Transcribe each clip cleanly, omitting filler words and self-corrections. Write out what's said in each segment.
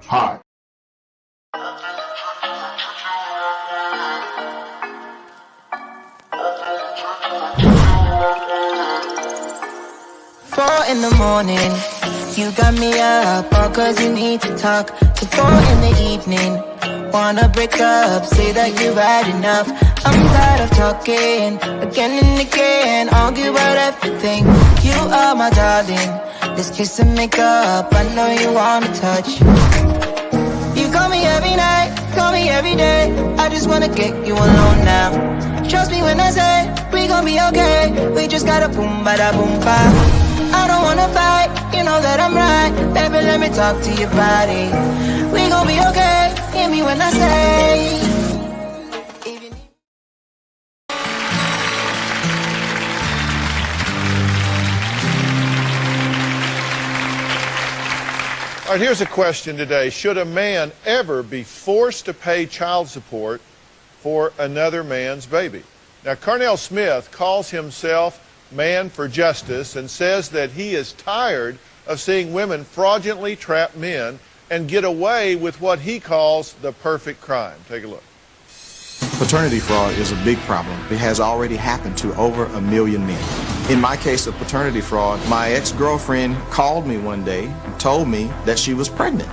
Hi. In the morning, you got me up all cause you need to talk. To 4 in the evening, wanna break up, say that you've had enough. I'm tired of talking, again and again, argue about everything. You are my darling, this kiss and make up, I know you wanna touch. You call me every night, call me every day, I just wanna get you alone now. Trust me when I say, we gon' be okay, we just gotta boom bada boom ba. I don't wanna fight, you know that I'm right. Baby, let me talk to your body. We gon' be okay, hear me when I say. All right, here's a question today. Should a man ever be forced to pay child support for another man's baby? Now, Carnell Smith calls himself Man for Justice and says that he is tired of seeing women fraudulently trap men and get away with what he calls the perfect crime. Take a look. Paternity fraud is a big problem. It has already happened to over 1 million men. In my case of paternity fraud, my ex-girlfriend called me one day and told me that she was pregnant.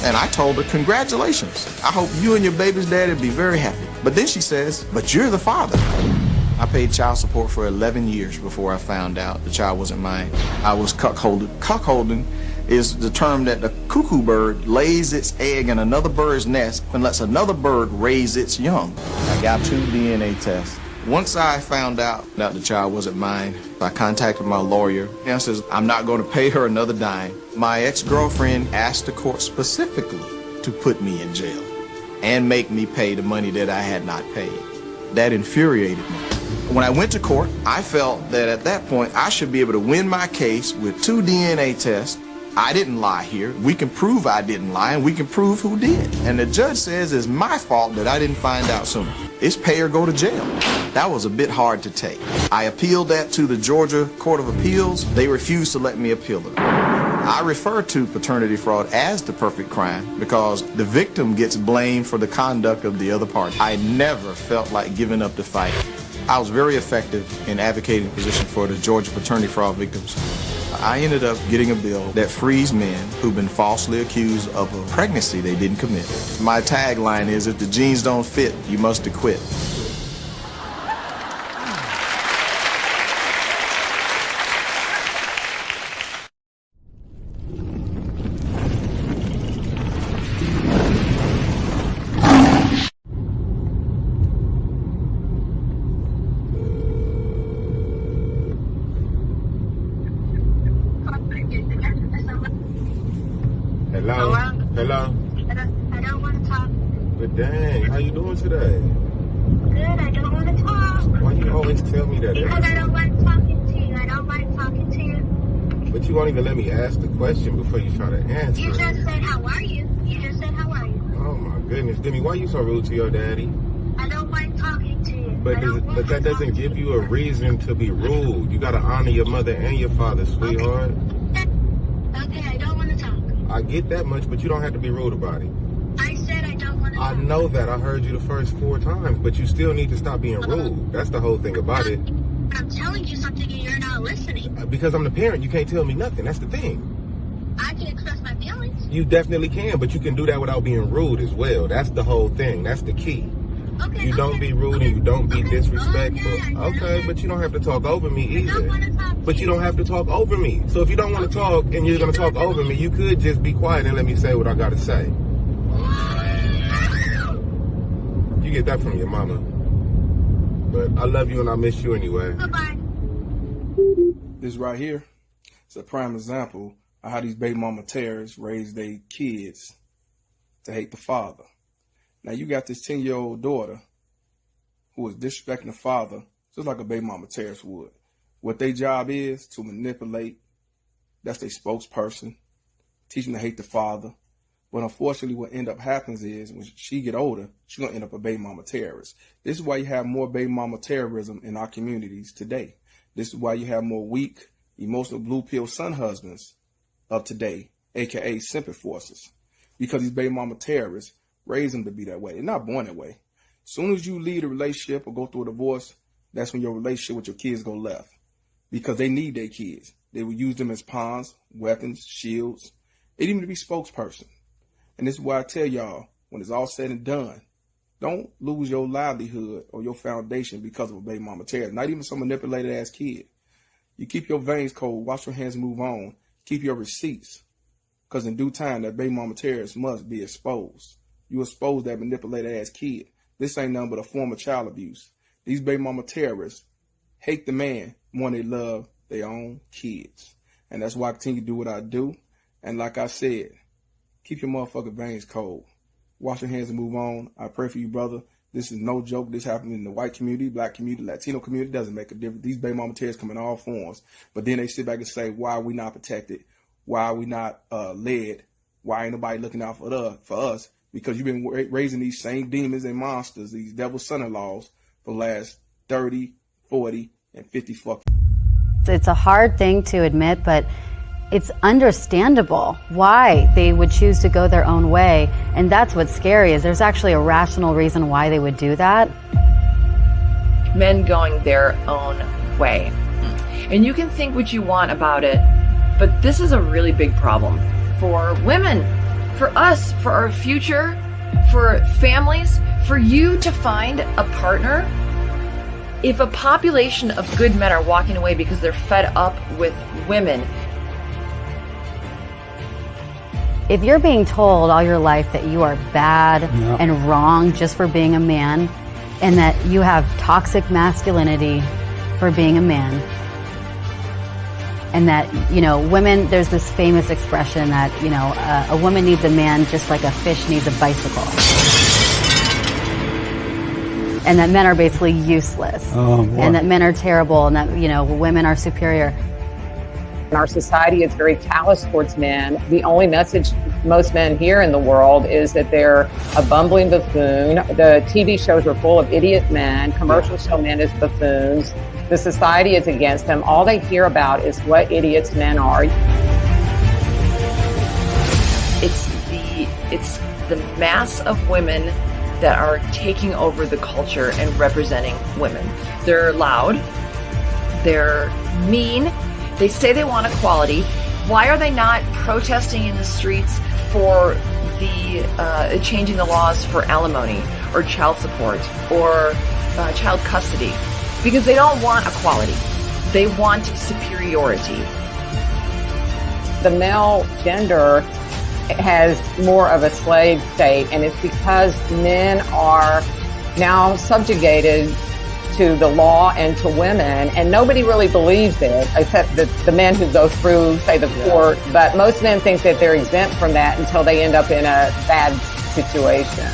And I told her, congratulations. I hope you and your baby's daddy will be very happy. But then she says, but you're the father. I paid child support for 11 years before I found out the child wasn't mine. I was cuckolded. Cuckolding is the term that the cuckoo bird lays its egg in another bird's nest and lets another bird raise its young. I got 2 DNA tests. Once I found out that the child wasn't mine, I contacted my lawyer and says, I'm not going to pay her another dime. My ex-girlfriend asked the court specifically to put me in jail and make me pay the money that I had not paid. That infuriated me. When I went to court, I felt that at that point I should be able to win my case with 2 DNA tests. I didn't lie here. We can prove I didn't lie, and we can prove who did. And the judge says it's my fault that I didn't find out sooner. It's pay or go to jail. That was a bit hard to take. I appealed that to the Georgia Court of Appeals. They refused to let me appeal it. I refer to paternity fraud as the perfect crime because the victim gets blamed for the conduct of the other party. I never felt like giving up the fight. I was very effective in advocating a position for the Georgia paternity fraud victims. I ended up getting a bill that frees men who've been falsely accused of a pregnancy they didn't commit. My tagline is, if the genes don't fit, you must acquit. Hello? Hello? I don't want to talk. But dang, how you doing today? Good, I don't want to talk. Why you always tell me that? Because I don't like talking to you. I don't like talking to you. But you won't even let me ask the question before you try to answer. You just said, how are you? You just said, how are you? Oh my goodness. Demi, why you so rude to your daddy? I don't like talking to you. But that doesn't give you a reason to be rude. You gotta honor your mother and your father, sweetheart. Okay, I don't want to talk. I get that much, but you don't have to be rude about it. I said I don't want to talk. I know that. I heard you the first 4 times, but you still need to stop being rude. That's the whole thing about it. I'm telling you something and you're not listening. Because I'm the parent, you can't tell me nothing. That's the thing. I can express my feelings. You definitely can, but you can do that without being rude as well. That's the whole thing. That's the key. Okay. You don't be rude and you don't be disrespectful. Okay, but you don't have to talk over me either. But you don't have to talk over me. So if you don't want to talk and you're going to talk over me, you could just be quiet and let me say what I got to say. You get that from your mama. But I love you and I miss you anyway. Goodbye. This right here is a prime example of how these baby mama terrorists raise their kids to hate the father. Now you got this 10-year-old daughter who is disrespecting the father just like a baby mama terrorist would. What their job is to manipulate. That's their spokesperson. Teach them to hate the father. But unfortunately what end up happens is when she get older, she's going to end up a baby mama terrorist. This is why you have more baby mama terrorism in our communities today. This is why you have more weak, emotional blue pill son husbands of today aka simple forces, because these baby mama terrorists raise them to be that way. They're not born that way. As soon as you leave a relationship or go through a divorce, that's when your relationship with your kids go left, because they need their kids. They will use them as pawns, weapons, shields, and even to be spokesperson. And this is why I tell y'all, when it's all said and done, don't lose your livelihood or your foundation because of a baby mama terrorist, not even some manipulated ass kid. You keep your veins cold, wash your hands and move on, keep your receipts, because in due time, that baby mama terrorist must be exposed. You expose that manipulated ass kid. This ain't nothing but a form of child abuse. These baby mama terrorists hate the man more than they love their own kids. And that's why I continue to do what I do. And like I said, keep your motherfucking veins cold. Wash your hands and move on. I pray for you, brother. This is no joke. This happened in the white community, black community, Latino community. Doesn't make a difference. These baby mama terrorists come in all forms. But then they sit back and say, why are we not protected? Why are we not led? Why ain't nobody looking out for us? Because you've been raising these same demons and monsters, these devil son-in-laws, for the last 30, 40, and 50 fucking. It's a hard thing to admit, but it's understandable why they would choose to go their own way. And that's what's scary, is there's actually a rational reason why they would do that. Men going their own way. And you can think what you want about it, but this is a really big problem for women, for us, for our future, for families, for you to find a partner. If a population of good men are walking away because they're fed up with women, if you're being told all your life that you are bad and wrong just for being a man, and that you have toxic masculinity for being a man, and that, you know, women, there's this famous expression that, you know, a woman needs a man just like a fish needs a bicycle. And that men are basically useless. And that men are terrible, and that, you know, women are superior. Our society is very callous towards men. The only message most men hear in the world is that they're a bumbling buffoon. The TV shows are full of idiot men. Commercials show men as buffoons. The society is against them. All they hear about is what idiots men are. It's the mass of women that are taking over the culture and representing women. They're loud. They're mean. They say they want equality. Why are they not protesting in the streets for the changing the laws for alimony or child support or child custody? Because they don't want equality. They want superiority. The male gender has more of a slave state, and it's because men are now subjugated to the law and to women, and nobody really believes it, except the men who go through, say, the court. But most men think that they're exempt from that until they end up in a bad situation.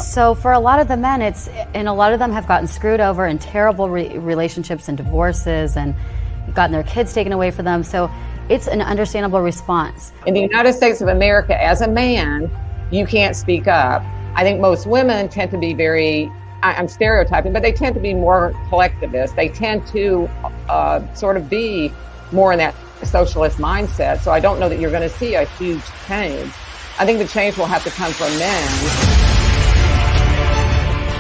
So for a lot of the men, and a lot of them have gotten screwed over in terrible relationships and divorces, and gotten their kids taken away from them. So it's an understandable response. In the United States of America, as a man, you can't speak up. I think most women tend to be very, I'm stereotyping, but they tend to be more collectivist. They tend to sort of be more in that socialist mindset. So I don't know that you're going to see a huge change. I think the change will have to come from men.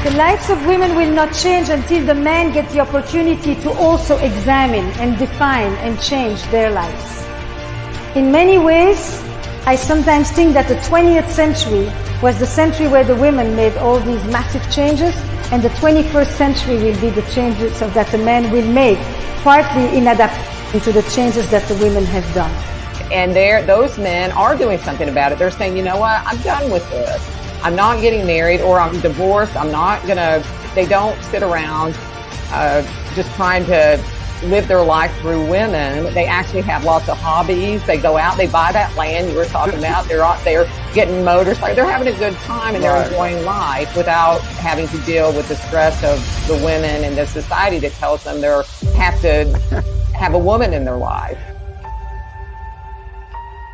The lives of women will not change until the men get the opportunity to also examine and define and change their lives. In many ways, I sometimes think that the 20th century was the century where the women made all these massive changes, and the 21st century will be the changes that the men will make, partly in adaptation to the changes that the women have done. And those men are doing something about it. They're saying, you know what, I'm done with this. I'm not getting married, or I'm divorced. They don't sit around just trying to live their life through women. They actually have lots of hobbies. They go out, they buy that land you were talking about. They're getting motorcycles. They're having a good time, and they're enjoying life without having to deal with the stress of the women and the society that tells them they have to have a woman in their life.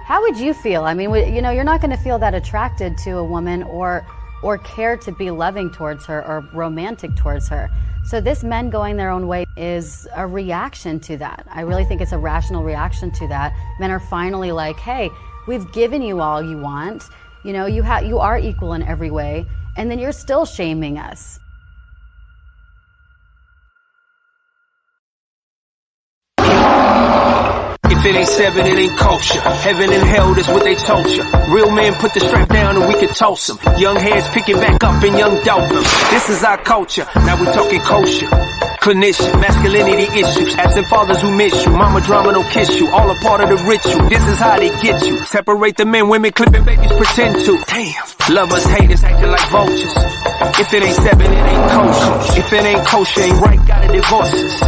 How would you feel? I mean, you know, you're not going to feel that attracted to a woman or or care to be loving towards her or romantic towards her. So this men going their own way is a reaction to that. I really think it's a rational reaction to that. Men are finally like, hey, we've given you all you want. You know, you are equal in every way, and then you're still shaming us. If it ain't seven, it ain't kosher. Heaven and hell, that's what they told you. Real men put the strap down and we can toss them. Young heads picking back up and young dope them. This is our culture, now we talking kosher. Clinician, masculinity issues, absent fathers who miss you, mama drama don't kiss you, all a part of the ritual. This is how they get you. Separate the men, women clipping babies pretend to. Damn. Lovers, haters acting like vultures. If it ain't seven, it ain't kosher. If it ain't kosher, ain't right, gotta divorce us.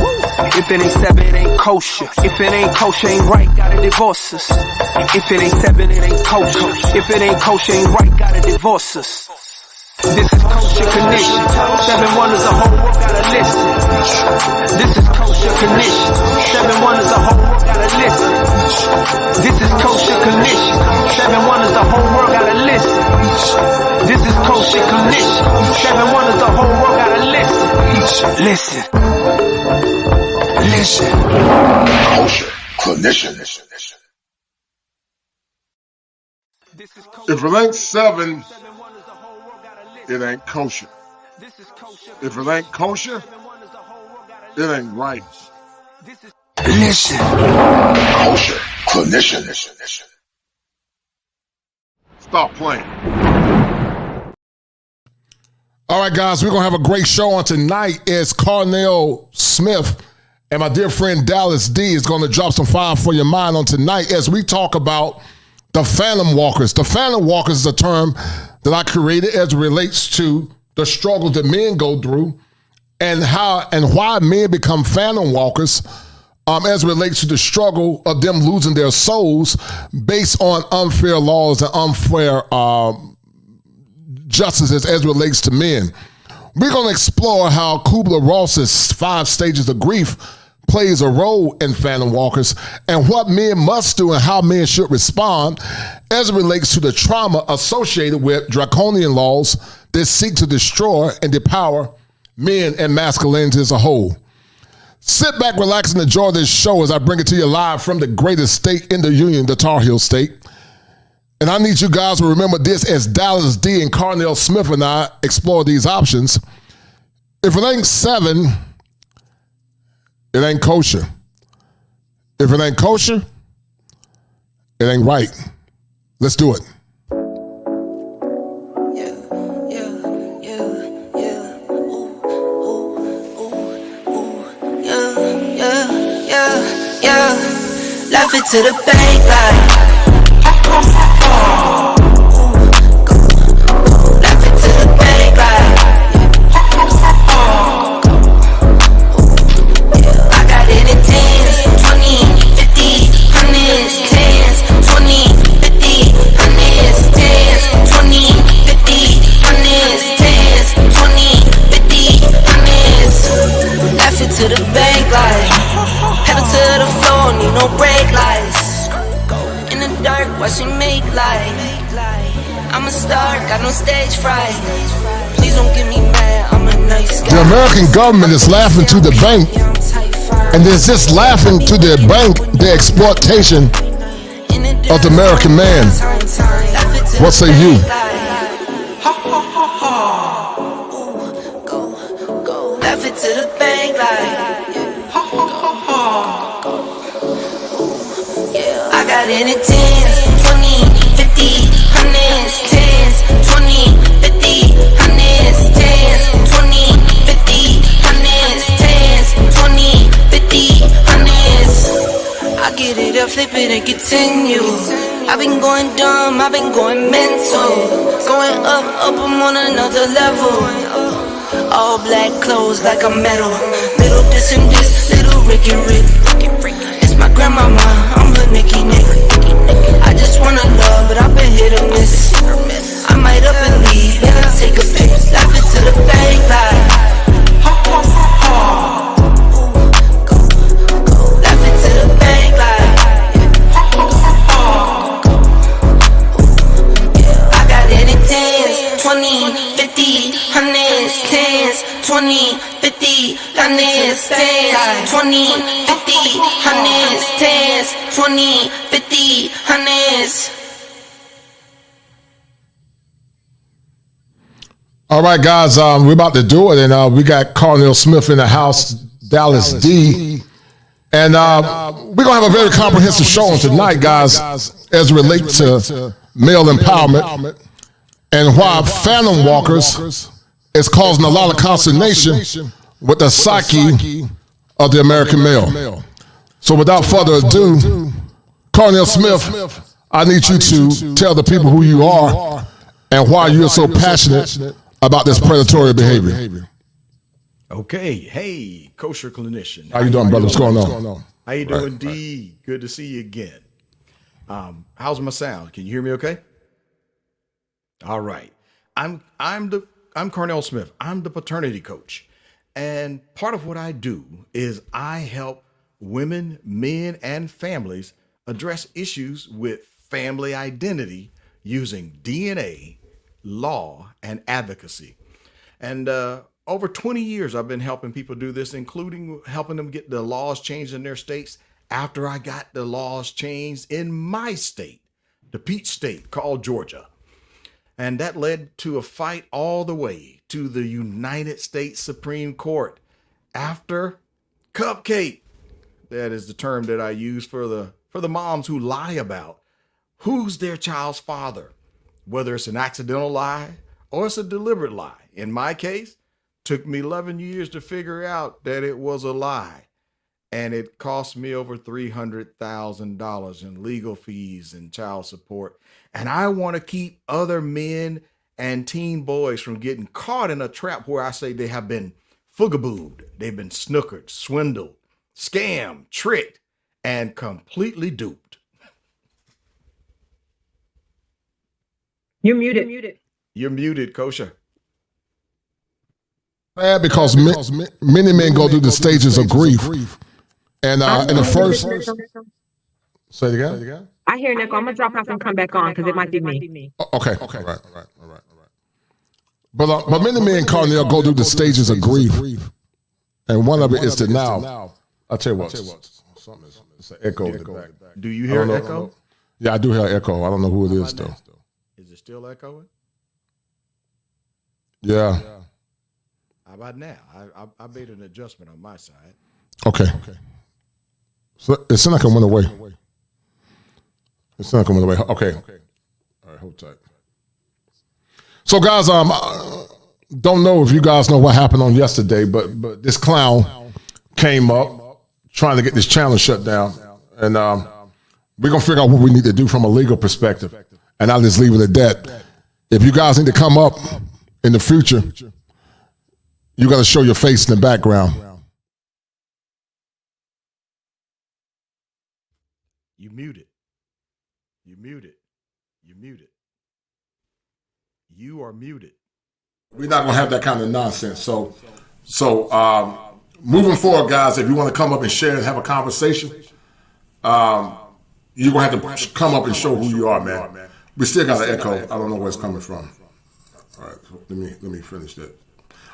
If it ain't seven, it ain't kosher. If it ain't kosher, ain't right, gotta divorce us. If it ain't seven, it ain't kosher. If it ain't kosher, ain't right, gotta divorce us. This is kosher condition. 7 wonders, the whole world gotta listen. This is kosher condition. 7 wonders, the whole world gotta listen. This is kosher condition. 7 wonders, the whole world gotta listen. This is kosher condition. 7 wonders, the whole world gotta listen. Listen. Listen. Kosher clinician. If it ain't 7, it ain't kosher. If it ain't kosher, it ain't right. Listen. Kosher clinician. Stop playing. All right, guys, we're going to have a great show on tonight. As Cornell Smith and my dear friend Dallas D is going to drop some fire for your mind on tonight as we talk about the phantom walkers. The phantom walkers is a term that I created as it relates to the struggles that men go through and how and why men become phantom walkers as it relates to the struggle of them losing their souls based on unfair laws and unfair justices as it relates to men. We're going to explore how Kubler-Ross's 5 stages of grief plays a role in phantom walkers and what men must do and how men should respond as it relates to the trauma associated with draconian laws that seek to destroy and depower men and masculinity as a whole. Sit back, relax, and enjoy this show as I bring it to you live from the greatest state in the union, the Tar Heel State. And I need you guys to remember this as Dallas D and Cornell Smith and I explore these options. If it ain't 7, it ain't kosher. If it ain't kosher, it ain't right. Let's do it. Laugh it to the bank like laugh it to the bank like I got it in 10s, 20, 50, 100s, 10s, 20, 50, 100s, 10s, 20, 50, 100s, 10s, 20, 50, 100s. Laugh it to the bank like pedal to the floor, need no brake lights. In the dark, watch me make light. I'm a star, got no stage fright. Please don't get me mad, I'm a nice guy. The American government is laughing to the bank, and they're just laughing to the bank the exploitation of the American man. What say you? Laugh it to the bank like I got it in 10s, 20, 50, 100s, 10s, 20, 50, 100s, 10s, 20, 50, 100s, 10s, 20, 50, 100s. I get it up, flip it and continue. I've been going dumb, I've been going mental. Going up, I'm on another level. All black clothes like a medal. Little this and this, little Ricky Rick. It's my grandmama, I'm her Nicky Nick. I just wanna love, but I've been hit or miss. I might up and leave, then I take a pic. Laugh it to the bank like laugh it to the bank like I got it in 10s, 20 tens, 20, 50, hundreds, tens, 20, 50, hundreds. All right, guys, we're about to do it, and we got Cornell Smith in the house, Dallas D. And we're going to have a very comprehensive show on tonight, guys, as it relates to male empowerment and why phantom walkers is causing a lot of consternation with the psyche of the American male. So without further ado, Cornell Smith, I need you to tell the people who you are and why you're so passionate about this predatory behavior. Okay. Hey, kosher clinician. How you doing, brother? What's going on? How you doing, D? Good to see you again. How's my sound? Can you hear me okay? All right. I'm Cornell Smith. I'm the paternity coach. And part of what I do is I help women, men, and families address issues with family identity using DNA, law, and advocacy. And over 20 years, I've been helping people do this, including helping them get the laws changed in their states after I got the laws changed in my state, the Peach State called Georgia. And that led to a fight all the way to the United States Supreme Court after Cupcake. That is the term that I use for the moms who lie about who's their child's father, whether it's an accidental lie or it's a deliberate lie. In my case, took me 11 years to figure out that it was a lie. And it cost me over $300,000 in legal fees and child support. And I want to keep other men and teen boys from getting caught in a trap where I say they have been fugabooed, they've been snookered, swindled, scammed, tricked, and completely duped. You're muted. You're muted, kosher. Bad because many men go through the stages of grief. And in the first... Say it again? I hear Nico. I'm going to drop off and come back on because it might be me. Okay. All right. But many men, Cornell, go through the stages of grief. And one of it is to now. I'll tell you what. Something is, it's an echo in the back. Do you hear an echo? Yeah, I do hear an echo. I don't know who it is, though. Is it still echoing? Yeah. How about now? I made an adjustment on my side. Okay. So it sounded like it went away. Okay. All right, hold tight. So, guys, don't know if you guys know what happened on yesterday, but this clown came up trying to get this channel shut down. And we're going to figure out what we need to do from a legal perspective. And I'll just leave it at that. If you guys need to come up in the future, you got to show your face in the background. You muted. You are muted. We're not going to have that kind of nonsense. So moving forward, guys, if you want to come up and share and have a conversation, you're going to have to come up and show who you are, man. We still got an echo. I don't know where it's coming from. All right, so let me finish that.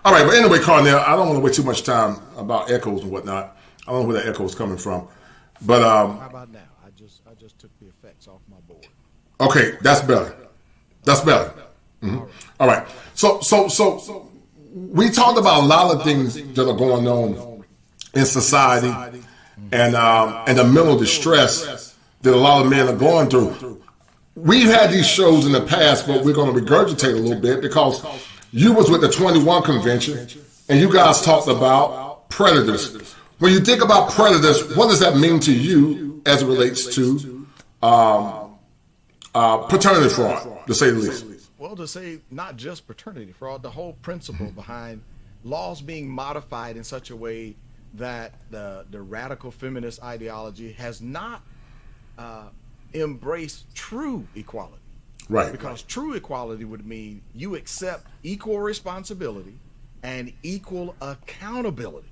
All right, but anyway, Cornell, I don't want to waste too much time about echoes and whatnot. I don't know where that echo is coming from. But how about now? I just took the effects off my board. Okay, that's better. Mm-hmm. All right. So we talked about a lot of things that are going on in society and the mental distress that a lot of men are going through. We've had these shows in the past, but we're going to regurgitate a little bit because you was with the 21 convention and you guys talked about predators. When you think about predators, what does that mean to you as it relates to paternity fraud, to say the least? Well, to say not just paternity fraud, the whole principle behind laws being modified in such a way that the radical feminist ideology has not embraced true equality. Right. Because true equality would mean you accept equal responsibility and equal accountability.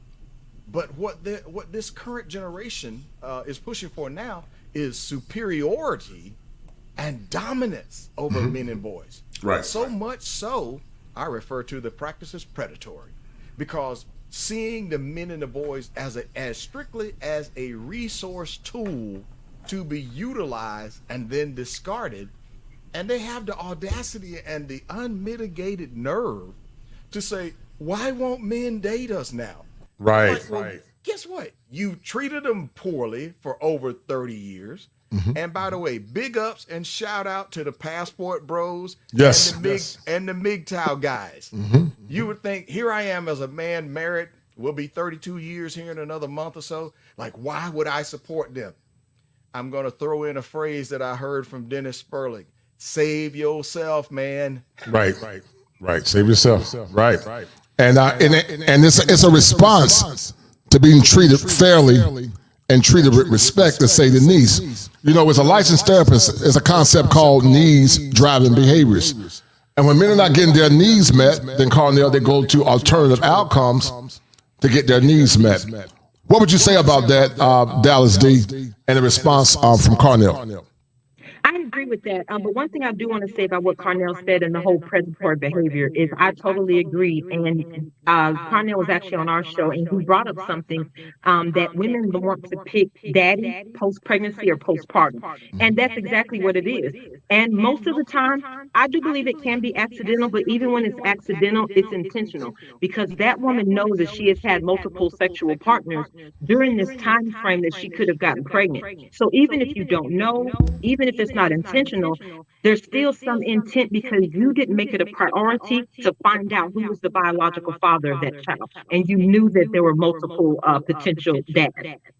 But what this current generation is pushing for now is superiority and dominance over men and boys. Right. So much so, I refer to the practice as predatory, because seeing the men and the boys as strictly as a resource tool to be utilized and then discarded. And they have the audacity and the unmitigated nerve to say, why won't men date us now? Right. Like, well, guess what? You treated them poorly for over 30 years. And by the way, big ups and shout out to the passport bros and the MGTOW guys. You would think, here I am as a man married, will be 32 years here in another month or so. Like, why would I support them? I'm going to throw in a phrase that I heard from Dennis Sperling. Save yourself, man. Right. Save yourself. Right. And it's a response to being treated fairly and treated with respect, to say the least. You know, as a licensed therapist, there's a concept called needs-driving behaviors. And when men are not getting their needs met, then Cornell, they go to alternative outcomes to get their needs met. What would you say about that, Dallas D, and the response from Cornell? I agree with that. But one thing I do want to say about what Carnell said and the whole predatory behavior is I totally agree. And Carnell was actually on our show, and he brought up something that women want to pick daddy post-pregnancy or postpartum. And that's exactly what it is. And most of the time, I do believe it can be accidental, but even when it's accidental, it's intentional, because that woman knows that she has had multiple sexual partners during this time frame that she could have gotten pregnant. So even if you don't know, even if it's not intentional, there's still some intent, because you didn't make it a priority to find out who was the biological father of that child. And you knew that there were multiple potential dads.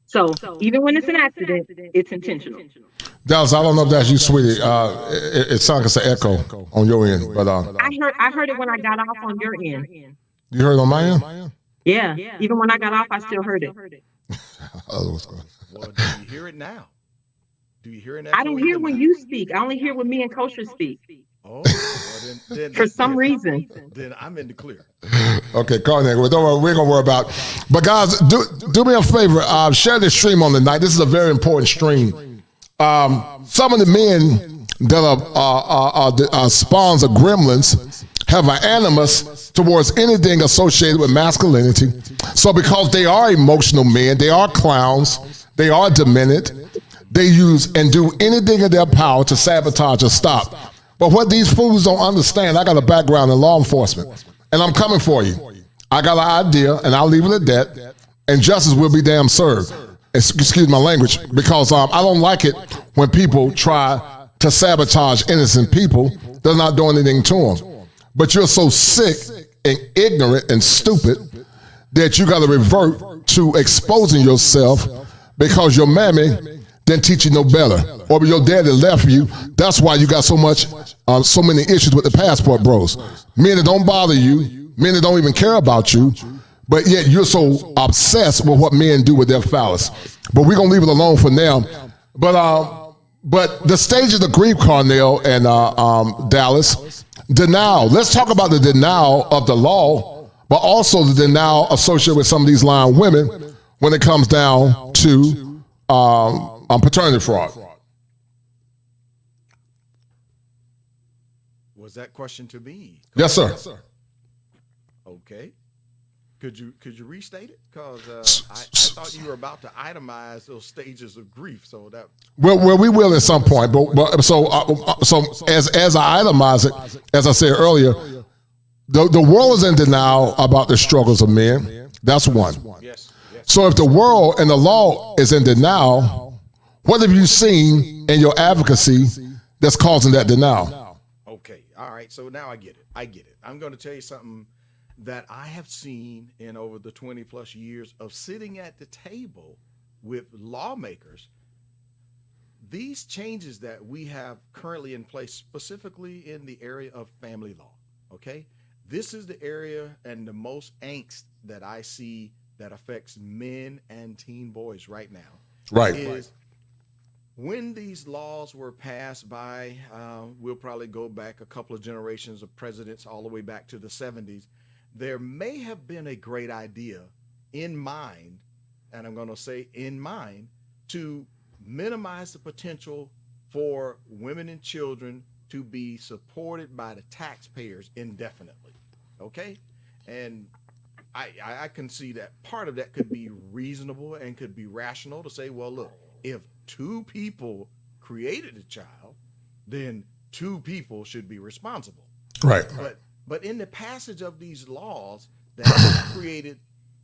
So even when it's an accident, it's intentional. Dallas, I don't know if that's you, sweetie. It sounds like an echo on your end, but I heard it when I got off on your end. You heard it on my end? Yeah. Even when I got off, I still heard it. Well, do you hear it now? Do you hear it now? I don't hear when you speak. I only hear when me and Kosher speak. Oh, well, then for some reason. Then I'm in the clear. Okay, Cornell, we're going to worry about. But guys, do me a favor. Share this stream on the night. This is a very important stream. Some of the men that are spawns of gremlins have an animus towards anything associated with masculinity. So because they are emotional men, they are clowns, they are demented, they use and do anything in their power to sabotage or stop. But what these fools don't understand, I got a background in law enforcement, and I'm coming for you. I got an idea, and I'll leave it at that, and justice will be damn served. Excuse my language, because I don't like it when people try to sabotage innocent people. They're not doing anything to them. But you're so sick and ignorant and stupid that you got to revert to exposing yourself because your mammy didn't teach you no better, or your daddy left you. That's why you got so many issues with the passport bros. Men that don't bother you, men that don't even care about you, but yet you're so obsessed with what men do with their phallus. But we're gonna leave it alone for now. But the stages of grief, Cornell and Dallas, denial. Let's talk about the denial of the law, but also the denial associated with some of these lying women when it comes down to paternity fraud. Was that question to me? Yes, sir. Okay. Could you restate it? Because I thought you were about to itemize those stages of grief. So that well, we will at some point. But so as I itemize it, as I said earlier, the world is in denial about the struggles of men. That's one. Yes. So if the world and the law is in denial, what have you seen in your advocacy that's causing that denial? Okay. All right. So now I get it. I'm going to tell you something that I have seen in over the 20 plus years of sitting at the table with lawmakers. These changes that we have currently in place, specifically in the area of family law, okay? This is the area and the most angst that I see that affects men and teen boys right now. Right. Is when these laws were passed by, we'll probably go back a couple of generations of presidents all the way back to the 70s. There may have been a great idea in mind, and I'm going to say in mind, to minimize the potential for women and children to be supported by the taxpayers indefinitely. Okay? And I can see that part of that could be reasonable and could be rational to say, well, look, if two people created a child, then two people should be responsible. Right. But in the passage of these laws that created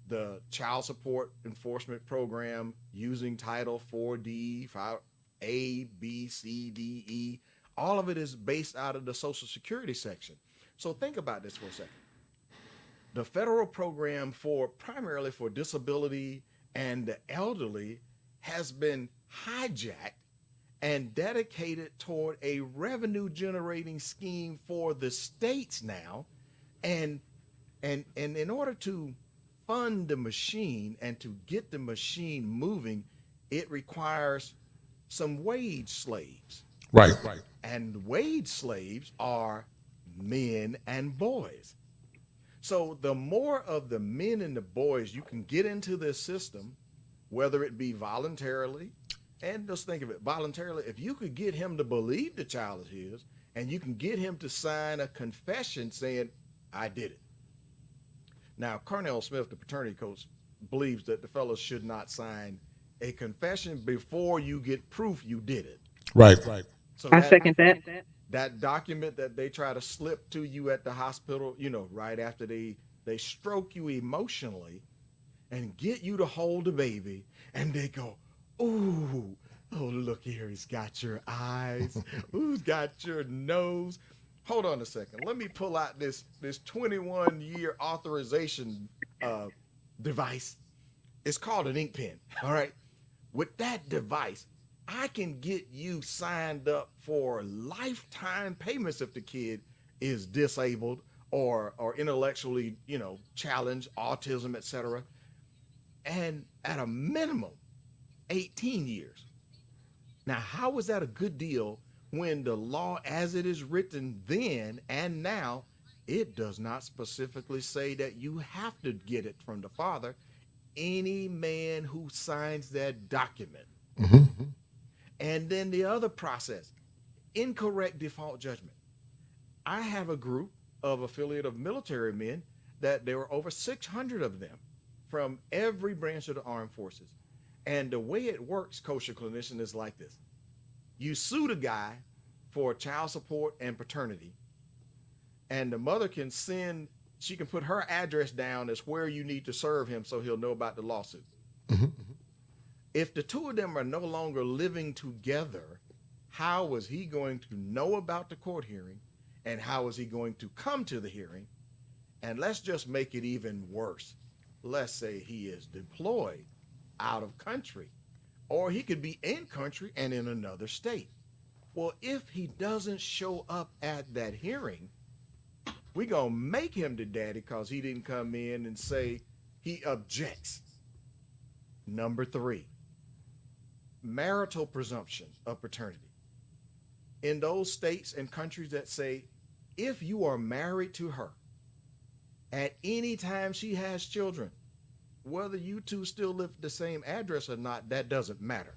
the child support enforcement program using Title 4D, 5A, B, C, D, E, all of it is based out of the Social Security section. So think about this for a second. The federal program primarily for disability and the elderly has been hijacked and dedicated toward a revenue generating scheme for the states now. And in order to fund the machine and to get the machine moving, it requires some wage slaves. Right. And wage slaves are men and boys. So the more of the men and the boys you can get into this system, whether it be voluntarily, and just think of it voluntarily, if you could get him to believe the child is his, and you can get him to sign a confession saying, I did it. Now, Cornell Smith, the paternity coach, believes that the fellows should not sign a confession before you get proof you did it. Right. So I second that. That document that they try to slip to you at the hospital, right after they stroke you emotionally and get you to hold the baby, and they go, ooh, oh, look here, he's got your eyes, who's got your nose. Hold on a second. Let me pull out this 21-year authorization device. It's called an ink pen, all right? With that device, I can get you signed up for lifetime payments if the kid is disabled or intellectually, challenged, autism, etc. And at a minimum, 18 years. Now, how is that a good deal when the law as it is written then and now, it does not specifically say that you have to get it from the father? Any man who signs that document. Mm-hmm. And then the other process, incorrect default judgment. I have a group of affiliate of military men that there were over 600 of them from every branch of the armed forces. And the way it works, kosher clinician, is like this. You sue the guy for child support and paternity, and the mother she can put her address down as where you need to serve him so he'll know about the lawsuit. Mm-hmm. If the two of them are no longer living together, how is he going to know about the court hearing, and how is he going to come to the hearing? And let's just make it even worse. Let's say he is deployed out of country, or he could be in country and in another state. Well, if he doesn't show up at that hearing, we're going to make him the daddy because he didn't come in and say he objects. Number 3, marital presumption of paternity. In those states and countries that say, if you are married to her, at any time she has children, whether you two still live at the same address or not, that doesn't matter.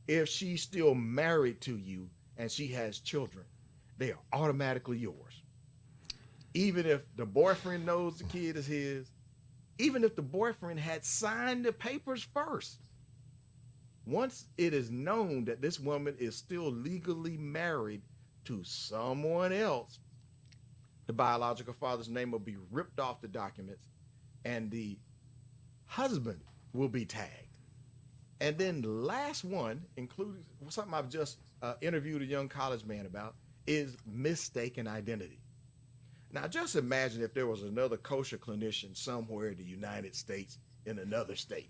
If she's still married to you and she has children, they are automatically yours. Even if the boyfriend knows the kid is his, even if the boyfriend had signed the papers first. Once it is known that this woman is still legally married to someone else, the biological father's name will be ripped off the documents and the husband will be tagged. And then the last one, including something I've just interviewed a young college man about, is mistaken identity. Now, just imagine if there was another kosher clinician somewhere in the United States in another state.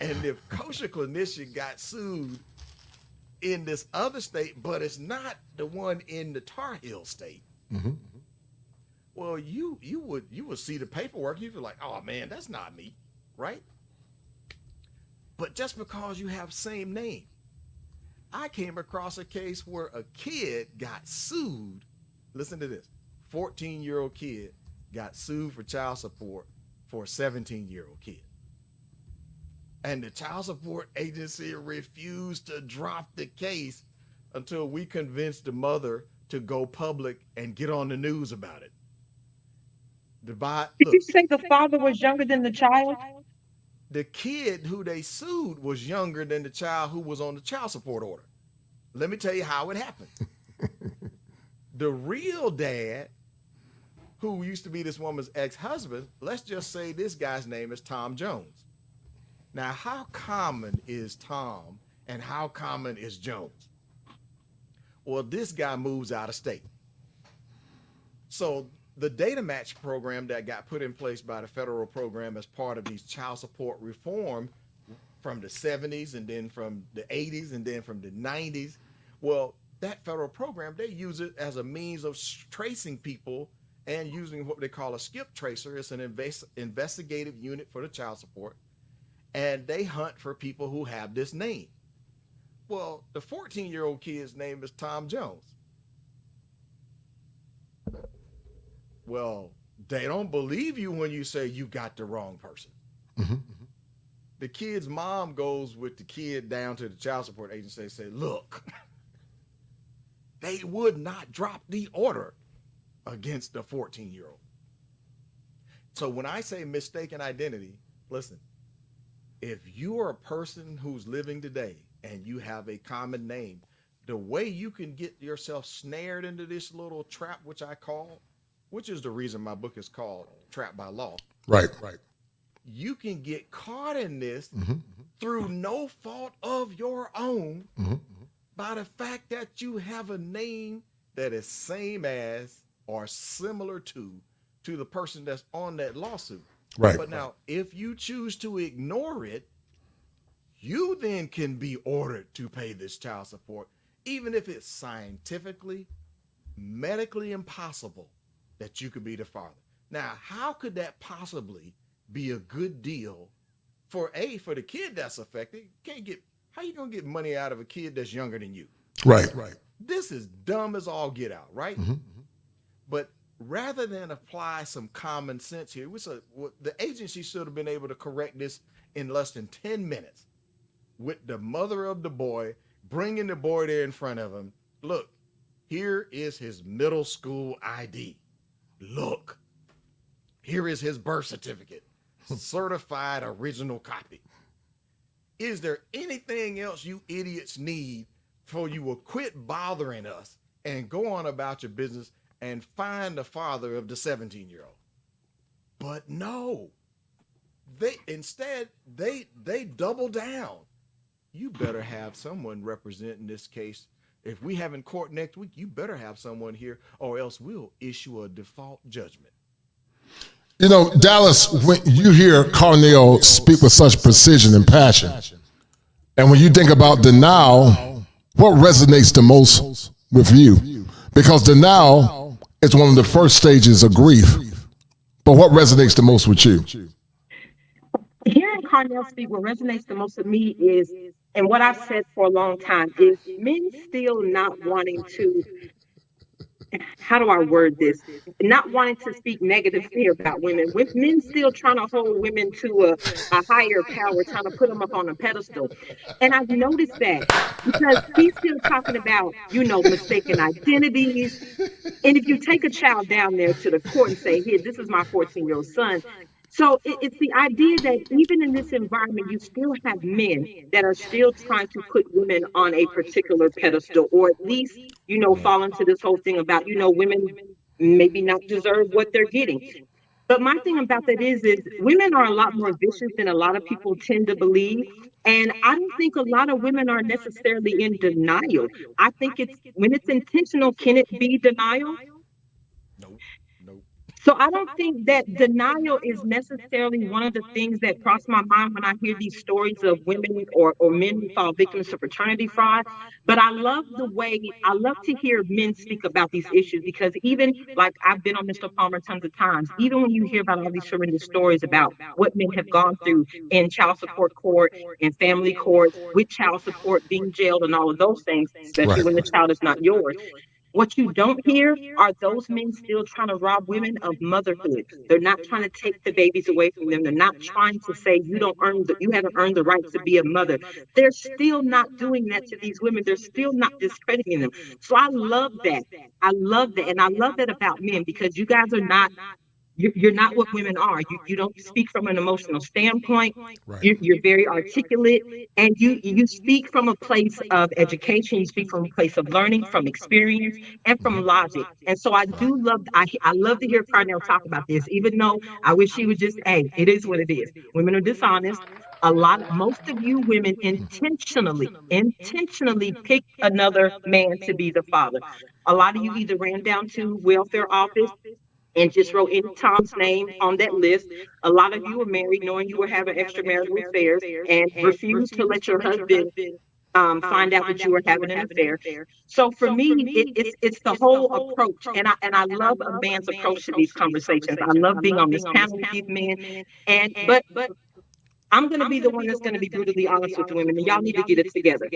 And if kosher clinician got sued in this other state, but it's not the one in the Tar Heel state, Mm-hmm. well, you would see the paperwork. You'd be like, oh man, that's not me, right? But just because you have same name, I came across a case where a kid got sued. Listen to this. 14-year-old kid got sued for child support for a 17-year-old kid. And the child support agency refused to drop the case until we convinced the mother to go public and get on the news about it. Did you say the father was younger than the child? The kid who they sued was younger than the child who was on the child support order. Let me tell you how it happened. The real dad, who used to be this woman's ex-husband, let's just say this guy's name is Tom Jones. Now, how common is Tom and how common is Jones? Well, this guy moves out of state. So the data match program that got put in place by the federal program as part of these child support reform from the 70s and then from the 80s and then from the 90s, well, that federal program, they use it as a means of tracing people and using what they call a skip tracer. It's an investigative unit for the child support. And they hunt for people who have this name. Well, the 14-year-old kid's name is Tom Jones. Well, they don't believe you when you say you got the wrong person. The kid's mom goes with the kid down to the child support agency and say, look, they would not drop the order against the 14-year-old. So when I say mistaken identity, listen, if you are a person who's living today and you have a common name, the way you can get yourself snared into this little trap, which I call, which is the reason my book is called Trapped by Law. Right. You can get caught in this through no fault of your own by the fact that you have a name that is same as or similar to the person that's on that lawsuit. Right. But now, if you choose to ignore it, you then can be ordered to pay this child support, even if it's scientifically, medically impossible that you could be the father. Now, how could that possibly be a good deal for the kid that's affected? How you gonna get money out of a kid that's younger than you? Right. This is dumb as all get out, right? But rather than apply some common sense here, the agency should have been able to correct this in less than 10 minutes with the mother of the boy, bringing the boy there in front of him. Look, here is his middle school ID. Look, here is his birth certificate, certified original copy. Is there anything else you idiots need before you will quit bothering us and go on about your business and find the father of the 17-year-old? But no, they double down. You better have someone representing this case. If we have in court next week, you better have someone here, or else we'll issue a default judgment. You know, Dallas, when you hear Carnell speak with such precision and passion, and when you think about denial, what resonates the most with you? Because denial is one of the first stages of grief. But what resonates the most with you? Hearing Carnell speak, what resonates the most with me is, and what I've said for a long time, is men still not wanting to, how do I word this? Not wanting to speak negatively about women. With men still trying to hold women to a higher power, trying to put them up on a pedestal. And I've noticed that because he's still talking about, mistaken identities. And if you take a child down there to the court and say, here, this is my 14-year-old son. So it's the idea that even in this environment, you still have men that are still trying to put women on a particular pedestal, or at least, fall into this whole thing about, women maybe not deserve what they're getting. But my thing about that is women are a lot more vicious than a lot of people tend to believe. And I don't think a lot of women are necessarily in denial. I think when it's intentional, can it be denial? So I don't think that denial is necessarily one of the things that cross my mind when I hear these stories of women or men who fall victims to paternity fraud. But I love to hear men speak about these issues, because even like I've been on Mr. Palmer tons of times, even when you hear about all these horrendous stories about what men have gone through in child support court and family court with child support, being jailed and all of those things, especially when the child is not yours. What you don't hear are those men still trying to rob women of motherhood. They're not trying to take the babies away from them. They're not trying to say you haven't earned the right to be a mother. They're still not doing that to these women. They're still not discrediting them. So I love that. I love that. And I love that about men, because you guys are not You're not what women are. You don't speak from an emotional standpoint. Right. You're very articulate, and you speak from a place of education. You speak from a place of learning, from experience, and from logic. And so I do love. I love to hear Carnell talk about this, even though I wish she would just. Hey, it is what it is. Women are dishonest. Most of you women intentionally pick another man to be the father. A lot of you either ran down to welfare office and just wrote any Tom's name on that list. A lot of you were married knowing you were having extramarital affairs and refused to let your husband find out that you were having an affair. So for me, it's the whole approach, and I love a man's approach to these conversations. I love being on this panel with these men, but I'm going to be the one that's going to be brutally honest with the women, and y'all need to get it together.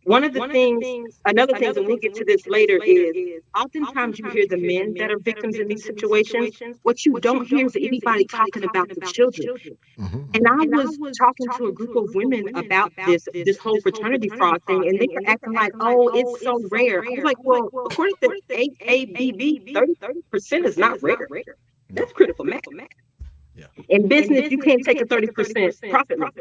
One of the things, another thing, and we'll get to this later, is oftentimes you hear the men that are victims in these situations. What you don't hear is anybody talking about the children. And I was talking to a group of women about this whole paternity fraud thing, and they were acting like, oh, it's so rare. I was like, well, according to AABB, 30% is not rare. That's critical mass. In business, you can't take a 30% profit loss.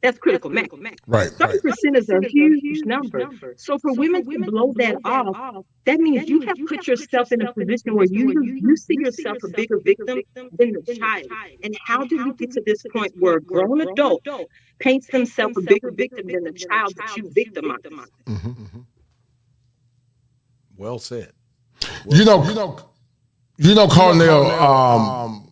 That's critical mass. Right. 30% is a huge number. So for women to blow that off, that means you have put yourself in a position where you see yourself a bigger victim than the child. And how did we get to this point where a grown adult paints themselves a bigger victim than the child that you victimized? Well said. You know, Carnell,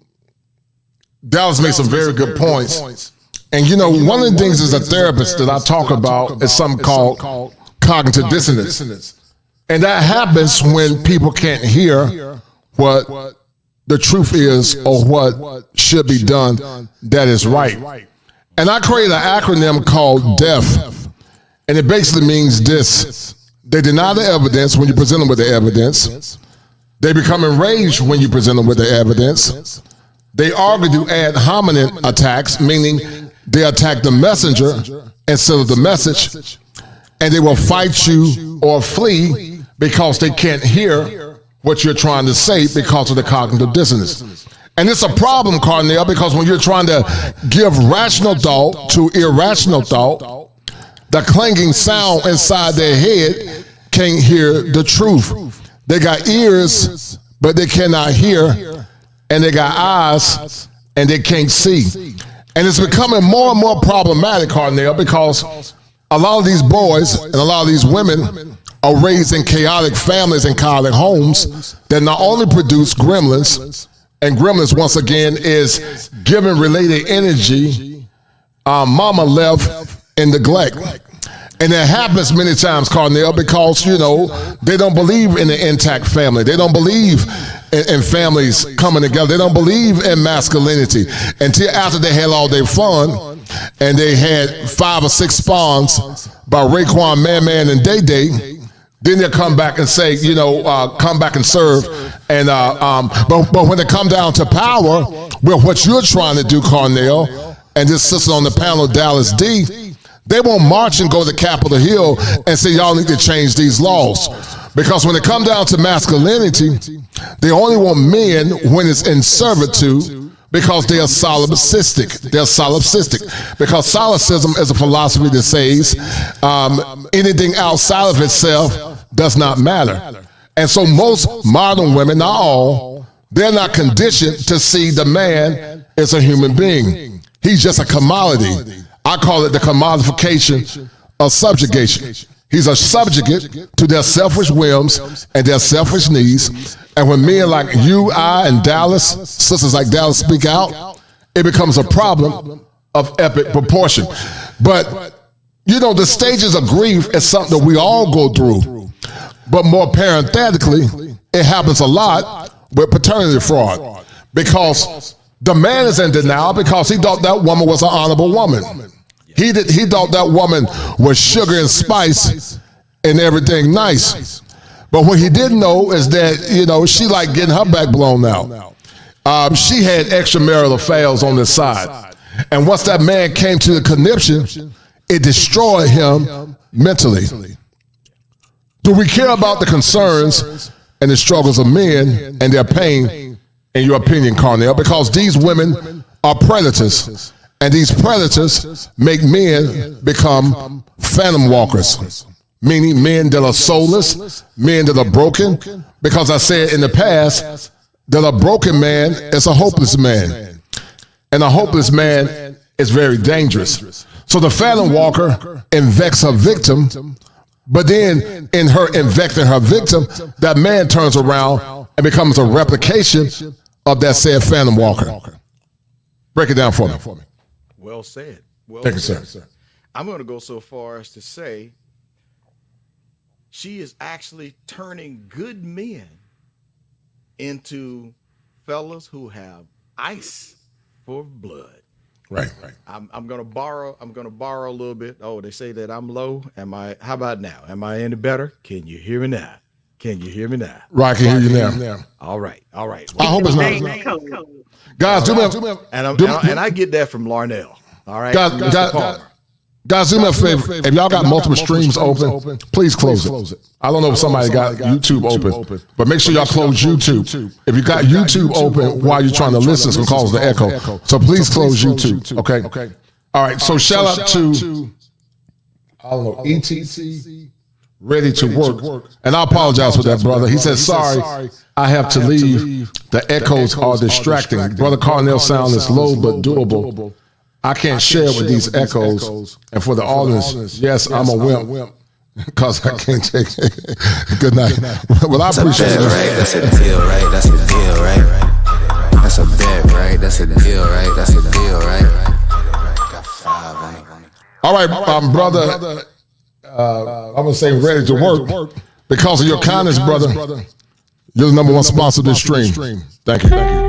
Dallas made some very good points. And one of the things as a therapist that I talk about is something called cognitive dissonance. And that happens when people can't hear what the truth is or what should be done that is right. And I created an acronym called DEAF. And it basically means this: they deny the evidence when you present them with the evidence. They become enraged when you present them with the evidence. They argue to ad hominem attacks, meaning they attack the messenger instead of the message, and they will fight you or flee because they can't hear what you're trying to say because of the cognitive dissonance. And it's a problem, Carnell, because when you're trying to give rational thought to irrational thought, the clanging sound inside their head can't hear the truth. They got ears, but they cannot hear. And they got eyes, and they can't see. And it's becoming more and more problematic, Carnell, because a lot of these boys and a lot of these women are raised in chaotic families and chaotic homes that not only produce gremlins, and gremlins, once again, is giving related energy, mama left in neglect. And it happens many times, Carnell, because, they don't believe in the intact family. They don't believe in families coming together. They don't believe in masculinity until after they had all their fun and they had 5 or 6 spawns by Raekwon, Man, and Day. Then they'll come back and say, come back and serve. And but when they come down to power, well, what you're trying to do, Carnell, and this sister on the panel, Dallas D., they won't march and go to Capitol Hill and say, y'all need to change these laws. Because when it comes down to masculinity, they only want men when it's in servitude because they are solipsistic. They're solipsistic. Because solipsism is a philosophy that says anything outside of itself does not matter. And so most modern women, not all, they're not conditioned to see the man as a human being. He's just a commodity. I call it the commodification of subjugation. He's a subjugate to their selfish whims and their selfish needs. And when men like you, I, and Dallas, sisters like Dallas speak out, it becomes a problem of epic proportion. But, the stages of grief is something that we all go through. But more parenthetically, it happens a lot with paternity fraud. Because the man is in denial because he thought that woman was an honorable woman. He thought that woman was sugar and spice and everything nice. But what he didn't know is that, she liked getting her back blown out. She had extramarital affairs on the side. And once that man came to the conniption, it destroyed him mentally. Do we care about the concerns and the struggles of men and their pain in your opinion, Carnell? Because these women are predators, and these predators make men become phantom walkers, meaning men that are soulless, men that are broken. Because I said in the past that a broken man is a hopeless man, and a hopeless man is very dangerous. So the phantom walker infects her victim, but then in her infecting her victim, that man turns around and becomes a replication of that said phantom walker. Break it down for me. Well said. Well Thank you, said. sir. I'm going to go so far as to say she is actually turning good men into fellas who have ice for blood. Right. I'm gonna borrow a little bit. Oh, they say that I'm low. How about now? Am I any better? Can you hear me now? Right, I can hear you now. All right. I hope it's not. Guys, do me a and I get that from Larnell. All right. Guys, do me a favor. If y'all got multiple streams open, please close it. I don't know if somebody got YouTube open, but make sure y'all close YouTube. If you got YouTube open while you're trying to listen, it's going to cause the echo. So please close YouTube. Okay. All right. So shout out to, I don't know, ETC, Ready to Work. And I apologize for that, brother. He says, sorry, I have to leave. The echoes are distracting. Brother Carnell sound is low but doable. I can't share with these echoes. And for the audience, yes, I'm a wimp because I can't take it. Good night. Well, I appreciate it. Right? That's a deal, right? That's a deal, right? That's a bet, right? That's a deal, right? That's a deal, right? Got 5 on it. All right, brother. I'm going to say ready to work. Because of your kindness, brother, you're the number one sponsor of this stream. Thank you.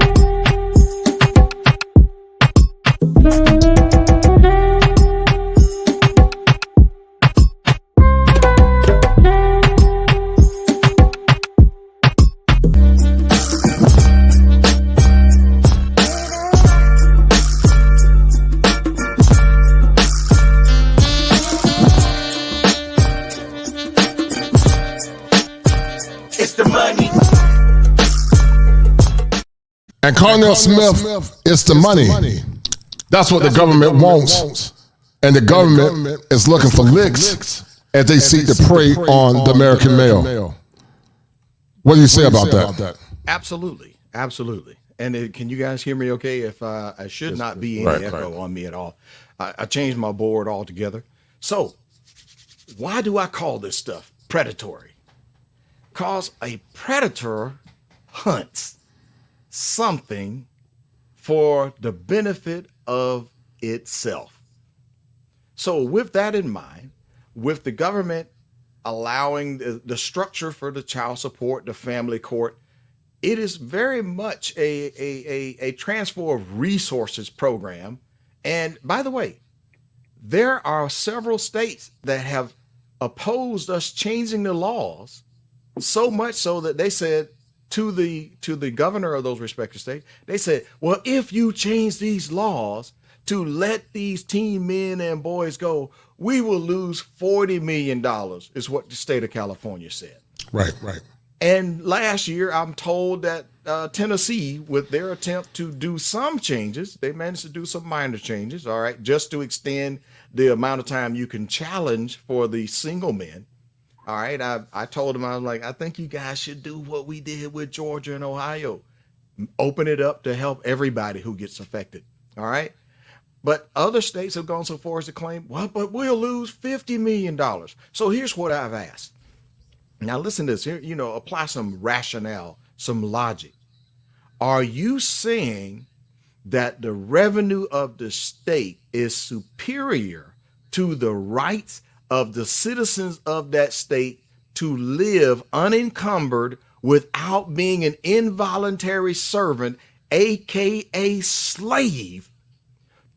And Carnell Smith, it's the money. That's what the government wants. And the government is looking for licks as they seek to prey on the American male. What do you say about that? Absolutely. And can you guys hear me okay? If I should not be any echo on me at all. I changed my board altogether. So why do I call this stuff predatory? Because a predator hunts something for the benefit of itself. So with that in mind, with the government allowing the structure for the child support, the family court, it is very much a transfer of resources program. And by the way, there are several states that have opposed us changing the laws, so much so that they said to the governor of those respective states, they said, well, if you change these laws to let these teen men and boys go, we will lose $40 million, is what the state of California said. Right. And last year, I'm told that Tennessee, with their attempt to do some changes, they managed to do some minor changes, all right, just to extend the amount of time you can challenge for the single men. All right, I told him, I was like, I think you guys should do what we did with Georgia and Ohio. Open it up to help everybody who gets affected. All right. But other states have gone so far as to claim, well, but we'll lose $50 million. So here's what I've asked. Now, listen to this here, apply some rationale, some logic. Are you saying that the revenue of the state is superior to the rights of the citizens of that state to live unencumbered without being an involuntary servant, aka slave,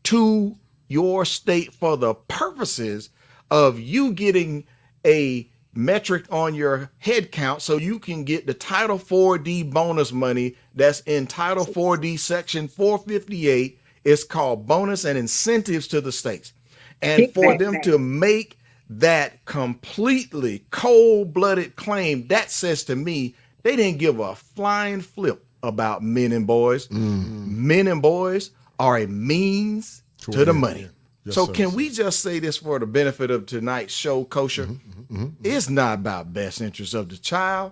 to your state for the purposes of you getting a metric on your head count so you can get the Title 4D bonus money that's in Title 4D Section 458. It's called bonus and incentives to the states. And for them to make that completely cold-blooded claim, that says to me they didn't give a flying flip about men and boys. Men and boys are a means to the money. Yes, so sir. can we just say this for the benefit of tonight's show, Kosher? It's not about best interest of the child.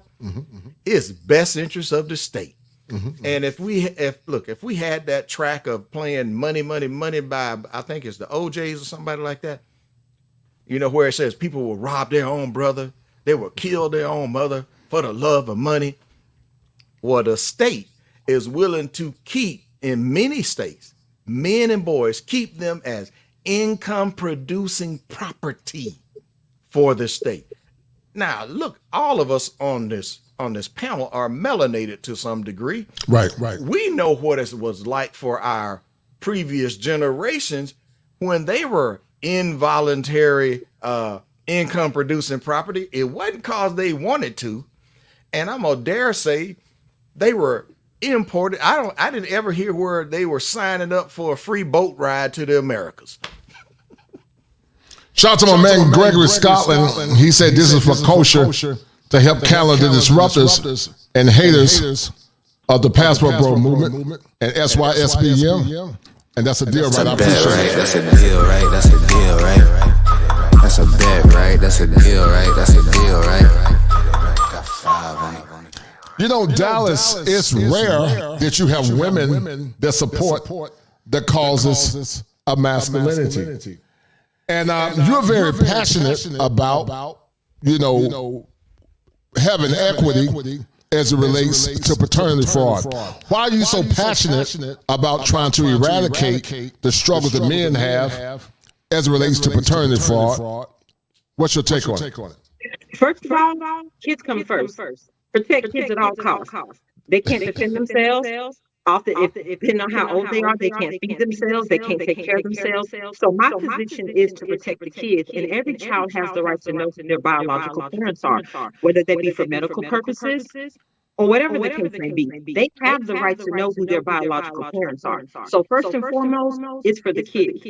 It's best interest of the state. And if we had that track of playing Money, Money, Money by, I think it's the OJs or somebody like that, you know, where it says people will rob their own brother, they will kill their own mother for the love of money. Well, the state is willing to keep, in many states, men and boys, keep them as income producing property for the state. Now, look, all of us on this panel are melanated to some degree. Right. We know what it was like for our previous generations when they were involuntary income producing property. It wasn't because they wanted to, and I'm gonna dare say they were imported. I didn't ever hear where they were signing up for a free boat ride to the Americas. Shout out to my man Gregory Scotland. He said this is for kosher to help calendar disruptors and haters of the Passport Bro movement and SYSBM. And that's a deal, right? I appreciate it. That's a deal, right? That's a deal, right? That's a bet, right? That's a deal, right? That's a deal, right? Got 5 on it. You know, Dallas, it's rare that you have women that support the causes of masculinity. And you're very passionate about, you know, having equity as it relates to paternity fraud. Why are you so passionate about trying to eradicate the struggles that men have as it relates to paternity fraud? What's your take on it? First of all, kids come first. Protect kids at all costs. They can't defend themselves. Often, depending on how old they are, they can't feed themselves. They can't take care of themselves. So my position is to protect the kids. And every child has the right to know who their biological parents are, whether they be for medical purposes or whatever the case may be. They have the right to know who their biological parents are. So first and foremost, it's for the kids.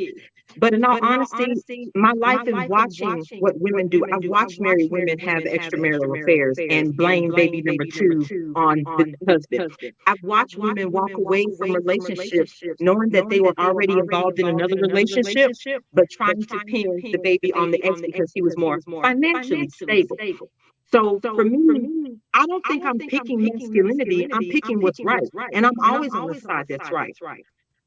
But in all honesty, my life is watching what women do. I've watched married women have extramarital affairs and blame baby number 2 on the husband. I've watched women walk away from relationships knowing that they were already involved in another relationship, but trying to pin the baby on the ex because he was more financially stable. So for me, I don't think I'm picking masculinity. I'm picking what's right. And I'm always on the side that's right.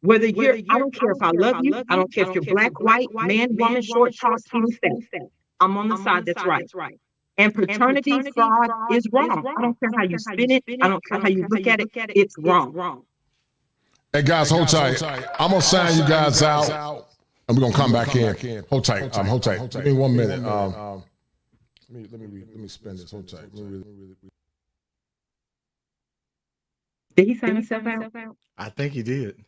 Whether I don't care if I love you. I don't care if you're black, white, man, woman, short, tall, skinny, fat. I'm on the side that's right. And paternity fraud is wrong. I don't care how you spin it. I don't care how you look at it. It's wrong. Hey guys, hold tight. I'm gonna sign you guys out, and we're gonna come back in. Hold tight. Hold tight. Give me 1 minute. Let me spin this. Hold tight. Did he sign himself out? I think he did.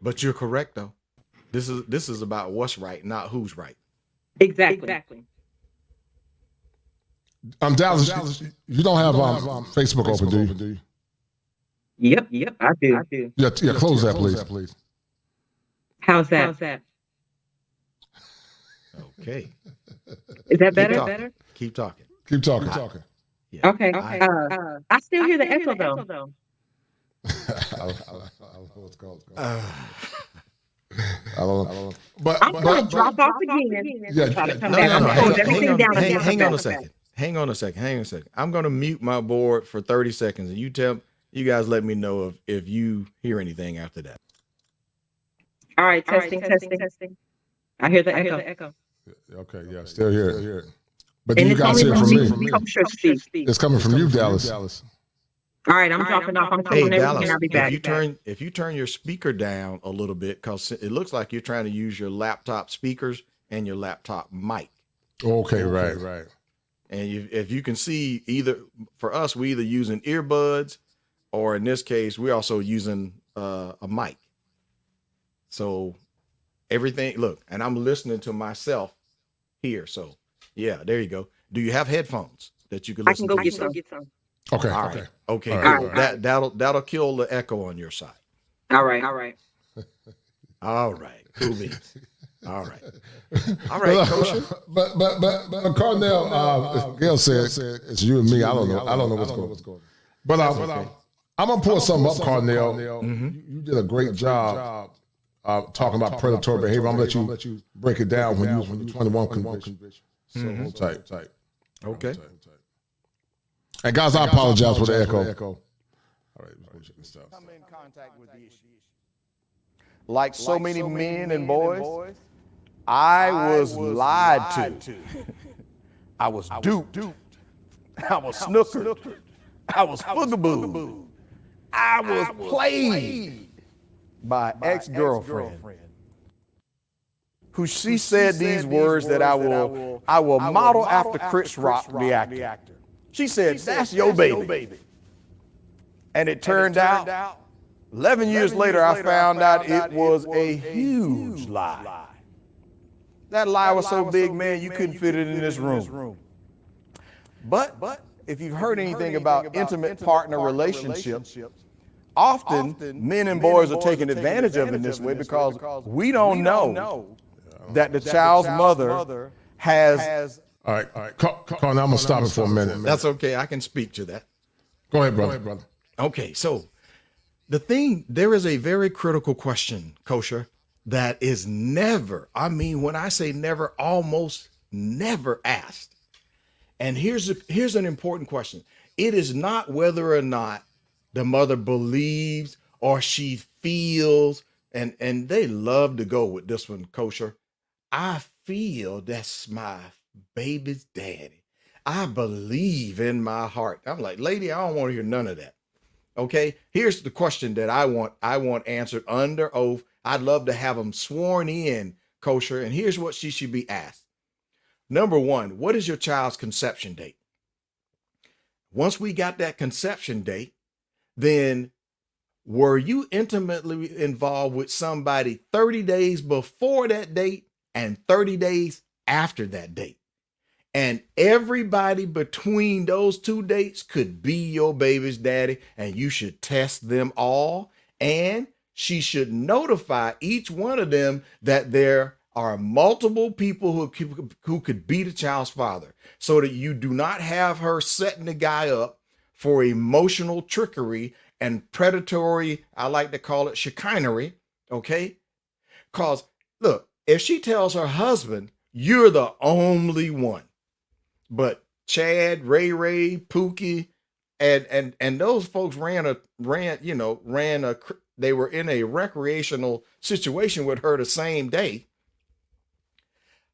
But you're correct though. This is about what's right, not who's right. Exactly. Dallas, you don't have Facebook open, do you? Yep, I do. Yeah, close that, please. How's that? Okay. Is that better? Keep talking. Yeah. Okay. I still hear the echo though. I don't know what's called. I don't know. But I'm going to drop off again. Yeah, Try to come back. Hang on a second. Hang on a second. I'm going to mute my board for 30 seconds, and you guys let me know if you hear anything after that. All right, testing. I hear the echo. Okay, yeah, still hear it. But you guys hear from me. It's coming from you, Dallas. All right, I'm dropping off. I'm calling everything and I'll be back. If you turn your speaker down a little bit, because it looks like you're trying to use your laptop speakers and your laptop mic. Okay, right. And if you can see, for us, we either using earbuds, or in this case, we're also using a mic. So everything, look, and I'm listening to myself here. So yeah, there you go. Do you have headphones that you can listen to? I can go get some. Okay. All right. Okay. All Good. right. That'll kill the echo on your side. All right. All right. Cool beans. All right. All right, Kosher. But Carnell, Gail said it's you and me. I don't know what's going on. But I'm gonna pull something up, Carnell. You did a great job talking about predatory behavior. I'm gonna let you break it down when you 21 conviction. So hold tight. Okay. And guys, I apologize for the echo. All right, check this out. Come in contact with the issue. Like so many men and boys, I was lied to. I was duped. I was snookered. I was boogabooed. I was played by an ex-girlfriend who she said these words that I will model after Chris Rock, the actor. She said, "That's your baby." And it turned out, 11 years later, I found out it was a huge lie. That lie was so big, man, you couldn't fit it in this room. But if you've heard anything about intimate partner relationships, often men and boys are taking advantage of it in this way because we don't know that the child's mother has. All right. Carl, I'm going to stop it for a minute. That's okay. I can speak to that. Go ahead, brother. Okay, so there is a very critical question, Kosher, that is never, I mean, when I say never, almost never asked. And here's an important question. It is not whether or not the mother believes or she feels, and they love to go with this one, Kosher. I feel that's my baby's daddy. I believe in my heart. I'm like, lady, I don't want to hear none of that. Okay, here's the question that I want answered under oath. I'd love to have them sworn in, Kosher, and here's what she should be asked. Number one, what is your child's conception date? Once we got that conception date, then were you intimately involved with somebody 30 days before that date and 30 days after that date? And everybody between those two dates could be your baby's daddy, and you should test them all. And she should notify each one of them that there are multiple people who could be the child's father, so that you do not have her setting the guy up for emotional trickery and predatory, I like to call it chicanery, okay? Because, look, if she tells her husband, you're the only one, but Chad, Ray, Pookie, and those folks they were in a recreational situation with her the same day.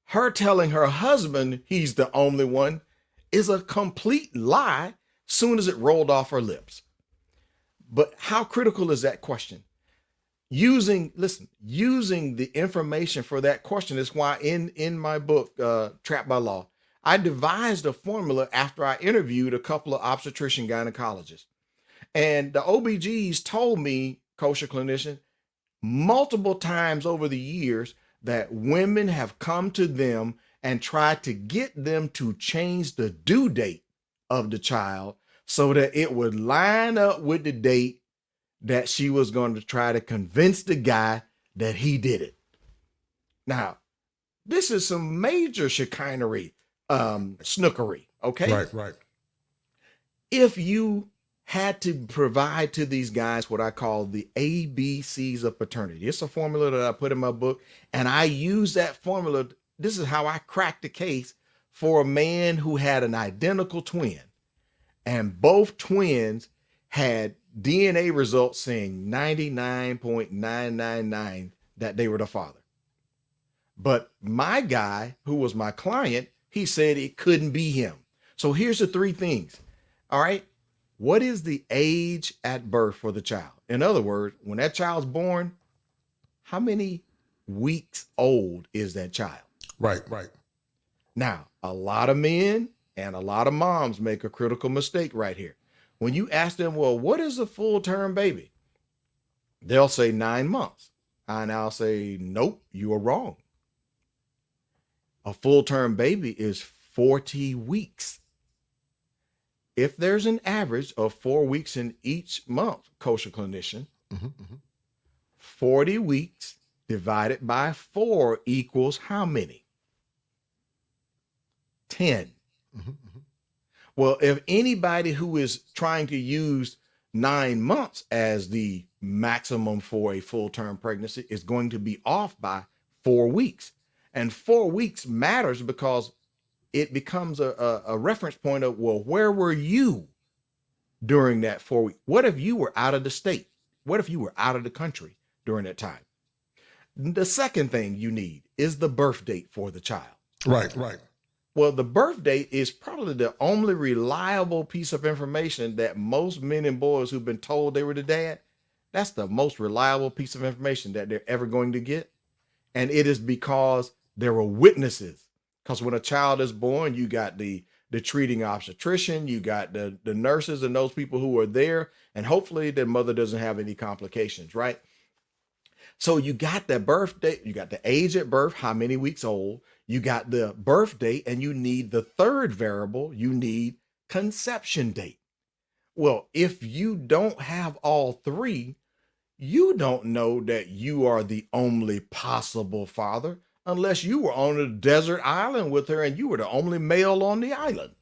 Her telling her husband he's the only one is a complete lie soon as it rolled off her lips. But how critical is that question? Using the information for that question is why in my book, Trapped by Law, I devised a formula after I interviewed a couple of obstetrician gynecologists. And the OBGs told me, kosher clinician, multiple times over the years that women have come to them and tried to get them to change the due date of the child so that it would line up with the date that she was going to try to convince the guy that he did it. Now, this is some major chicanery, snookery, okay? Right. If you had to provide to these guys what I call the ABCs of paternity, it's a formula that I put in my book, and I use that formula. This is how I cracked the case for a man who had an identical twin, and both twins had DNA results saying 99.999 that they were the father. But my guy, who was my client, he said it couldn't be him. So here's the three things. All right. What is the age at birth for the child? In other words, when that child's born, how many weeks old is that child? Right. Now, a lot of men and a lot of moms make a critical mistake right here. When you ask them, well, what is a full-term baby? They'll say 9 months. And I'll say, nope, you are wrong. A full-term baby is 40 weeks. If there's an average of 4 weeks in each month, kosher clinician, 40 weeks divided by 4 equals how many? 10. Well, if anybody who is trying to use 9 months as the maximum for a full-term pregnancy is going to be off by 4 weeks. And 4 weeks matters because it becomes a reference point of, well, where were you during that 4 weeks? What if you were out of the state? What if you were out of the country during that time? The second thing you need is the birth date for the child. Right. Well, the birth date is probably the only reliable piece of information that most men and boys who've been told they were the dad, that's the most reliable piece of information that they're ever going to get. And it is because there were witnesses. Because when a child is born, you got the treating obstetrician, you got the nurses and those people who are there, and hopefully the mother doesn't have any complications, right? So you got the birth date, you got the age at birth, how many weeks old, you got the birth date, and you need the third variable, you need conception date. Well, if you don't have all three, you don't know that you are the only possible father unless you were on a desert island with her and you were the only male on the island.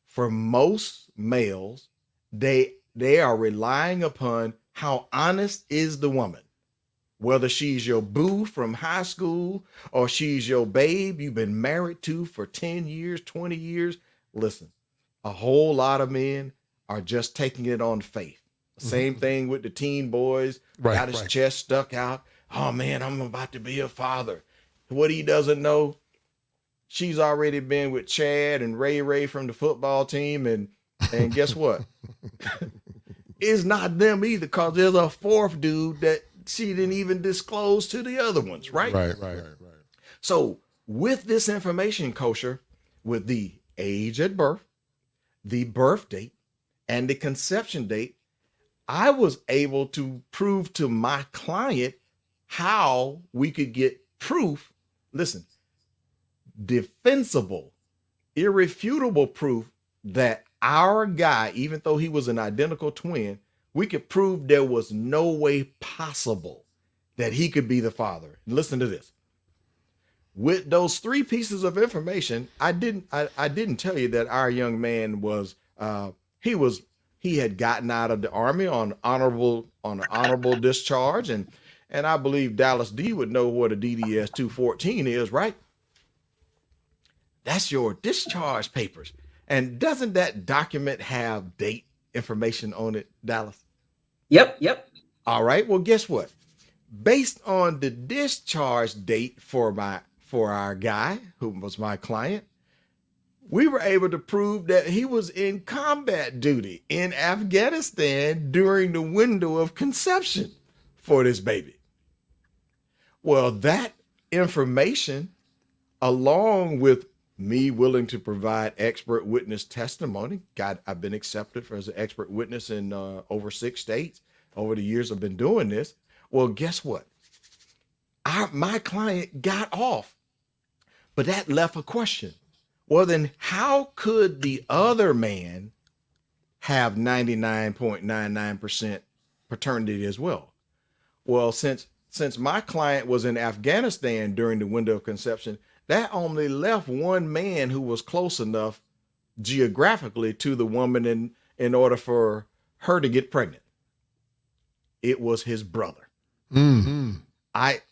For most males, they are relying upon how honest is the woman. Whether she's your boo from high school or she's your babe you've been married to for 10 years, 20 years. Listen, a whole lot of men are just taking it on faith. Same thing with the teen boys. Got his chest stuck out. Oh man, I'm about to be a father. What he doesn't know, she's already been with Chad and Ray from the football team. And guess what? It's not them either, because there's a fourth dude that she didn't even disclose to the other ones, right? Right. So with this information, kosher, with the age at birth, the birth date, and the conception date, I was able to prove to my client how we could get proof, listen, defensible, irrefutable proof that our guy, even though he was an identical twin, we could prove there was no way possible that he could be the father. Listen to this. With those 3 pieces of information, I didn't tell you that our young man was he had gotten out of the Army on an honorable discharge, and I believe Dallas D would know what a DDS 214 is, right? That's your discharge papers. And doesn't that document have date information on it, Dallas? Yep. All right. Well, guess what? Based on the discharge date for our guy, who was my client, we were able to prove that he was in combat duty in Afghanistan during the window of conception for this baby. Well, that information, along with me willing to provide expert witness testimony. I've been accepted as an expert witness in over 6 states. Over the years I've been doing this. Well, guess what? My client got off, but that left a question. Well, then how could the other man have 99.99% paternity as well? Well, since my client was in Afghanistan during the window of conception, that only left one man who was close enough geographically to the woman in order for her to get pregnant. It was his brother. Mm-hmm.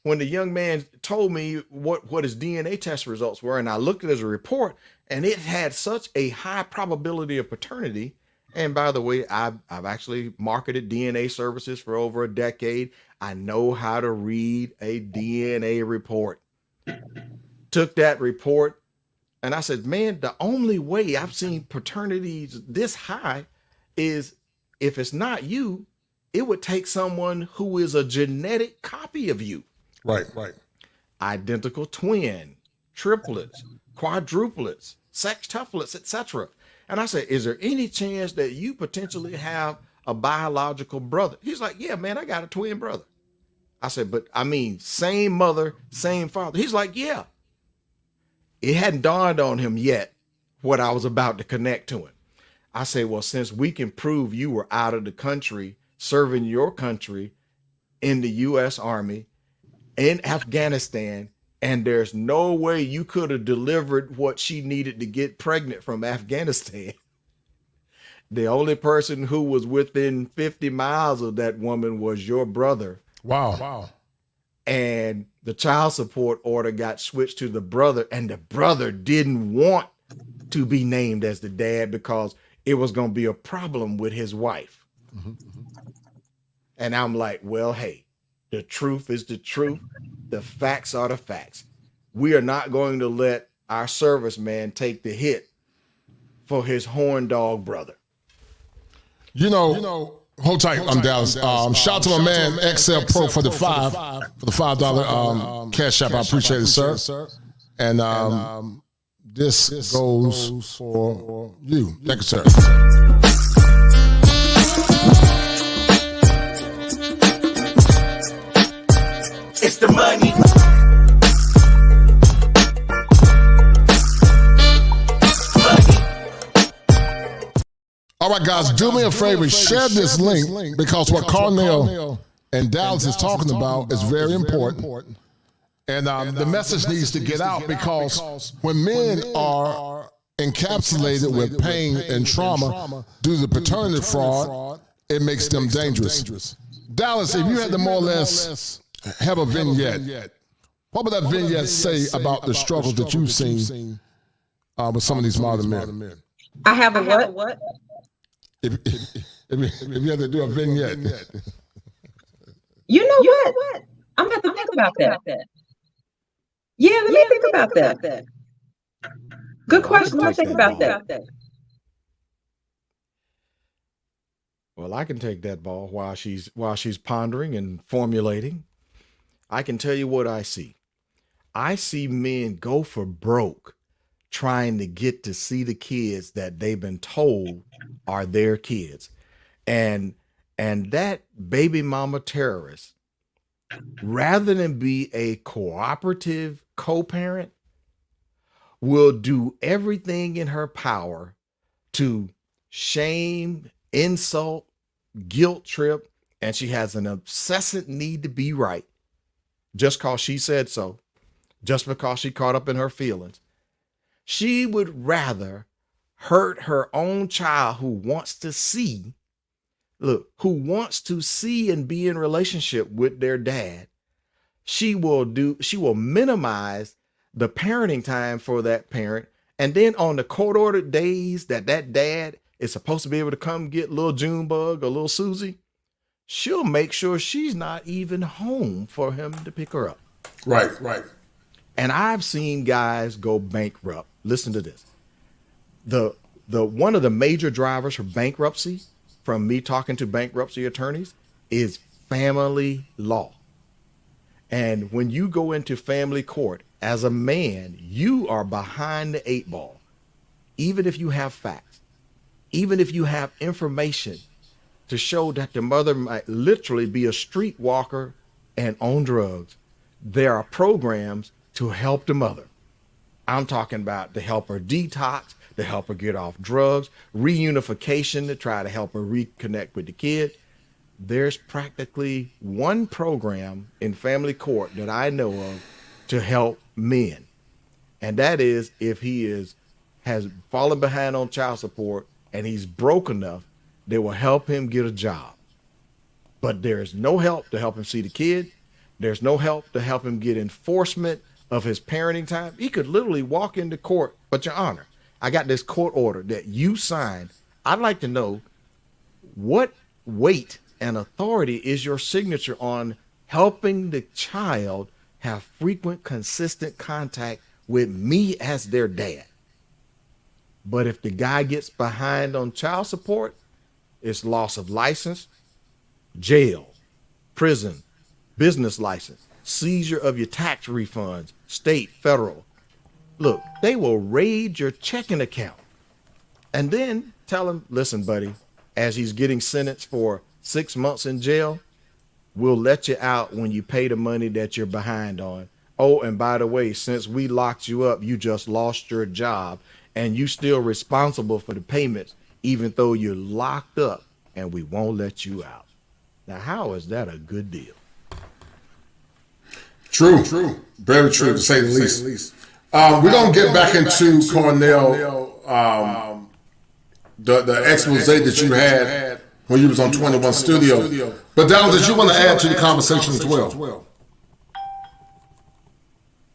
When the young man told me what his DNA test results were, and I looked at his report, and it had such a high probability of paternity. And by the way, I've actually marketed DNA services for over a decade. I know how to read a DNA report. Took that report, and I said, man, the only way I've seen paternities this high is if it's not you, it would take someone who is a genetic copy of you. Right. Identical twin, triplets, quadruplets, sextuplets, etc. And I said, is there any chance that you potentially have a biological brother? He's like, yeah, man, I got a twin brother. I said, but I mean, same mother, same father. He's like, yeah. It hadn't dawned on him yet what I was about to connect to him. I say, well, since we can prove you were out of the country, serving your country in the U.S. Army, in Afghanistan, and there's no way you could have delivered what she needed to get pregnant from Afghanistan. The only person who was within 50 miles of that woman was your brother. Wow. And the child support order got switched to the brother, and the brother didn't want to be named as the dad because it was going to be a problem with his wife. And I'm like, well, hey, the truth is the truth. The facts are the facts. We are not going to let our serviceman take the hit for his horn dog brother. You know, hold tight. I'm Dallas. Shout out to my man XL Pro for the $5 cash app. I appreciate it, sir. And this goes for you. Thank you, sir. It's the money. All right, guys, do me a favor. Share this link because what Carnell and Dallas is talking about is very important. And the message needs to get out because when men are encapsulated with pain and trauma due to paternity fraud, it makes them dangerous. Dallas, if you had to more or less have a vignette, what would that vignette say about the struggles that you've seen with some of these modern men? I have a what? If you had to do a vignette. You know what? I'm going to think about that. Yeah, let me think about that. Good question. I'll think about that. Well, I can take that ball while she's pondering and formulating. I can tell you what I see. I see men go for broke trying to get to see the kids that they've been told are their kids. And that baby mama terrorist, rather than be a cooperative co-parent, will do everything in her power to shame, insult, guilt trip, and she has an obsessive need to be right just because she said so, just because she caught up in her feelings. She would rather hurt her own child who wants to see and be in relationship with their dad. She will minimize the parenting time for that parent. And then on the court-ordered days that dad is supposed to be able to come get little Junebug or little Susie, she'll make sure she's not even home for him to pick her up. Right. And I've seen guys go bankrupt. Listen to this. The one of the major drivers for bankruptcy, from me talking to bankruptcy attorneys, is family law. And when you go into family court as a man, you are behind the 8 ball. Even if you have facts, even if you have information to show that the mother might literally be a streetwalker and on drugs, there are programs to help the mother. I'm talking about to help her detox, to help her get off drugs, reunification to try to help her reconnect with the kid. There's practically one program in family court that I know of to help men. And that is if he has fallen behind on child support and he's broke enough, they will help him get a job. But there's no help to help him see the kid. There's no help to help him get enforcement of his parenting time. He could literally walk into court, but Your Honor, I got this court order that you signed. I'd like to know what weight and authority is your signature on helping the child have frequent, consistent contact with me as their dad. But if the guy gets behind on child support, it's loss of license, jail, prison, business license, seizure of your tax refunds, state, federal. Look, they will raid your checking account and then tell him, listen, buddy, as he's getting sentenced for 6 months in jail, we'll let you out when you pay the money that you're behind on. Oh, and by the way, since we locked you up, you just lost your job and you still responsible for the payments, even though you're locked up, and we won't let you out. Now, how is that a good deal? True. Very true, to say the least. We're going to get back into Cornell, the expose that you had when you was on 21 Studio. But Dallas, did you want to add to the conversation as well?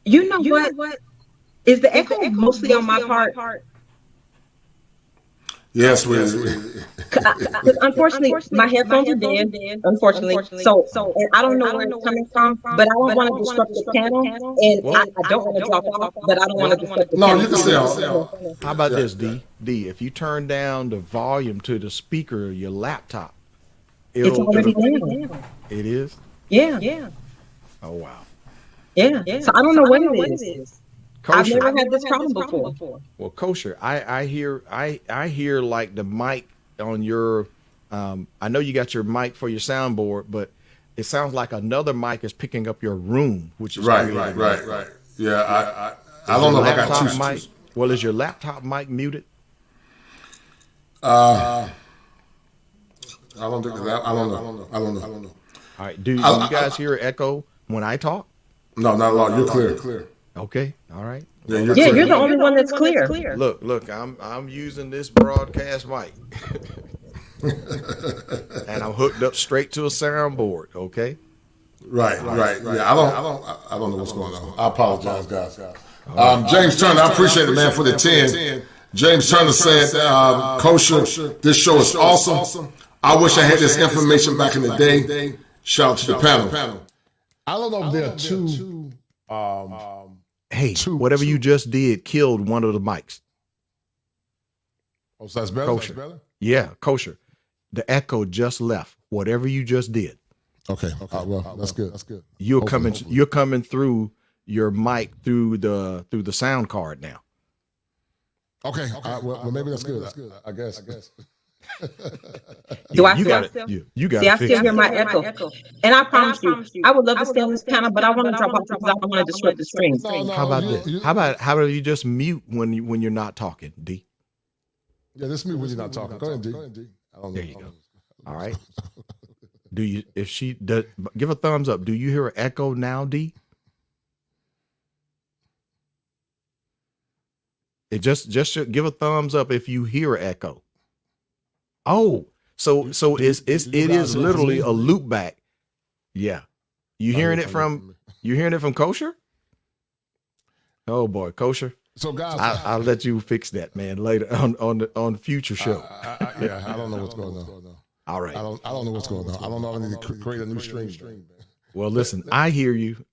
You know what? Is the echo mostly on my part? Yes, unfortunately, my headphones are dead. Unfortunately, so and I don't know where it's coming from, but I don't want to disrupt the panel, and I don't want to drop off, but I don't want to disrupt the panel. No, you can stay on. How about this, D? If you turn down the volume to the speaker of your laptop, it's already down. It is? Yeah. Oh wow. Yeah. So I don't know what it is. Kosher. I've never had this problem before. Well, Kosher, I hear like the mic on your. I know you got your mic for your soundboard, but it sounds like another mic is picking up your room, which is right. Yeah, I don't know if I got two mic. Well, is your laptop mic muted? I don't think that. I don't know. All right. Do you guys hear echo when I talk? No, not at all. You're clear. Okay. All right. Yeah, you're the only one that's clear. Look. I'm using this broadcast mic, and I'm hooked up straight to a soundboard. Okay. Right. Yeah, I don't know what's going on. I apologize, guys. James Turner, I appreciate it, man, for the 10. James Turner said, Kosher, this show is awesome. I wish I had this information back in the day. Shout out to the panel. I don't know if there are two. Hey, whatever you just did killed one of the mics. Oh, so that's better? Kosher. Yeah, Kosher. The echo just left. Whatever you just did. Okay. Well, that's good. You're coming through your mic through the sound card now. Okay. Well, maybe that's good. I guess. Do I you still? got it. You got See, I it. still hear my echo. And I promise you, I would love to stay on this panel, but I want to drop off because I don't want to disrupt the stream. How about this? How about you just mute when you're not talking, D? Yeah, just mute when you're not talking. Go ahead, D. There you go. All right. Do you? If she does, give a thumbs up. Do you hear an echo now, D? It just should give a thumbs up if you hear an echo. Oh, so it is literally a loop back. Yeah, you hearing it from Kosher? Oh boy, Kosher. So guys, I'll let you fix that, man, later on the future show. I don't know what's going on. All right, I don't know what's going on. I don't know if I need to create a new stream. Well, listen, I hear you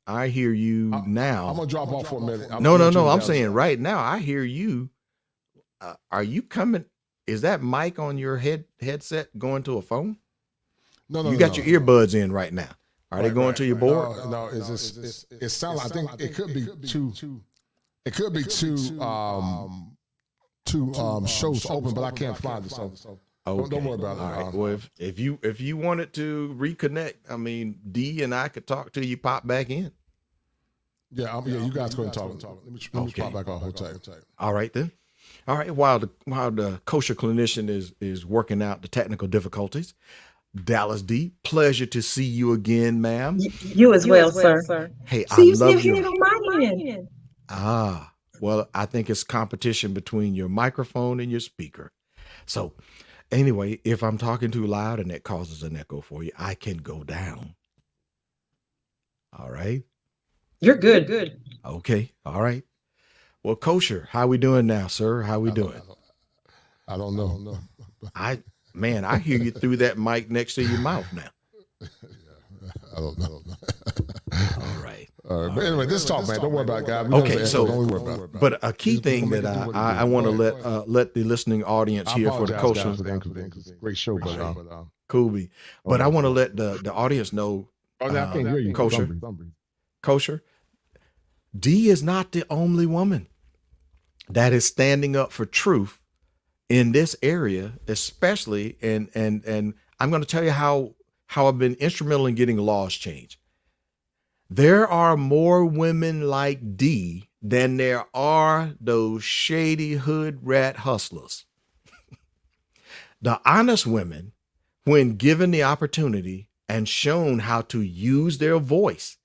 now. I'm gonna drop off for a minute. No. I'm saying right now, I hear you. Are you coming? Is that mic on your headset going to a phone? No. You got your earbuds in right now. Are they going to your board? No. It sounds. I think it could be two. It could be two shows open, but I can't find it. So okay. Don't worry about it. All right. Well, if you wanted to reconnect, I mean, D and I could talk till you pop back in. Yeah, you guys go and talk. Let me pop back on. Hold tight. All right then. All right. While the kosher clinician is working out the technical difficulties, Dallas D, pleasure to see you again, ma'am. You as well, sir. Hey, so I love you. Well, I think it's competition between your microphone and your speaker. So anyway, if I'm talking too loud and that causes an echo for you, I can go down. All right. You're good. Okay. All right. Well, Kosher, how we doing now, sir? How we doing? I don't know. I hear you through that mic next to your mouth now. I don't know. All right. But anyway, this talk, man. Don't worry about it, guys. Okay, so don't worry about it. But a key thing that I want to let the listening audience here for the Kosher. Great show, but cool. But I want to let the audience know. I can't hear you. Kosher. D is not the only woman that is standing up for truth in this area, especially, and I'm going to tell you how I've been instrumental in getting laws changed. There are more women like D than there are those shady hood rat hustlers. The honest women, when given the opportunity and shown how to use their voice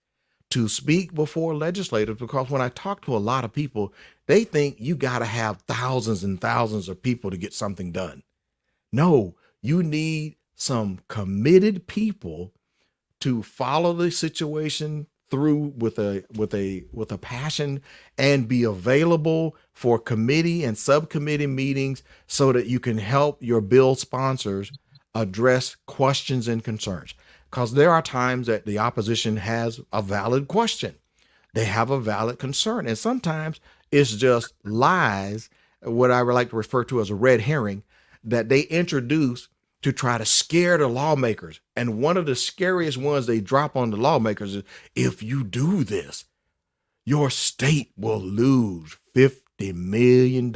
to speak before legislators, because when I talk to a lot of people, they think you got to have thousands and thousands of people to get something done. No, you need some committed people to follow the situation through with a passion and be available for committee and subcommittee meetings so that you can help your bill sponsors address questions and concerns. Because there are times that the opposition has a valid question. They have a valid concern. And sometimes it's just lies, what I would like to refer to as a red herring, that they introduce to try to scare the lawmakers. And one of the scariest ones they drop on the lawmakers is, if you do this, your state will lose $50 million.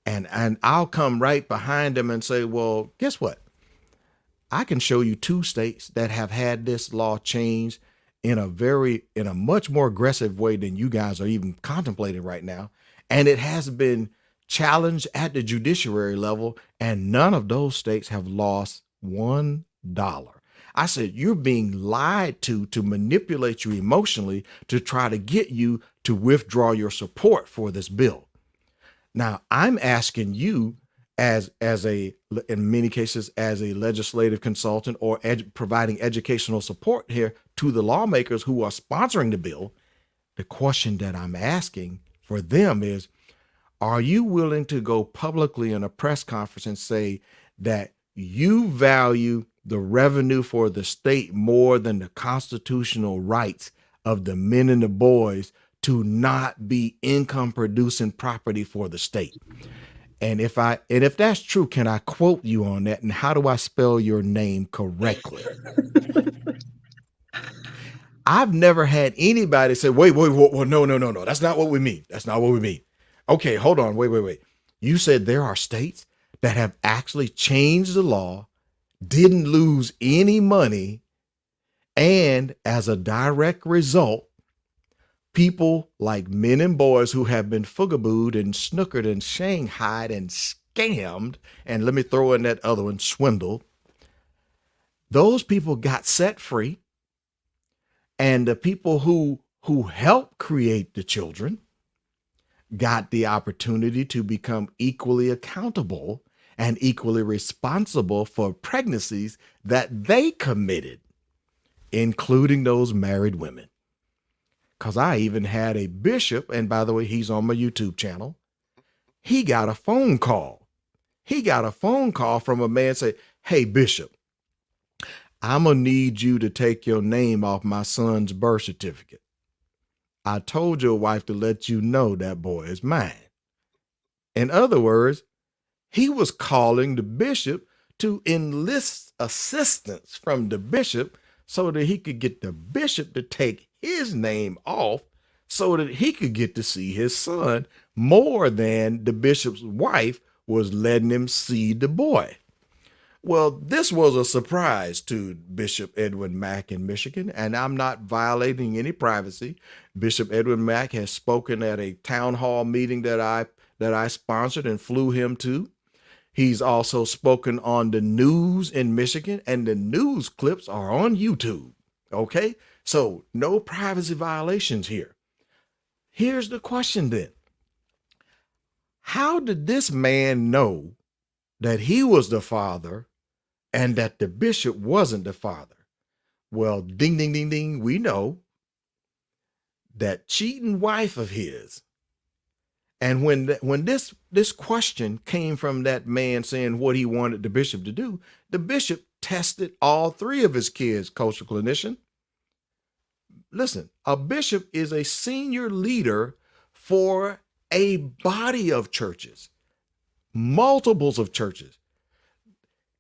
And I'll come right behind them and say, well, guess what? I can show you 2 states that have had this law changed in a much more aggressive way than you guys are even contemplating right now. And it has been challenged at the judiciary level, and none of those states have lost $1. I said, you're being lied to manipulate you emotionally to try to get you to withdraw your support for this bill. Now, I'm asking you as in many cases, as a legislative consultant or providing educational support here to the lawmakers who are sponsoring the bill. The question that I'm asking for them is, are you willing to go publicly in a press conference and say that you value the revenue for the state more than the constitutional rights of the men and the boys to not be income producing property for the state? And if that's true, can I quote you on that? And how do I spell your name correctly? I've never had anybody say, wait, no. That's not what we mean. That's not what we mean. Okay, hold on. Wait. You said there are states that have actually changed the law, didn't lose any money, and as a direct result, people like men and boys who have been fugabooed and snookered and shanghaied and scammed, and let me throw in that other one, swindled, those people got set free. And the people who helped create the children got the opportunity to become equally accountable and equally responsible for pregnancies that they committed, including those married women. Because I even had a bishop, and by the way, he's on my YouTube channel. He got a phone call. He got a phone call from a man say, hey, Bishop, I'm going to need you to take your name off my son's birth certificate. I told your wife to let you know that boy is mine. In other words, he was calling the bishop to enlist assistance from the bishop so that he could get the bishop to take his name off so that he could get to see his son more than the bishop's wife was letting him see the boy. Well, this was a surprise to Bishop Edwin Mack in Michigan, and I'm not violating any privacy. Bishop Edwin Mack has spoken at a town hall meeting that I sponsored and flew him to. He's also spoken on the news in Michigan, and the news clips are on YouTube. Okay, so no privacy violations here. Here's the question then. How did this man know that he was the father and that the bishop wasn't the father? Well, ding, ding, ding, ding, we know that cheating wife of his. And when this question came from that man saying what he wanted the bishop to do, the bishop tested all 3 of his kids, Cultural Clinician. Listen, a bishop is a senior leader for a body of churches, multiples of churches.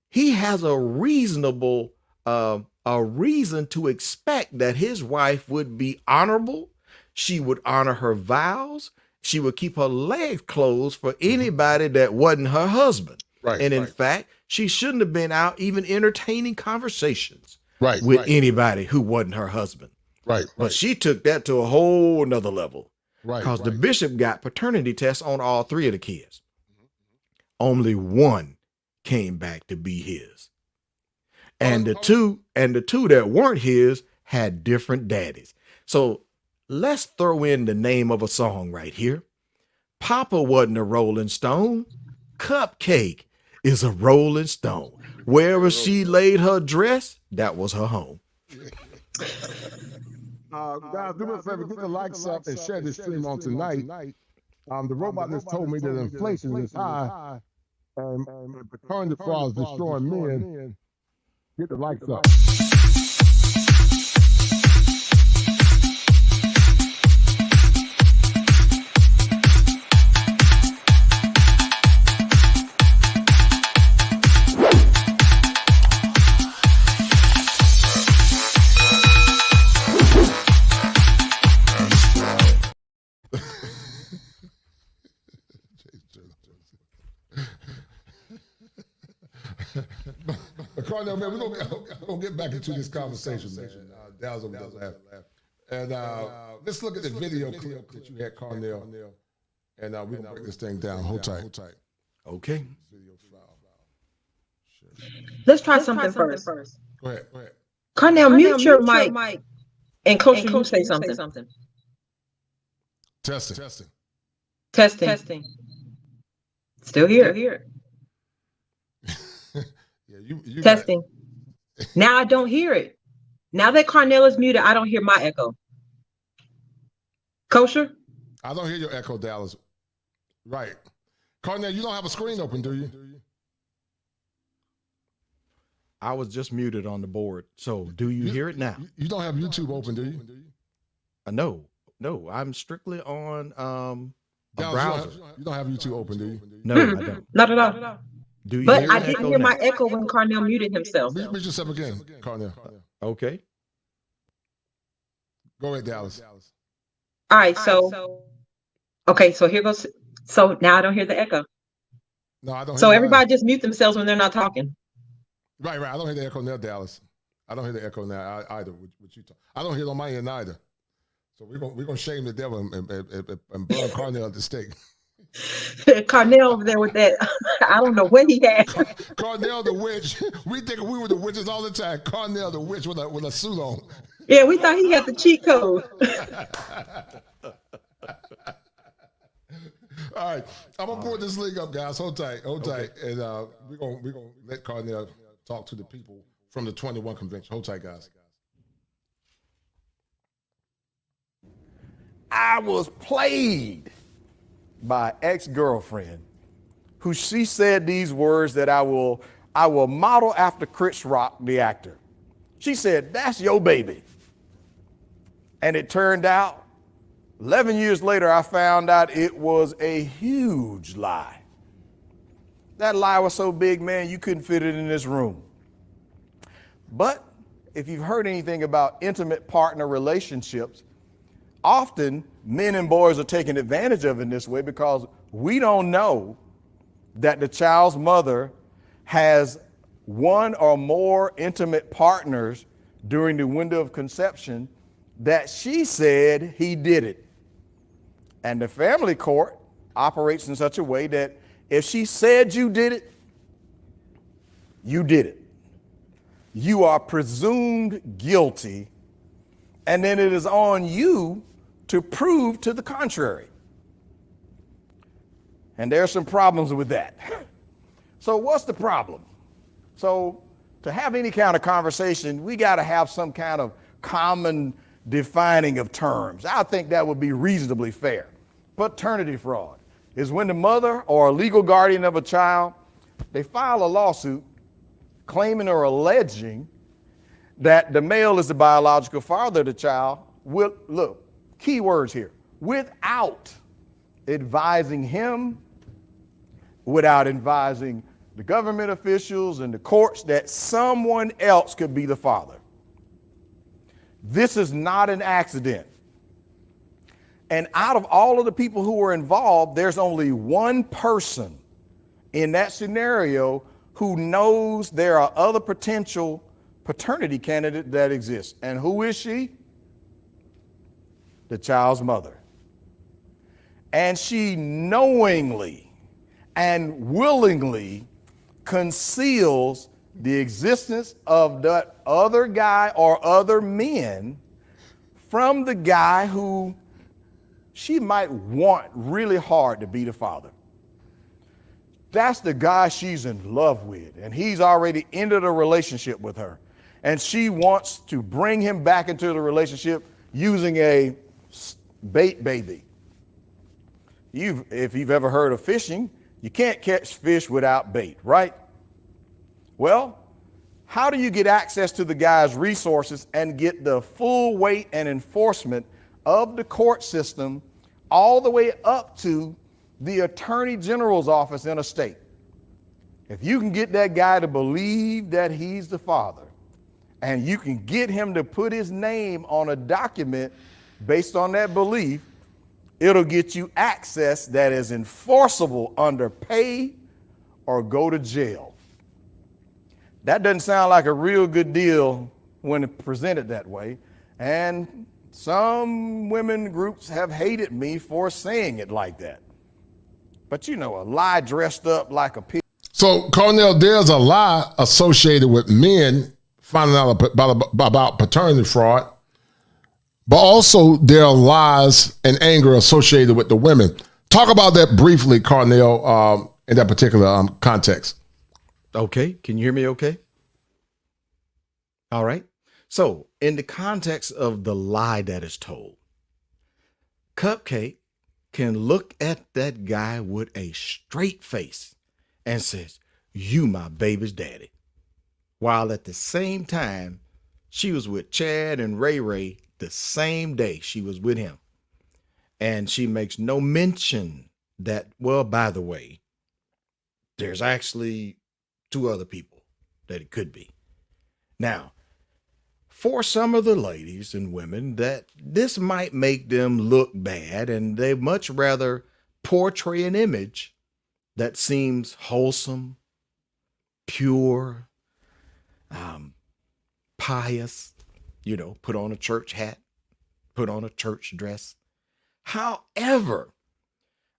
He has a reason to expect that his wife would be honorable. She would honor her vows. She would keep her legs closed for anybody that wasn't her husband. Right. And in fact, she shouldn't have been out even entertaining conversations with anybody who wasn't her husband. Right. But she took that to a whole nother level. Right. Because the bishop got paternity tests on all 3 of the kids. Only 1 came back to be his. And the two that weren't his had different daddies. So let's throw in the name of a song right here. Papa wasn't a Rolling Stone. Cupcake is a Rolling Stone. Wherever she laid her dress, that was her home. Guys, do me a favor, get the likes up and share this stream on tonight. The robot just told me that inflation is high and the paternity fraud is destroying men. Get the likes up. Cornell, man, we're gonna get back into this conversation, man. Dallas will laugh. And let's look at the video clip that you had, Cornell, and we're gonna break this thing down. Hold tight. Okay. Let's try something first. Go ahead. Cornell, mute your mic. And Coach, you say something. Testing. Still here. Yeah, you testing. Now I don't hear it. Now that Cornell is muted, I don't hear my echo. Kosher? I don't hear your echo, Dallas. Right. Cornell, you don't have a screen open, do you? I was just muted on the board. So do you hear it now? You don't have YouTube open, do you? No, I'm strictly on a Dallas, browser. You don't have YouTube open, do you? No, I don't. Not at all. Do you But I didn't hear my echo when Cornell muted himself. Mute yourself again, Cornell. Okay. Go ahead, Dallas. All right, so here goes. So now I don't hear the echo. No, I don't. So everybody just mute themselves when they're not talking. Right. I don't hear the echo now, Dallas. I don't hear the echo now either. What you talk. I don't hear it on my end either. So we're gonna shame the devil and burn Cornell at the stake. Cornell over there with that. I don't know what he had. Cornell the witch. We think we were the witches all the time. Cornell the witch with a suit on. Yeah, we thought he had the cheat code. All right, I'm gonna put this link up, guys. Hold tight, and we're gonna let Cornell talk to the people from the 21 convention. Hold tight, guys. I was played by an ex-girlfriend who she said these words that I will model after Chris Rock, the actor. She said, "That's your baby." And it turned out, 11 years later, I found out it was a huge lie. That lie was so big, man, you couldn't fit it in this room. But if you've heard anything about intimate partner relationships, often men and boys are taken advantage of in this way because we don't know that the child's mother has one or more intimate partners during the window of conception that she said he did it. And the family court operates in such a way that if she said you did it, you did it. You are presumed guilty, and then it is on you to prove to the contrary. And there are some problems with that. So what's the problem? So to have any kind of conversation, we got to have some kind of common defining of terms. I think that would be reasonably fair. Paternity fraud is when the mother or a legal guardian of a child, they file a lawsuit claiming or alleging that the male is the biological father of the child with, look, key words here, without advising him, without advising the government officials and the courts that someone else could be the father. This is not an accident. And out of all of the people who were involved, there's only one person in that scenario who knows there are other potential paternity candidates that exist. And who is she? The child's mother. And she knowingly and willingly conceals the existence of that other guy or other men from the guy who she might want really hard to be the father. That's the guy she's in love with, and he's already ended a relationship with her. And she wants to bring him back into the relationship using a bait baby. If you've ever heard of fishing, you can't catch fish without bait, right? Well, how do you get access to the guy's resources and get the full weight and enforcement of the court system all the way up to the Attorney General's office in a state? If you can get that guy to believe that he's the father, and you can get him to put his name on a document based on that belief, it'll get you access that is enforceable under pay or go to jail. That doesn't sound like a real good deal when it's presented that way. And some women groups have hated me for saying it like that. But you know, a lie dressed up like a pig. So, Cornell, there's a lie associated with men finding out about paternity fraud, but also there are lies and anger associated with the women. Talk about that briefly, Cornell, in that particular context. Okay, can you hear me okay? All right. So, in the context of the lie that is told, Cupcake can look at that guy with a straight face and says, "You my baby's daddy." While at the same time, she was with Chad and Ray Ray the same day she was with him. And she makes no mention that, well, by the way, there's actually 2 other people that it could be. Now, for some of the ladies and women, that this might make them look bad, and they much rather portray an image that seems wholesome, pure, pious, you know, put on a church hat, put on a church dress. However,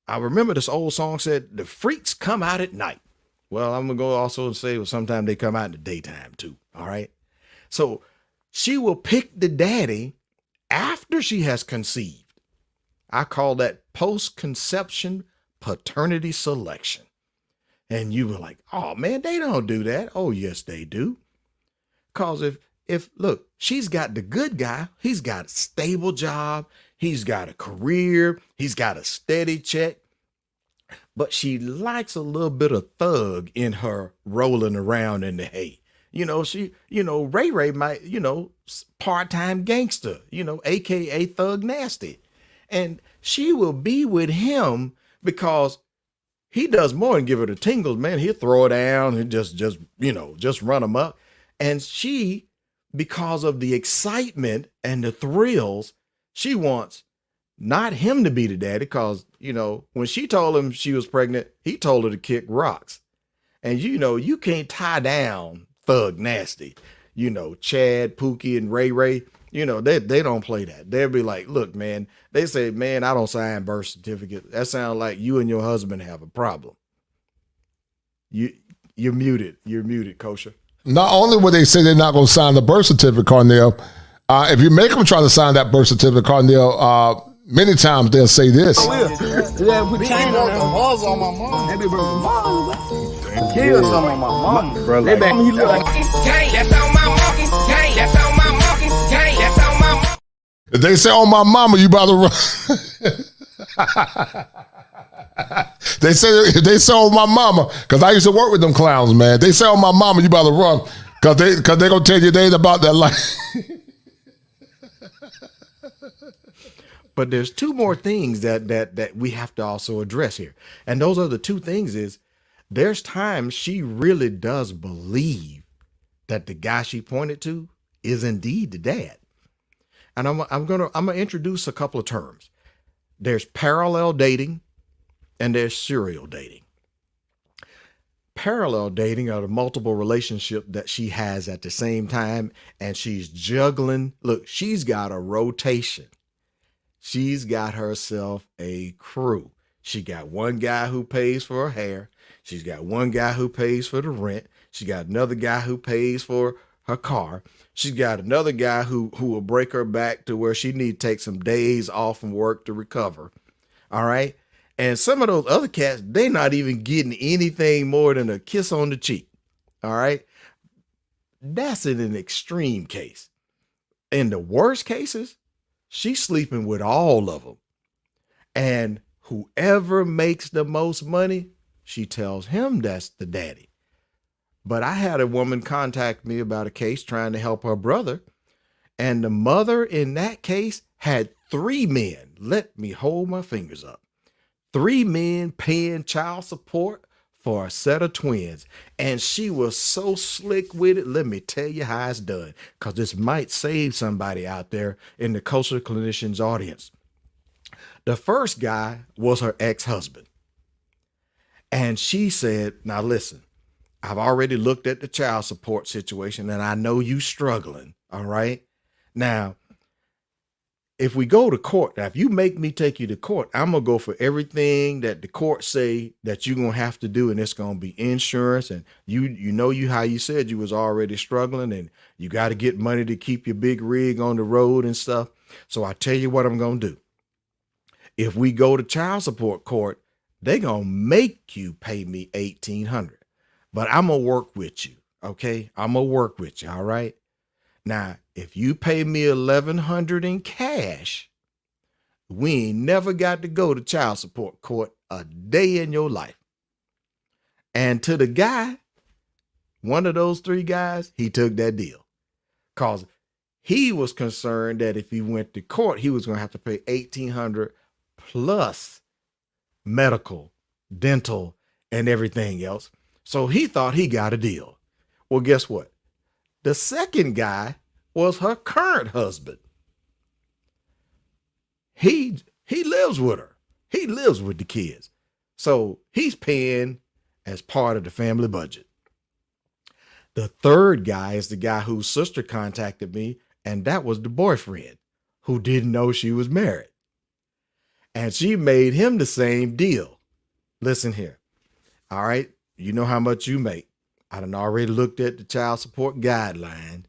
I remember this old song said, the freaks come out at night. Well, I'm going to go also and say, well, sometimes they come out in the daytime too. All right. So she will pick the daddy after she has conceived. I call that post-conception paternity selection. And you were like, oh man, they don't do that. Oh yes, they do. Cause if look, she's got the good guy. He's got a stable job. He's got a career. He's got a steady check. But she likes a little bit of thug in her rolling around in the hay. You know, Ray Ray might, part-time gangster, AKA thug nasty. And she will be with him because he does more than give her the tingles, man. He'll throw her down and just run him up. And she, because of the excitement and the thrills, she wants not him to be the daddy, because, when she told him she was pregnant, he told her to kick rocks. And, you can't tie down thug nasty. Chad, Pookie, and Ray Ray, they don't play that. They'll be like, look, man, they say, man, I don't sign birth certificate. That sounds like you and your husband have a problem. You're muted. You're muted, Kosher. Not only would they say they're not going to sign the birth certificate, Cornell, if you make them try to sign that birth certificate, Cornell, many kids they'll say this. Kill some of my mama, bro. Like, if they say on my mama, you about to run. If they say on my mama, because I used to work with them clowns, man. They say on my mama, you about to run, because they gonna tell you they ain't about that life. But there's 2 more things that we have to also address here. And those are the 2 things is there's times she really does believe that the guy she pointed to is indeed the dad. And I'm gonna introduce a couple of terms. There's parallel dating and there's serial dating. Parallel dating are the multiple relationship that she has at the same time, and she's juggling. Look, she's got a rotation. She's got herself a crew. She got one guy who pays for her hair. She's got one guy who pays for the rent. She got another guy who pays for her car. She's got another guy who will break her back to where she need to take some days off from work to recover. All right. And some of those other cats, they're not even getting anything more than a kiss on the cheek. All right. That's in an extreme case. In the worst cases, she's sleeping with all of them. And whoever makes the most money, she tells him that's the daddy. But I had a woman contact me about a case trying to help her brother. And the mother in that case had 3 men. Let me hold my fingers up. 3 men paying child support for a set of twins. And she was so slick with it. Let me tell you how it's done, because this might save somebody out there in the Culture Clinicians audience. The first guy was her ex-husband. And she said, now listen, I've already looked at the child support situation and I know you struggling. All right. Now, if we go to court, now, if you make me take you to court, I'm going to go for everything that the court say that you're going to have to do. And it's going to be insurance. And how you said you was already struggling and you got to get money to keep your big rig on the road and stuff. So I tell you what I'm going to do. If we go to child support court, they're going to make you pay me $1,800, but I'm going to work with you. Okay. I'm going to work with you. All right. Now, if you pay me $1,100 in cash, we ain't never got to go to child support court a day in your life. And to the guy, one of those 3 guys, he took that deal because he was concerned that if he went to court, he was going to have to pay $1,800 plus medical, dental, and everything else. So he thought he got a deal. Well, guess what? The second guy was her current husband. He lives with her. He lives with the kids. So he's paying as part of the family budget. The third guy is the guy whose sister contacted me, and that was the boyfriend who didn't know she was married. And she made him the same deal. Listen here. All right. You know how much you make. I done already looked at the child support guideline,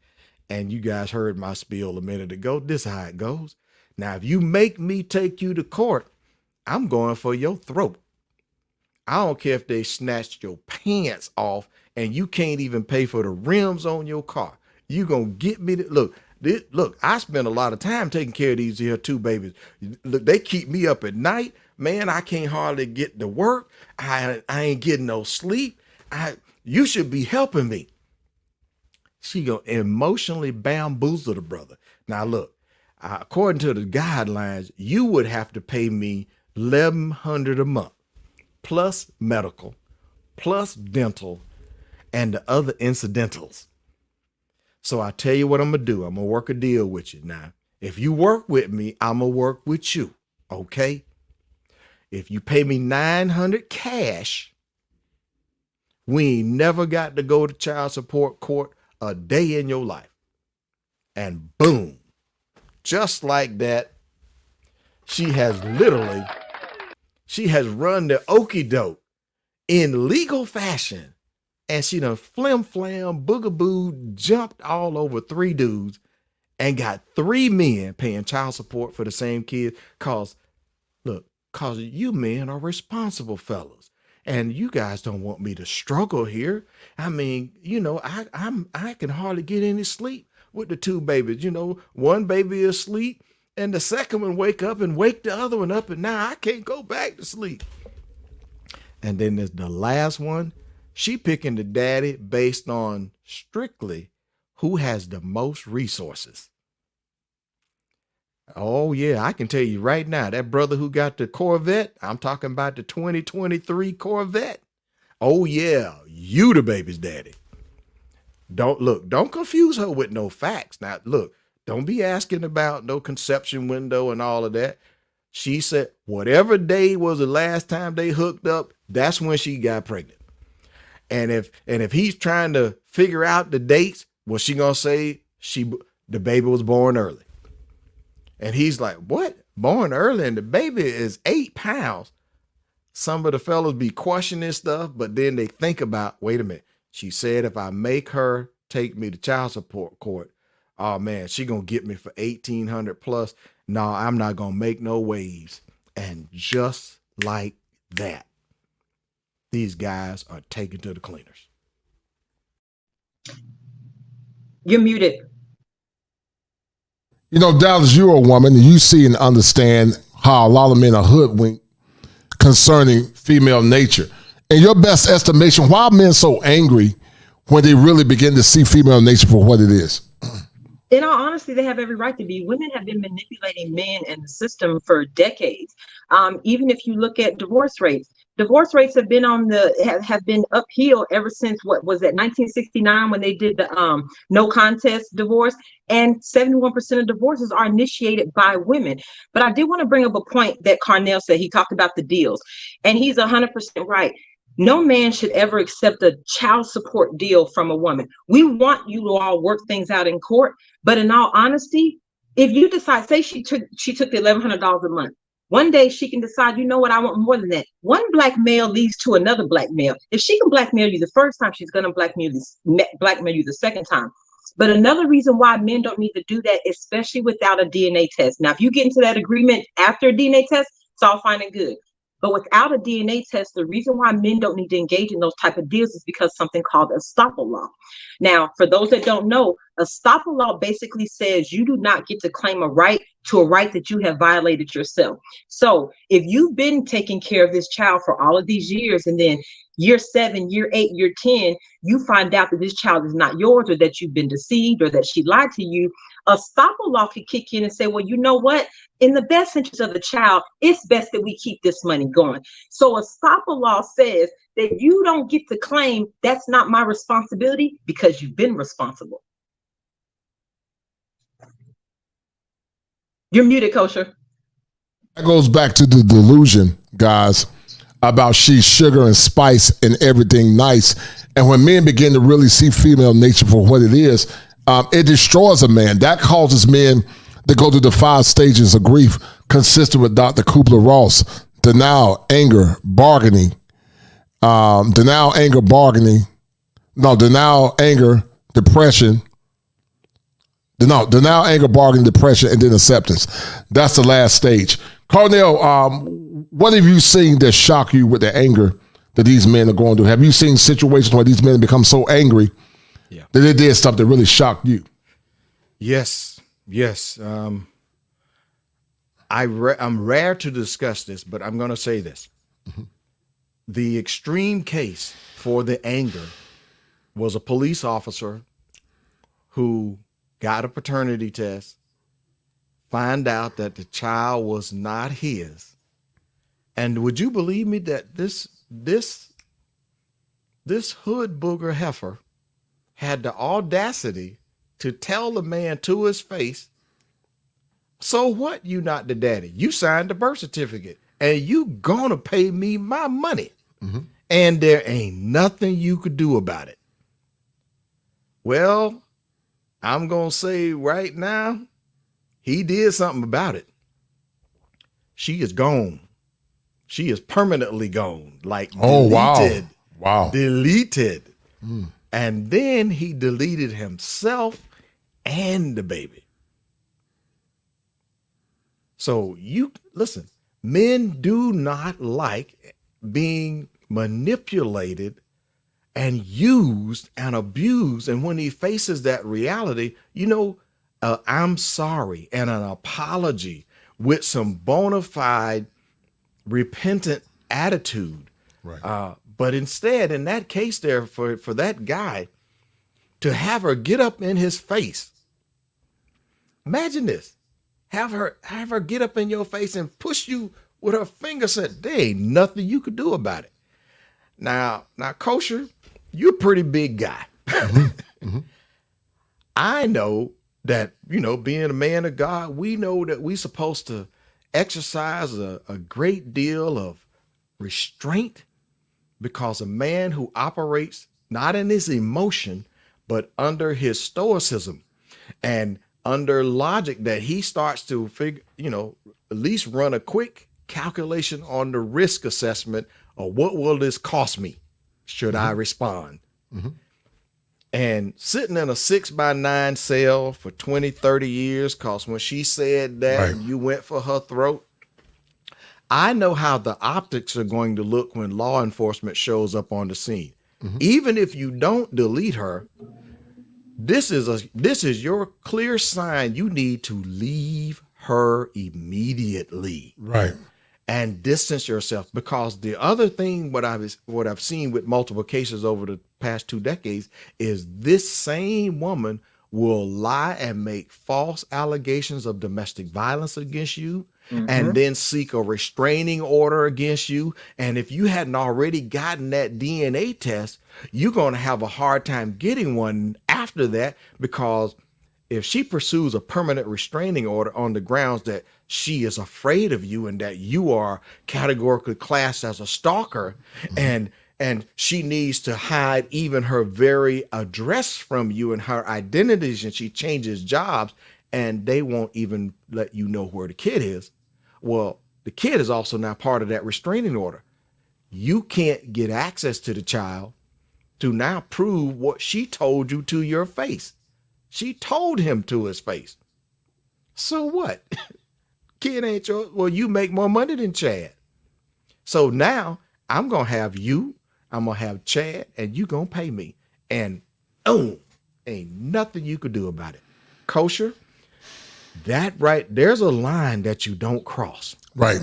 and you guys heard my spiel a minute ago. This is how it goes. Now, if you make me take you to court, I'm going for your throat. I don't care if they snatched your pants off and you can't even pay for the rims on your car. You gonna get me to look, I spend a lot of time taking care of these here 2 babies. Look, they keep me up at night. Man, I can't hardly get to work. I ain't getting no sleep. You should be helping me. She gonna emotionally bamboozle the brother. Now look, according to the guidelines, you would have to pay me $1,100 a month, plus medical, plus dental, and the other incidentals. So I tell you what I'm going to do. I'm going to work a deal with you. Now, if you work with me, I'm going to work with you. Okay. If you pay me $900 cash, we ain't never got to go to child support court a day in your life. And boom, just like that, she has run the okie doke in legal fashion. And she done flim-flam, boogaboo, jumped all over 3 dudes and got 3 men paying child support for the same kid. Cause you men are responsible fellas. And you guys don't want me to struggle here. I mean, I can hardly get any sleep with the 2 babies. One baby is asleep and the second one wake up and wake the other one up. And now I can't go back to sleep. And then there's the last one. She picking the daddy based on strictly who has the most resources. Oh yeah, I can tell you right now, that brother who got the Corvette, I'm talking about the 2023 Corvette. Oh yeah, you the baby's daddy. Don't confuse her with no facts. Now look, don't be asking about no conception window and all of that. She said whatever day was the last time they hooked up, that's when she got pregnant. And if he's trying to figure out the dates, well, she gonna say the baby was born early. And he's like, what? Born early and the baby is 8 pounds. some of the fellas be questioning stuff, but then they think about, wait a minute. She said if I make her take me to child support court, oh man, she gonna get me for 1,800 plus. No, I'm not gonna make no waves. And just like that, these guys are taken to the cleaners. You're muted. You know, Dallas, you're a woman, and you see and understand how a lot of men are hoodwinked concerning female nature. In your best estimation, why are men so angry when they really begin to see female nature for what it is? In all honesty, they have every right to be. Women have been manipulating men and the system for decades. Even if you look at divorce rates have been have been uphill ever since, what was that, 1969, when they did the no contest divorce, and 71% of divorces are initiated by women. But I did want to bring up a point that Carnell said. He talked about the deals, and he's 100% right. No man should ever accept a child support deal from a woman. We want you to all work things out in court, but in all honesty, if you decide, say she took the $1,100 a month, one day she can decide, you know what, I want more than that. One black male leads to another black male. If she can blackmail you the first time, she's going to blackmail you the second time. But another reason why men don't need to do that, especially without a DNA test. Now, if you get into that agreement after a DNA test, it's all fine and good. But without a DNA test, the reason why men don't need to engage in those type of deals is because something called estoppel law. Now, for those that don't know, estoppel law basically says you do not get to claim a right to a right that you have violated yourself. So if you've been taking care of this child for all of these years, and then year 7, year 8, year 10, you find out that this child is not yours, or that you've been deceived, or that she lied to you, estoppel law could kick in and say, well, you know what? In the best interest of the child, it's best that we keep this money going. So estoppel law says that you don't get to claim that's not my responsibility because you've been responsible. You're muted, Kosher. That goes back to the delusion, guys, about she's sugar and spice and everything nice. And when men begin to really see female nature for what it is, it destroys a man. That causes men to go through the 5 stages of grief consistent with Dr. Kubler-Ross: denial, anger, bargaining, depression, and then acceptance. That's the last stage. Carnell, what have you seen that shock you with the anger that these men are going through? Have you seen situations where these men become so angry that they did something that really shocked you? Yes. I'm rare to discuss this, but I'm going to say this. Mm-hmm. The extreme case for the anger was a police officer who got a paternity test, find out that the child was not his. And would you believe me that this hood booger heifer had the audacity to tell the man to his face, so what, you not the daddy? You signed the birth certificate and you gonna pay me my money. Mm-hmm. And there ain't nothing you could do about it. Well, I'm gonna say right now, he did something about it. She is gone. She is permanently gone. Like deleted. Wow. Deleted. Mm. And then he deleted himself and the baby. So you listen, men do not like being manipulated and used and abused. And when he faces that reality, I'm sorry and an apology with some bona fide repentant attitude. Right. But instead, in that case there, for that guy to have her get up in his face, imagine this, have her get up in your face and push you with her finger, said, there ain't nothing you could do about it. Now, Kosher, you're a pretty big guy. Mm-hmm. Mm-hmm. I know that, being a man of God, we know that we're supposed to exercise a great deal of restraint, because a man who operates not in his emotion, but under his stoicism and under logic, that he starts to figure, at least run a quick calculation on the risk assessment of what will this cost me should I respond. And sitting in a 6x9 cell for 20, 30 years, cause when she said that you went for her throat, I know how the optics are going to look when law enforcement shows up on the scene. Even if you don't delete her, this is your clear sign you need to leave her immediately. Right. And distance yourself, because the other thing what I've seen with multiple cases over the past 2 decades is this same woman will lie and make false allegations of domestic violence against you, and then seek a restraining order against you. And if you hadn't already gotten that DNA test, you're going to have a hard time getting one after that, because if she pursues a permanent restraining order on the grounds that she is afraid of you and that you are categorically classed as a stalker, and she needs to hide even her very address from you and her identities, and she changes jobs, and they won't even let you know where the kid is. Well, the kid is also now part of that restraining order. You can't get access to the child to now prove what she told you to your face. She told him to his face. So what? Kid ain't yours. Well, you make more money than Chad. So now I'm going to have you, I'm going to have Chad, and you going to pay me. And ain't nothing you could do about it. Kosher, there's a line that you don't cross. Right.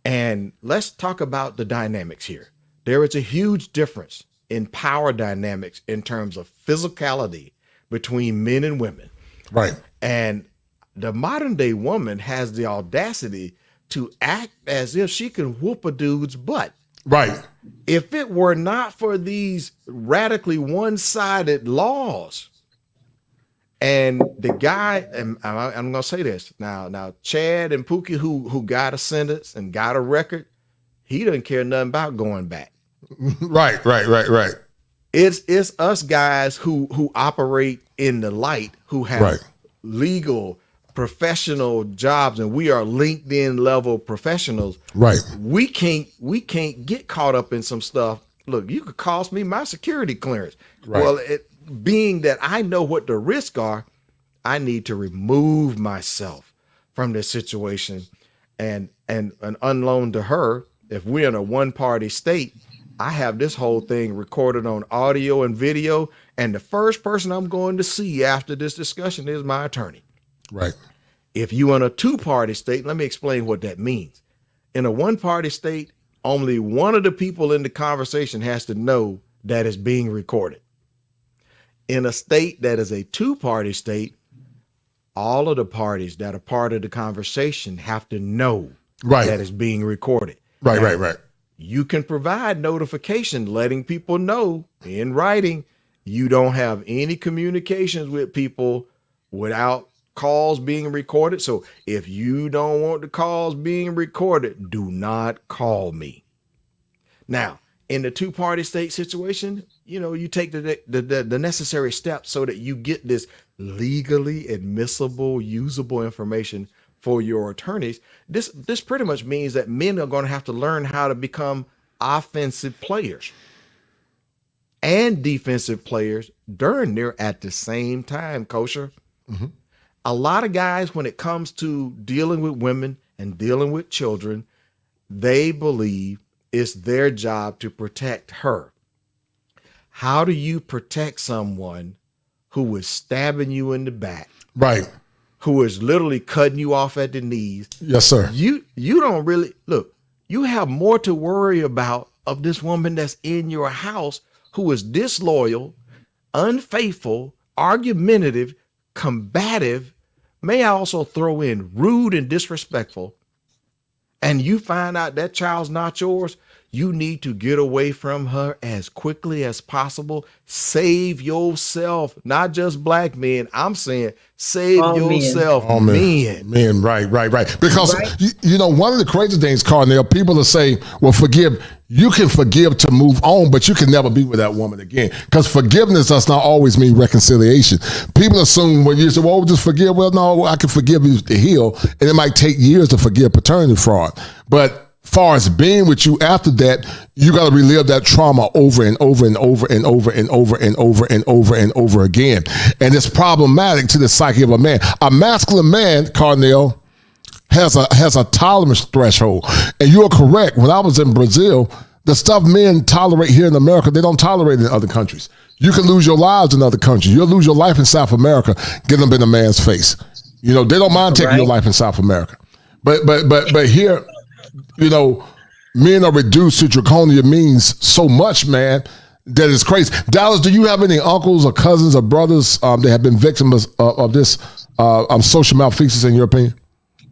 And let's talk about the dynamics here. There is a huge difference in power dynamics in terms of physicality between men and women. Right. And the modern day woman has the audacity to act as if she can whoop a dude's butt. Right. If it were not for these radically one-sided laws, and the guy, and I'm going to say this now, Chad and Pookie, who got a sentence and got a record, he doesn't care nothing about going back. Right. It's us guys who operate in the light, who have legal, professional jobs, and we are LinkedIn level professionals. Right. We can't get caught up in some stuff. Look, you could cost me my security clearance. Right. Well, being that I know what the risks are, I need to remove myself from this situation. And unknown to her, if we're in a one-party state, I have this whole thing recorded on audio and video, and the first person I'm going to see after this discussion is my attorney. Right. If you in a two-party state, let me explain what that means. In a one-party state, only one of the people in the conversation has to know that it's being recorded. In a state that is a two-party state, all of the parties that are part of the conversation have to know that it's being recorded. Right, now, right. You can provide notification letting people know in writing you don't have any communications with people without calls being recorded. So if you don't want the calls being recorded, do not call me. Now, in the two-party state situation, you take the necessary steps so that you get this legally admissible, usable information for your attorneys. This pretty much means that men are going to have to learn how to become offensive players and defensive players during there at the same time, Kosher. Mm-hmm. A lot of guys, when it comes to dealing with women and dealing with children, they believe it's their job to protect her. How do you protect someone who is stabbing you in the back? Right. Who is literally cutting you off at the knees? Yes, sir. You don't really look, you have more to worry about of this woman that's in your house who is disloyal, unfaithful, argumentative, combative, may I also throw in rude and disrespectful, and you find out that child's not yours. You need to get away from her as quickly as possible. Save yourself, not just black men. I'm saying save yourself, men. Men, right. Because, one of the crazy things, Carnell, people will say, well, forgive, you can forgive to move on, but you can never be with that woman again. Because forgiveness does not always mean reconciliation. People assume when you say, well, just forgive. Well, no, I can forgive you to heal. And it might take years to forgive paternity fraud. But far as being with you after that, you got to relive that trauma over and over and over and over and over and over and over and over again. And it's problematic to the psyche of a man. A masculine man, Carnell, has a tolerance threshold. And you're correct. When I was in Brazil, the stuff men tolerate here in America, they don't tolerate it in other countries. You can lose your lives in other countries. You'll lose your life in South America, get them in a man's face. You know, they don't mind taking your life in South America. But here, you know, men are reduced to draconian means so much, man, that it's crazy. Dallas, do you have any uncles or cousins or brothers that have been victims of this social malfeasance, in your opinion?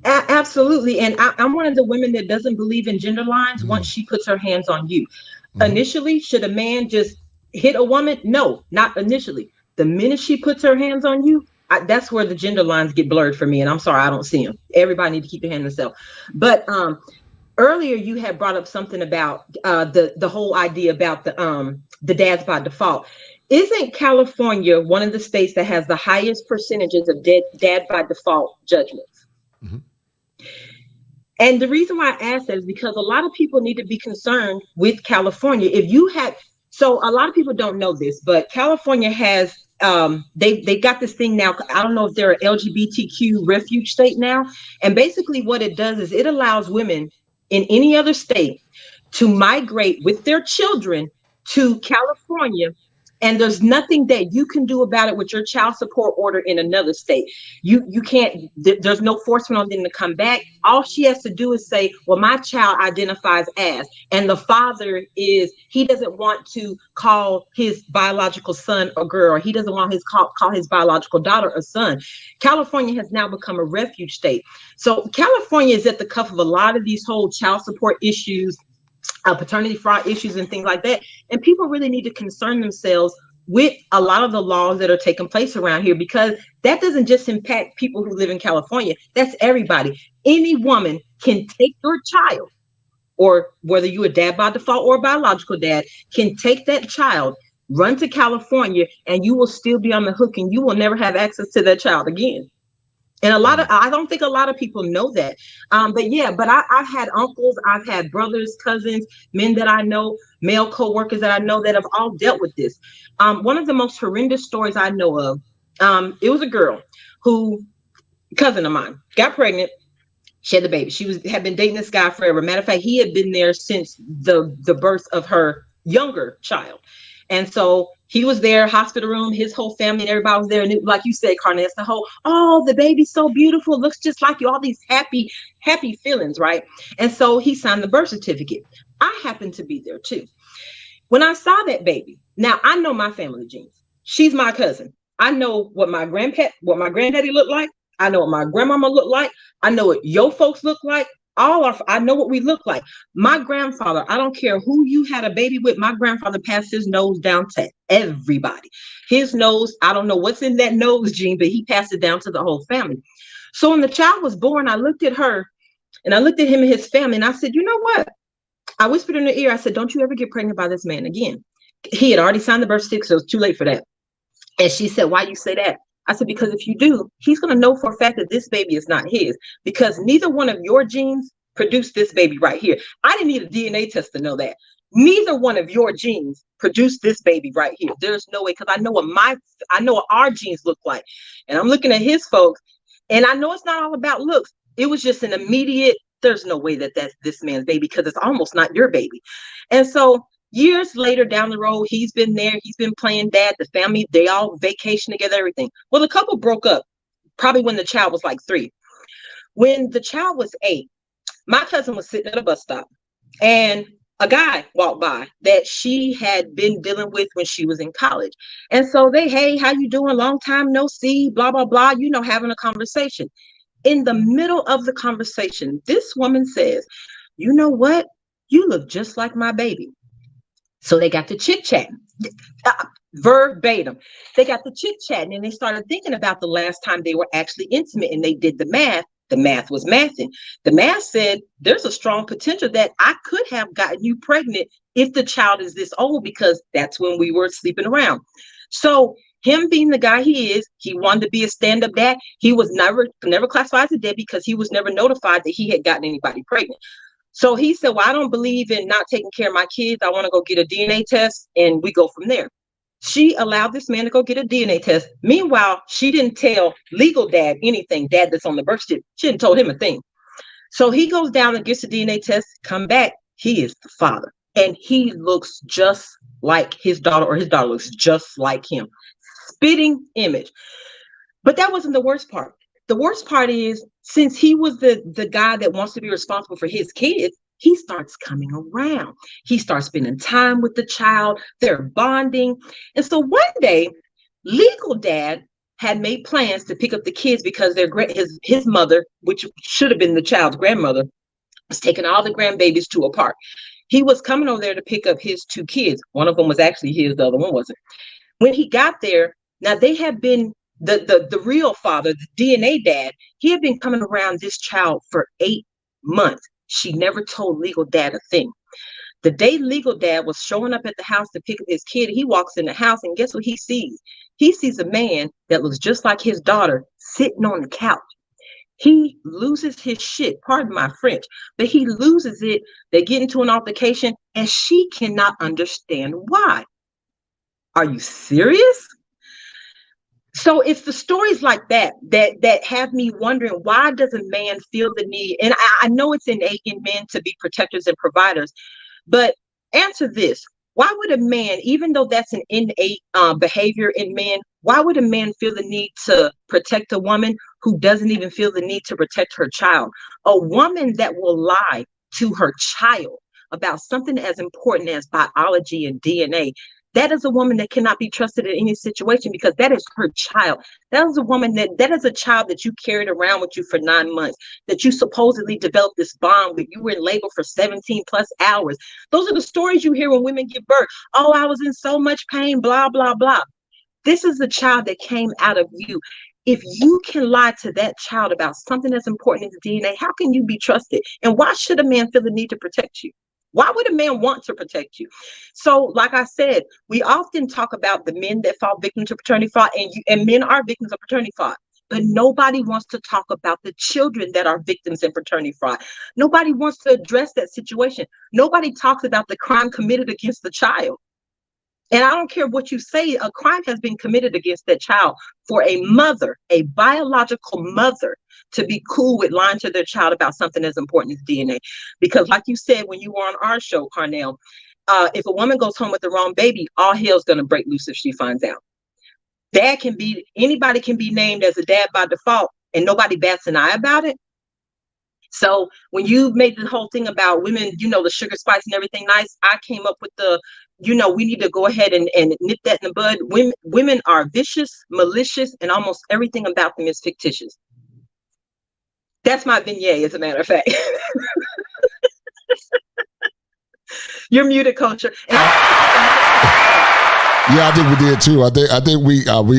Absolutely. And I'm one of the women that doesn't believe in gender lines once she puts her hands on you. Initially, should a man just hit a woman? No, not initially. The minute she puts her hands on you, that's where the gender lines get blurred for me. And I'm sorry, I don't see them. Everybody need to keep their hand to themselves. But earlier you had brought up something about the whole idea about the dads by default. Isn't California one of the states that has the highest percentages of dad by default judgments? And the reason why I ask that is because a lot of people need to be concerned with California. So a lot of people don't know this, but California has, they got this thing now. I don't know if they're an LGBTQ refuge state now. And basically what it does is it allows women in any other state to migrate with their children to California. And there's nothing that you can do about it with your child support order in another state. You can't, there's no forcement on them to come back. All she has to do is say, well, my child identifies as, and the father he doesn't want to call his biological son a girl. He doesn't want call his biological daughter a son. California has now become a refuge state. So California is at the cuff of a lot of these whole child support issues, paternity fraud issues and things like that. And people really need to concern themselves with a lot of the laws that are taking place around here, because that doesn't just impact people who live in California. That's everybody. Any woman can take your child, or whether you're a dad by default or a biological dad, can take that child, run to California, and you will still be on the hook and you will never have access to that child again. And I don't think a lot of people know that. But I've had uncles, I've had brothers, cousins, men that I know, male co-workers that I know that have all dealt with this. One of the most horrendous stories I know of, it was a girl cousin of mine, got pregnant. She had the baby. She had been dating this guy forever. Matter of fact, he had been there since the birth of her younger child. And so he was there, hospital room, his whole family and everybody was there. And like you said, Carnell, it's the whole, oh, the baby's so beautiful, looks just like you, all these happy feelings, right? And so he signed the birth certificate. I happened to be there too. When I saw that baby, now I know my family genes. She's my cousin. I know what my granddaddy looked like. I know what my grandmama looked like. I know what your folks look like. I know what we look like. My grandfather, I don't care who you had a baby with, my grandfather passed his nose down to everybody. His nose, I don't know what's in that nose gene, but he passed it down to the whole family. So when the child was born, I looked at her and I looked at him and his family and I said, you know what? I whispered in her ear, I said, don't you ever get pregnant by this man again. He had already signed the birth certificate, so it was too late for that. And she said, why you say that? I said, because if you do, he's going to know for a fact that this baby is not his, because neither one of your genes produced this baby right here. I didn't need a DNA test to know that. Neither one of your genes produced this baby right here. There's no way, because I know what our genes look like. And I'm looking at his folks, and I know it's not all about looks. It was just an immediate, there's no way that that's this man's baby, because it's almost not your baby. And so years later down the road, he's been there, he's been playing dad, the family, they all vacation together, everything. Well, the couple broke up probably when the child was like 3. When the child was 8, my cousin was sitting at a bus stop and a guy walked by that she had been dealing with when she was in college. And so hey, how you doing? Long time no see, blah, blah, blah, having a conversation. In the middle of the conversation, this woman says, you know what? You look just like my baby. So they got to chit-chatting, verbatim. They got to chit-chatting and they started thinking about the last time they were actually intimate, and they did the math. The math was mathing. The math said there's a strong potential that I could have gotten you pregnant if the child is this old, because that's when we were sleeping around. So him being the guy he is, he wanted to be a stand-up dad. He was never classified as a dad because he was never notified that he had gotten anybody pregnant. So he said, well, I don't believe in not taking care of my kids. I want to go get a DNA test, and we go from there. She allowed this man to go get a DNA test. Meanwhile, she didn't tell legal dad anything, dad that's on the birth certificate. She didn't told him a thing. So he goes down and gets the DNA test, come back. He is the father. And he looks just like his daughter, or his daughter looks just like him. Spitting image. But that wasn't the worst part. The worst part is, since he was the guy that wants to be responsible for his kids, he starts coming around. He starts spending time with the child. They're bonding. And so one day, legal dad had made plans to pick up the kids because his mother, which should have been the child's grandmother, was taking all the grandbabies to a park. He was coming over there to pick up his 2 kids. One of them was actually his, the other one wasn't. When he got there, now they had been, the real father, the DNA dad, he had been coming around this child for 8 months. She never told legal dad a thing. The day legal dad was showing up at the house to pick up his kid, he walks in the house, and guess what he sees? He sees a man that looks just like his daughter sitting on the couch. He loses his shit, pardon my French, but he loses it. They get into an altercation, and she cannot understand why. Are you serious? So it's the stories like that have me wondering, why does a man feel the need? And I know it's innate in men to be protectors and providers, but answer this. Why would a man, even though that's an innate behavior in men, why would a man feel the need to protect a woman who doesn't even feel the need to protect her child? A woman that will lie to her child about something as important as biology and DNA, that is a woman that cannot be trusted in any situation, because that is her child. That is a woman that is a child that you carried around with you for 9 months, that you supposedly developed this bond with. You were in labor for 17 plus hours. Those are the stories you hear when women give birth. Oh, I was in so much pain, blah, blah, blah. This is a child that came out of you. If you can lie to that child about something as important as DNA, how can you be trusted? And why should a man feel the need to protect you? Why would a man want to protect you? So, like I said, we often talk about the men that fall victim to paternity fraud, and men are victims of paternity fraud. But nobody wants to talk about the children that are victims in paternity fraud. Nobody wants to address that situation. Nobody talks about the crime committed against the child. And I don't care what you say, a crime has been committed against that child for a mother, a biological mother, to be cool with lying to their child about something as important as DNA. Because like you said, when you were on our show, Carnell, if a woman goes home with the wrong baby, all hell's going to break loose if she finds out. Anybody can be named as a dad by default, and nobody bats an eye about it. So when you made the whole thing about women, the sugar spice and everything nice, I came up with we need to go ahead and nip that in the bud. Women are vicious, malicious, and almost everything about them is fictitious. That's my vignette, as a matter of fact. You're muted, Culture. Yeah, I think we did too. I think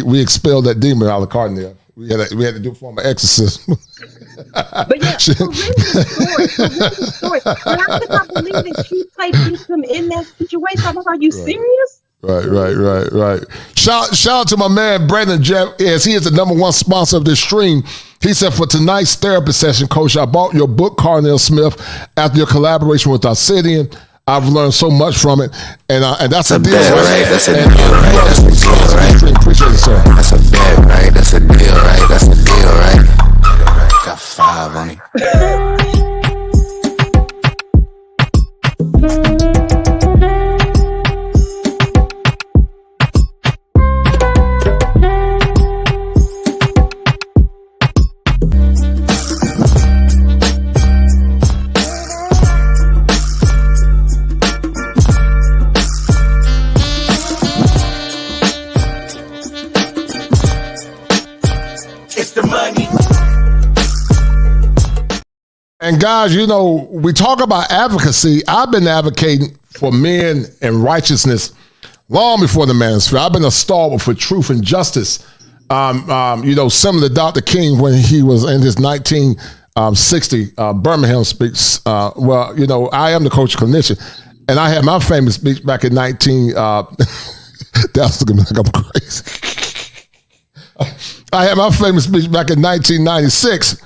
we expelled that demon out of Cardinal. We had to do a form of exorcism. But yeah, for the story. But I could not believe that she played victim in that situation. I'm like, are you serious? Right. Shout out to my man Brandon Jeff, as he is the #1 sponsor of this stream. He said, for tonight's therapy session, Coach, I bought your book, Carnell Smith, after your collaboration with Obsidian. I've learned so much from it, and that's a deal, right? That's a deal, right? That's a deal, right? Appreciate it, sir. That's a bet, right? That's a deal, right? That's a deal, right? Got 5 on it. And guys, we talk about advocacy. I've been advocating for men and righteousness long before the manosphere. I've been a stalwart for truth and justice Similar to Dr. King when he was in his 1960 Birmingham speech. I am the coach clinician, and I had my famous speech back in 19. That's looking like I'm crazy. I had my famous speech back in 1996,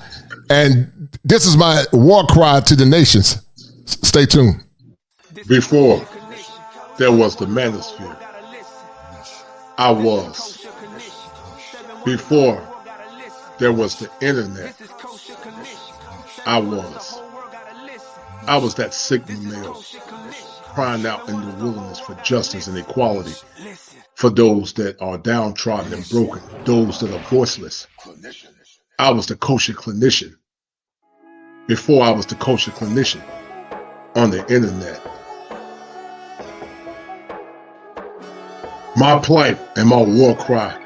and this is my war cry to the nations. Stay tuned. Before there was the manosphere, I was. Before there was the internet, I was. I was that Sigma male crying out in the wilderness for justice and equality for those that are downtrodden and broken, those that are voiceless. I was the kosher clinician before I was the kosher clinician on the internet. My plight and my war cry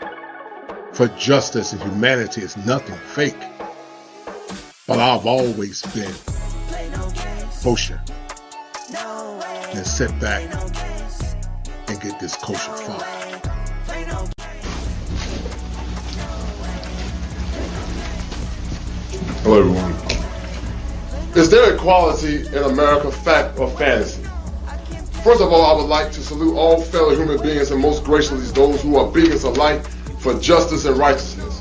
for justice and humanity is nothing fake, but I've always been kosher. And sit back and get this kosher fought. Hello everyone. Is there equality in America, fact or fantasy? First of all, I would like to salute all fellow human beings and most graciously those who are beacons of light for justice and righteousness.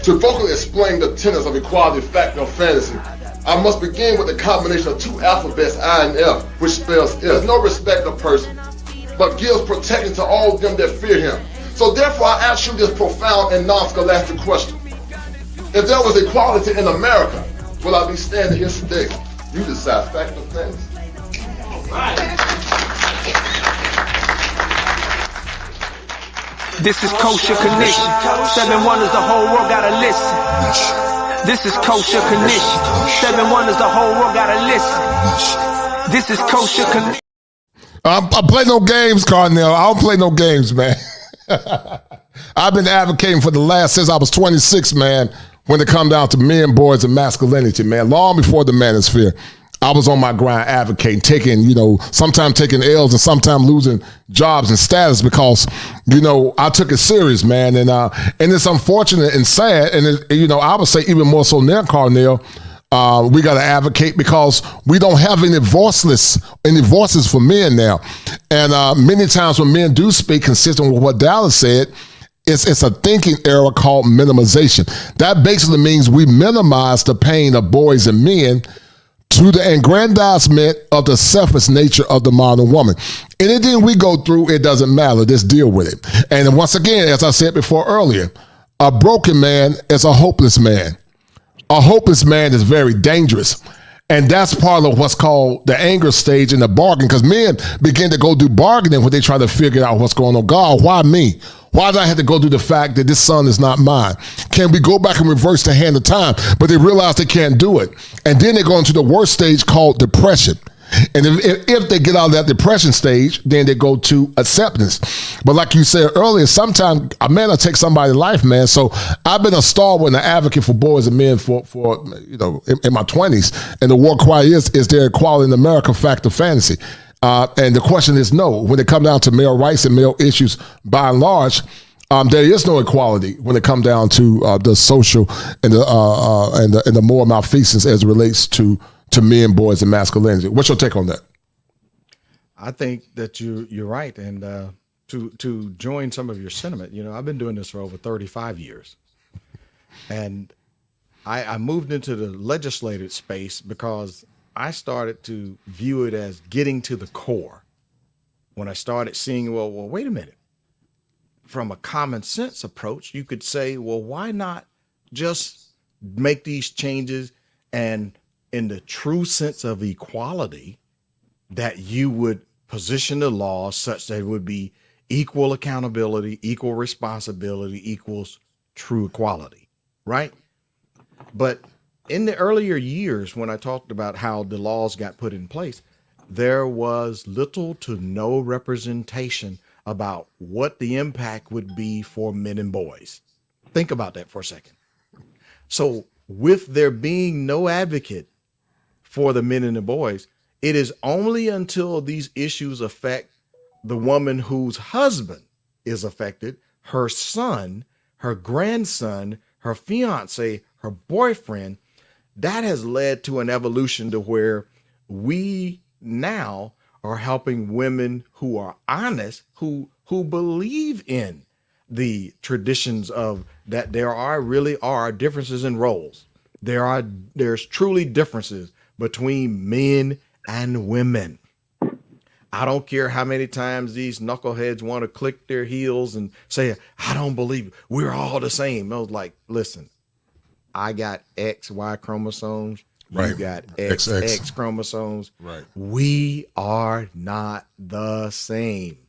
To vocally explain the tenets of equality, fact or fantasy, I must begin with the combination of two alphabets, I and F, which spells if. There's no respect of person, but gives protection to all them that fear him. So therefore I ask you this profound and non-scholastic question. If there was equality in America, will I be standing here today? You decide, fact or fantasy. All right. This is kosher condition. 7 wonders, the whole world gotta listen. This is kosher condition. 7 wonders, the whole world gotta listen. This is kosher condition. I play no games, Carnell. I don't play no games, man. I've been advocating for since I was 26, man, when it come down to men, boys, and masculinity, man. Long before the manosphere, I was on my grind advocating, sometimes taking L's and sometimes losing jobs and status because, I took it serious, man. And it's unfortunate and sad. And, I would say even more so now, Carnell, we got to advocate because we don't have any voices for men now. And many times when men do speak, consistent with what Dallas said, it's a thinking error called minimization. That basically means we minimize the pain of boys and men to the aggrandizement of the selfish nature of the modern woman. Anything we go through, it doesn't matter. Just deal with it. And once again, as I said before earlier, a broken man is a hopeless man. A hopeless man is very dangerous. And that's part of what's called the anger stage in the bargain, because men begin to go do bargaining when they try to figure out what's going on. God, why me? Why did I have to go through the fact that this son is not mine? Can we go back and reverse the hand of time? But they realize they can't do it. And then they go into the worst stage called depression. And if they get out of that depression stage, then they go to acceptance. But like you said earlier, sometimes a man will take somebody's life, man. So I've been a stalwart and an advocate for boys and men for in my 20s. And the war cry is there equality in America, fact or fantasy? And the question is no. When it comes down to male rights and male issues, by and large, there is no equality when it comes down to the social and the moral malfeasance as it relates to men, boys, and masculinity. What's your take on that? I think that you're right, and to join some of your sentiment, I've been doing this for over 35 years, and I moved into the legislative space because I started to view it as getting to the core. When I started seeing, well, wait a minute. From a common sense approach, you could say, well, why not just make these changes and in the true sense of equality, that you would position the law such that it would be equal accountability, equal responsibility equals true equality, right? But in the earlier years, when I talked about how the laws got put in place, there was little to no representation about what the impact would be for men and boys. Think about that for a second. So with there being no advocate for the men and the boys, it is only until these issues affect the woman whose husband is affected, her son, her grandson, her fiance, her boyfriend. That has led to an evolution to where we now are helping women who are honest, who believe in the traditions of that really are differences in roles. There's truly differences between men and women. I don't care how many times these knuckleheads want to click their heels and say, I don't believe it. We're all the same. I was like, listen, I got XY chromosomes. Right. You got XX chromosomes. Right. We are not the same.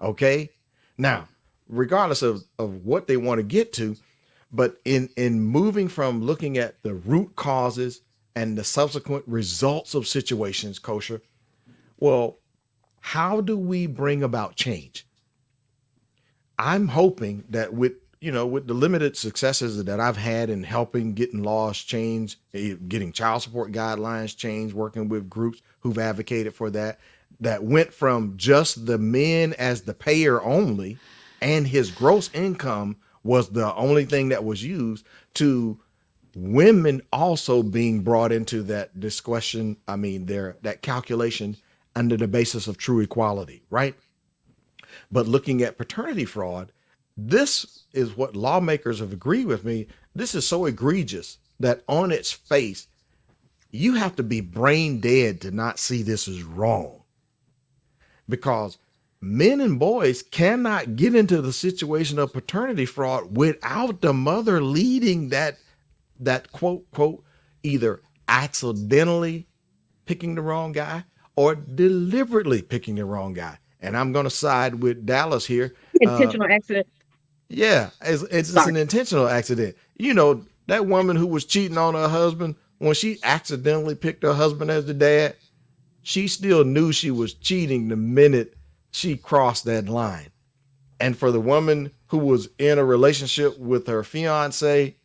Okay. Now, regardless of what they want to get to, but in moving from looking at the root causes and the subsequent results of situations, Kosher, well, how do we bring about change? I'm hoping that with the limited successes that I've had in helping getting laws changed, getting child support guidelines changed, working with groups who've advocated for that went from just the men as the payer only, and his gross income was the only thing that was used, to women also being brought into that discussion. I mean, that calculation under the basis of true equality, right? But looking at paternity fraud, this is what lawmakers have agreed with me. This is so egregious that on its face, you have to be brain dead to not see this as wrong. Because men and boys cannot get into the situation of paternity fraud without the mother leading that quote, either accidentally picking the wrong guy or deliberately picking the wrong guy. And I'm going to side with Dallas here. Intentional accident. Yeah, it's an intentional accident. You know, that woman who was cheating on her husband, when she accidentally picked her husband as the dad, she still knew she was cheating the minute she crossed that line. And for the woman who was in a relationship with her fiance,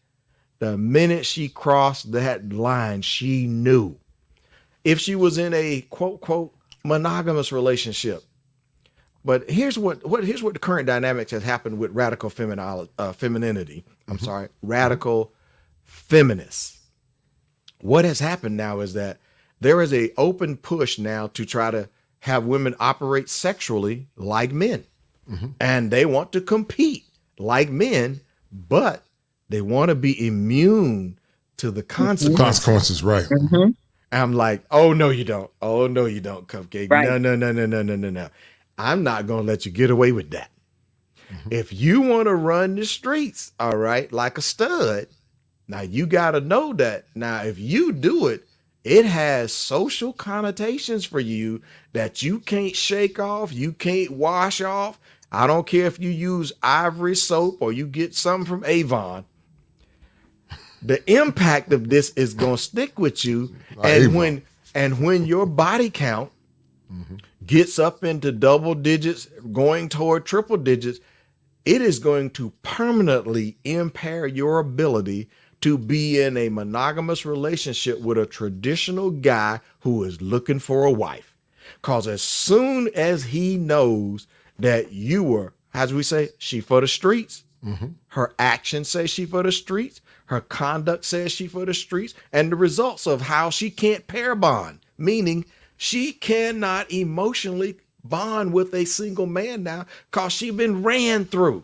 the minute she crossed that line, she knew. If she was in a quote monogamous relationship. But here's what the current dynamics has happened with radical femininity. I'm sorry, radical feminists. What has happened now is that there is a open push now to try to have women operate sexually like men. And they want to compete like men, but they want to be immune to the consequences. Consequences, right. I'm like, oh, no, you don't. Oh, no, you don't, Cupcake. Right. No. I'm not going to let you get away with that. If you want to run the streets, all right, like a stud, now you got to know that. Now, if you do it, it has social connotations for you that you can't shake off. You can't wash off. I don't care if you use Ivory soap or you get something from Avon. The impact of this is going to stick with you. And when your body count gets up into double digits, going toward triple digits, it is going to permanently impair your ability to be in a monogamous relationship with a traditional guy who is looking for a wife. Because as soon as he knows that you were, as we say, she for the streets, her actions say she for the streets, her conduct says she for the streets, and the results of how she can't pair bond, meaning she cannot emotionally bond with a single man now because she been ran through.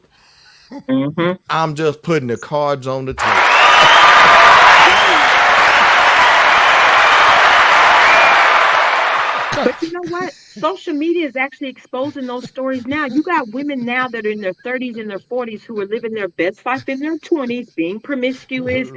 I'm just putting the cards on the table. But you know what? Social media is actually exposing those stories now. You got women now that are in their 30s and their 40s who are living their best life in their 20s, being promiscuous,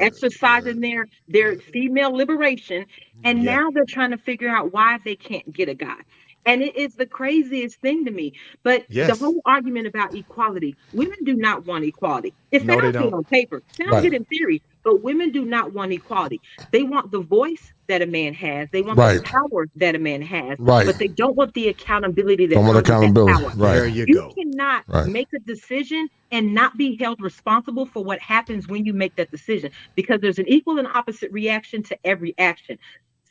exercising their female liberation. And now they're trying to figure out why they can't get a guy. And it is the craziest thing to me. But the whole argument about equality, women do not want equality. It's not good on paper. It's not good in theory. But women do not want equality. They want the voice that a man has. They want the power that a man has. But they don't want the accountability that comes with that power. There you go. You cannot make a decision and not be held responsible for what happens when you make that decision, because there's an equal and opposite reaction to every action.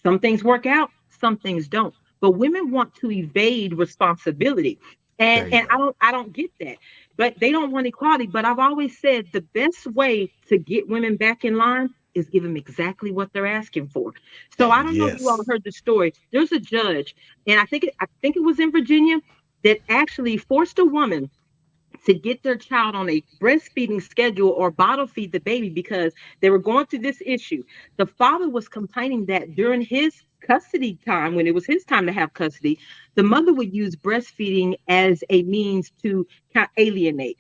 Some things work out, some things don't. But women want to evade responsibility. And I don't get that. But they don't want equality. But I've always said the best way to get women back in line is give them exactly what they're asking for. So I don't know if you all heard the story. There's a judge, and I think it was in Virginia, that actually forced a woman to get their child on a breastfeeding schedule or bottle feed the baby because they were going through this issue. The father was complaining that during his custody time, when it was his time to have custody, the mother would use breastfeeding as a means to kind of alienate.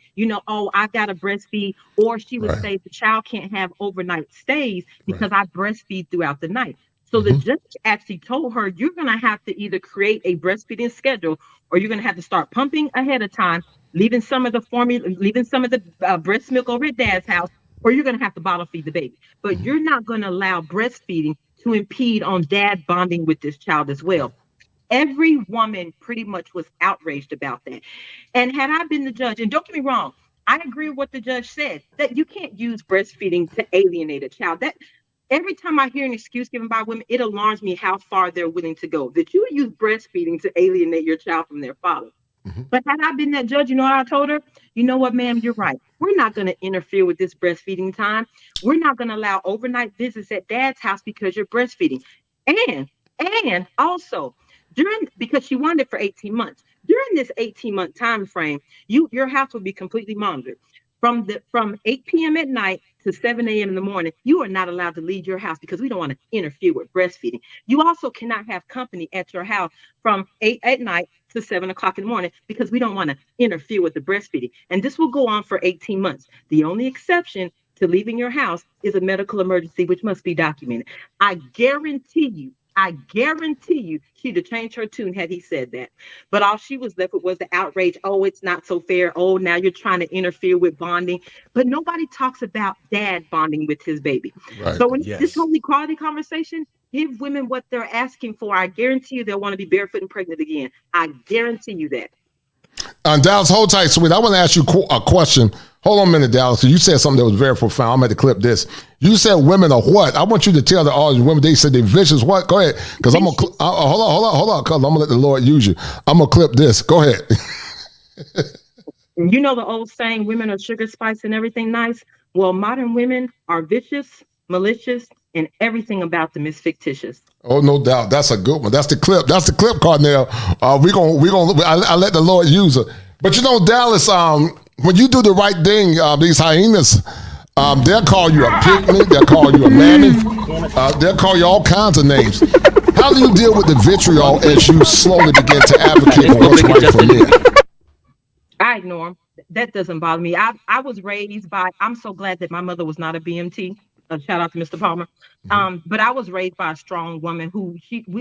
Oh, I've got to breastfeed. Or she would say the child can't have overnight stays because I breastfeed throughout the night. So the judge actually told her, you're going to have to either create a breastfeeding schedule or you're going to have to start pumping ahead of time, leaving some of the formula, leaving some of the breast milk over at dad's house, or you're going to have to bottle feed the baby. But you're not going to allow breastfeeding to impede on dad bonding with this child as well. Every woman pretty much was outraged about that. And had I been the judge, and don't get me wrong, I agree with what the judge said, that you can't use breastfeeding to alienate a child. That every time I hear an excuse given by women, it alarms me how far they're willing to go. That you use breastfeeding to alienate your child from their father. But had I been that judge, you know what I told her? You know what, ma'am, you're right. We're not going to interfere with this breastfeeding time. We're not going to allow overnight visits at dad's house because you're breastfeeding. And also, because she wanted it for 18 months. During this 18-month time frame, your house will be completely monitored. From 8 p.m. at night to 7 a.m. in the morning, you are not allowed to leave your house because we don't want to interfere with breastfeeding. You also cannot have company at your house from 8 at night to 7 o'clock in the morning because we don't want to interfere with the breastfeeding. And this will go on for 18 months. The only exception to leaving your house is a medical emergency, which must be documented. I guarantee you, she'd have changed her tune had he said that. But all she was left with was the outrage. Oh, it's not so fair. Oh, now you're trying to interfere with bonding. But nobody talks about dad bonding with his baby. Right. So when this whole equality conversation, give women what they're asking for. I guarantee you they'll want to be barefoot and pregnant again. I guarantee you that. Dallas, hold tight, sweet. I want to ask you a question. Hold on a minute, Dallas. You said something that was very profound. I'm going to clip this. You said women are what? I want you to tell the audience women, they said they're vicious. What? Go ahead. Because I'm going to, hold on, because I'm going to let the Lord use you. I'm going to clip this. Go ahead. You know the old saying, women are sugar, spice, and everything nice? Well, modern women are vicious, malicious, and everything about them is fictitious. Oh, no doubt. That's a good one. That's the clip. That's the clip, Cornell. I let the Lord use her. But you know, Dallas, when you do the right thing, these hyenas, they'll call you a pygmy, they'll call you a mammy, they'll call you all kinds of names. How do you deal with the vitriol as you slowly begin to advocate for what's right for men? I ignore them. That doesn't bother me. I was raised by, I'm so glad that my mother was not a BMT. Shout out to Mr. Palmer. But I was raised by a strong woman who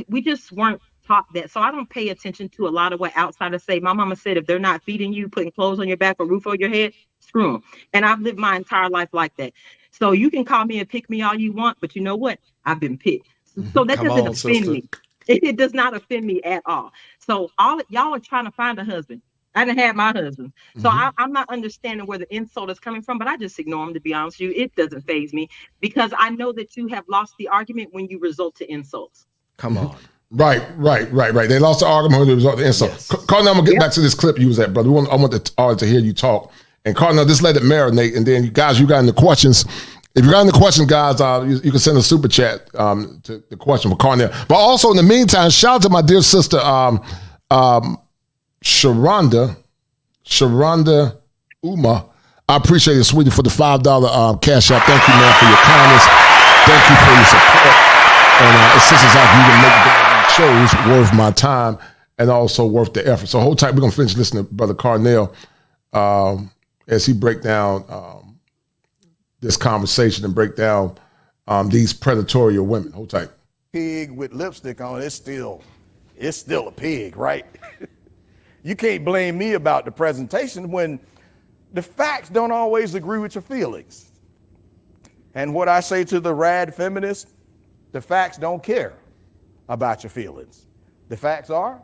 we just weren't taught that. So I don't pay attention to a lot of what outsiders say. My mama said, if they're not feeding you, putting clothes on your back or roof over your head, screw them. And I've lived my entire life like that. So you can call me a pick me all you want, but you know what? I've been picked. So that doesn't offend me. It does not offend me at all. So all y'all are trying to find a husband. I didn't have my husband. So I'm not understanding where the insult is coming from, but I just ignore them, to be honest with you. It doesn't faze me because I know that you have lost the argument when you resort to insults. Come on. Right. They lost the argument when they resort to insults. Yes. Cardinal, I'm going to get back to this clip you was at, brother. I want the audience to hear you talk. And Cardinal, just let it marinate. And then, you guys, you got any questions. If you got any questions, guys, you can send a super chat to the question for Cardinal. But also, in the meantime, shout out to my dear sister, Sharonda Uma. I appreciate it, sweetie, for the $5 cash out. Thank you, man, for your kindness. Thank you for your support. And it's sisters like you to make shows worth my time and also worth the effort. So hold tight. We're going to finish listening to Brother Carnell as he break down this conversation and break down these predatory women. Hold tight. Pig with lipstick on, it's still a pig, right? You can't blame me about the presentation when the facts don't always agree with your feelings. And what I say to the rad feminists, the facts don't care about your feelings. The facts are,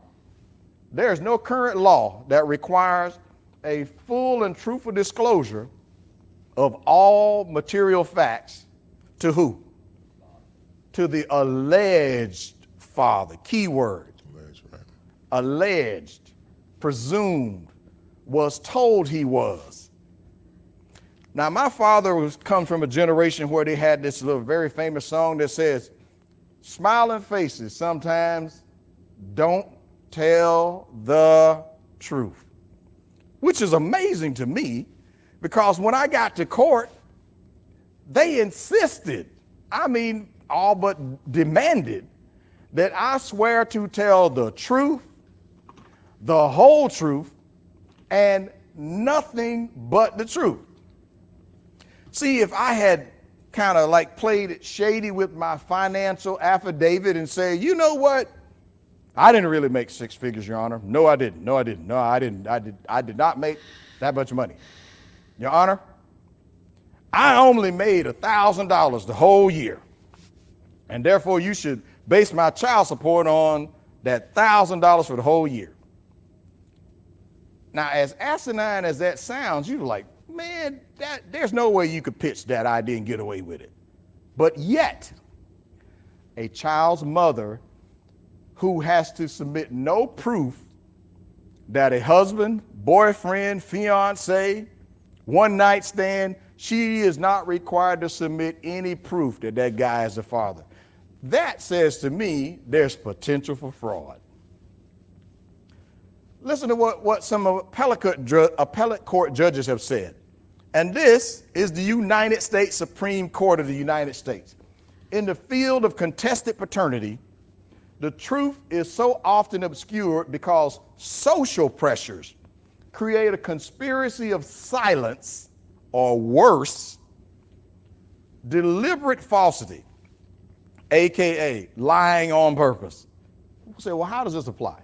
there's no current law that requires a full and truthful disclosure of all material facts to who? To the alleged father. Key word. Alleged presumed, was told he was. Now, my father comes from a generation where they had this little very famous song that says, smiling faces sometimes don't tell the truth, which is amazing to me because when I got to court, they insisted, all but demanded, that I swear to tell the truth, the whole truth, and nothing but the truth. See, if I had kind of like played it shady with my financial affidavit and say, you know what? I didn't really make six figures, Your Honor. No, I didn't. No, I didn't. No, I didn't. I did not make that much money. Your Honor, I only made $1,000 the whole year. And therefore you should base my child support on that $1,000 for the whole year. Now, as asinine as that sounds, you're like, man, there's no way you could pitch that idea and get away with it. But yet, a child's mother who has to submit no proof that a husband, boyfriend, fiance, one night stand, she is not required to submit any proof that that guy is the father. That says to me there's potential for fraud. Listen to what some appellate court judges have said. And this is the United States Supreme Court of the United States. In the field of contested paternity, the truth is so often obscured because social pressures create a conspiracy of silence, or worse, deliberate falsity, AKA lying on purpose. People say, well, how does this apply?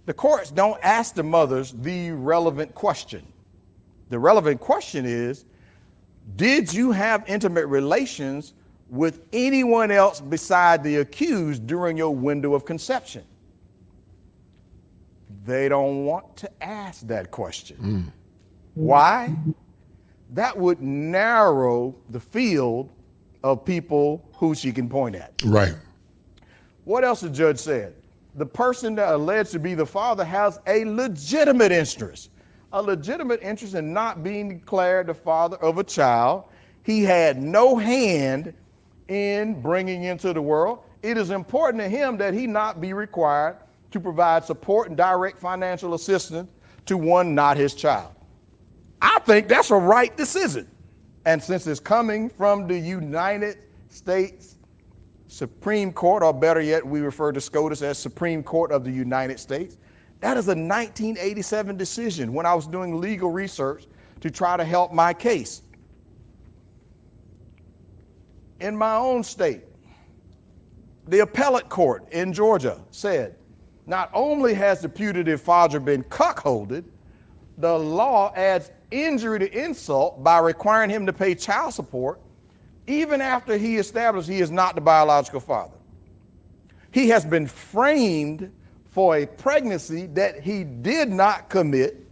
The courts don't ask the mothers the relevant question. The relevant question is, did you have intimate relations with anyone else beside the accused during your window of conception? They don't want to ask that question. Why? That would narrow the field of people who she can point at. Right. What else the judge said? The person that alleged to be the father has a legitimate interest in not being declared the father of a child he had no hand in bringing into the world. It is important to him that he not be required to provide support and direct financial assistance to one not his child. I think that's a right decision. And since it's coming from the United States Supreme Court, or better yet, we refer to SCOTUS as Supreme Court of the United States, that is a 1987 decision when I was doing legal research to try to help my case. In my own state, the appellate court in Georgia said, not only has the putative father been cuckolded, the law adds injury to insult by requiring him to pay child support even after he established he is not the biological father. He has been framed for a pregnancy that he did not commit,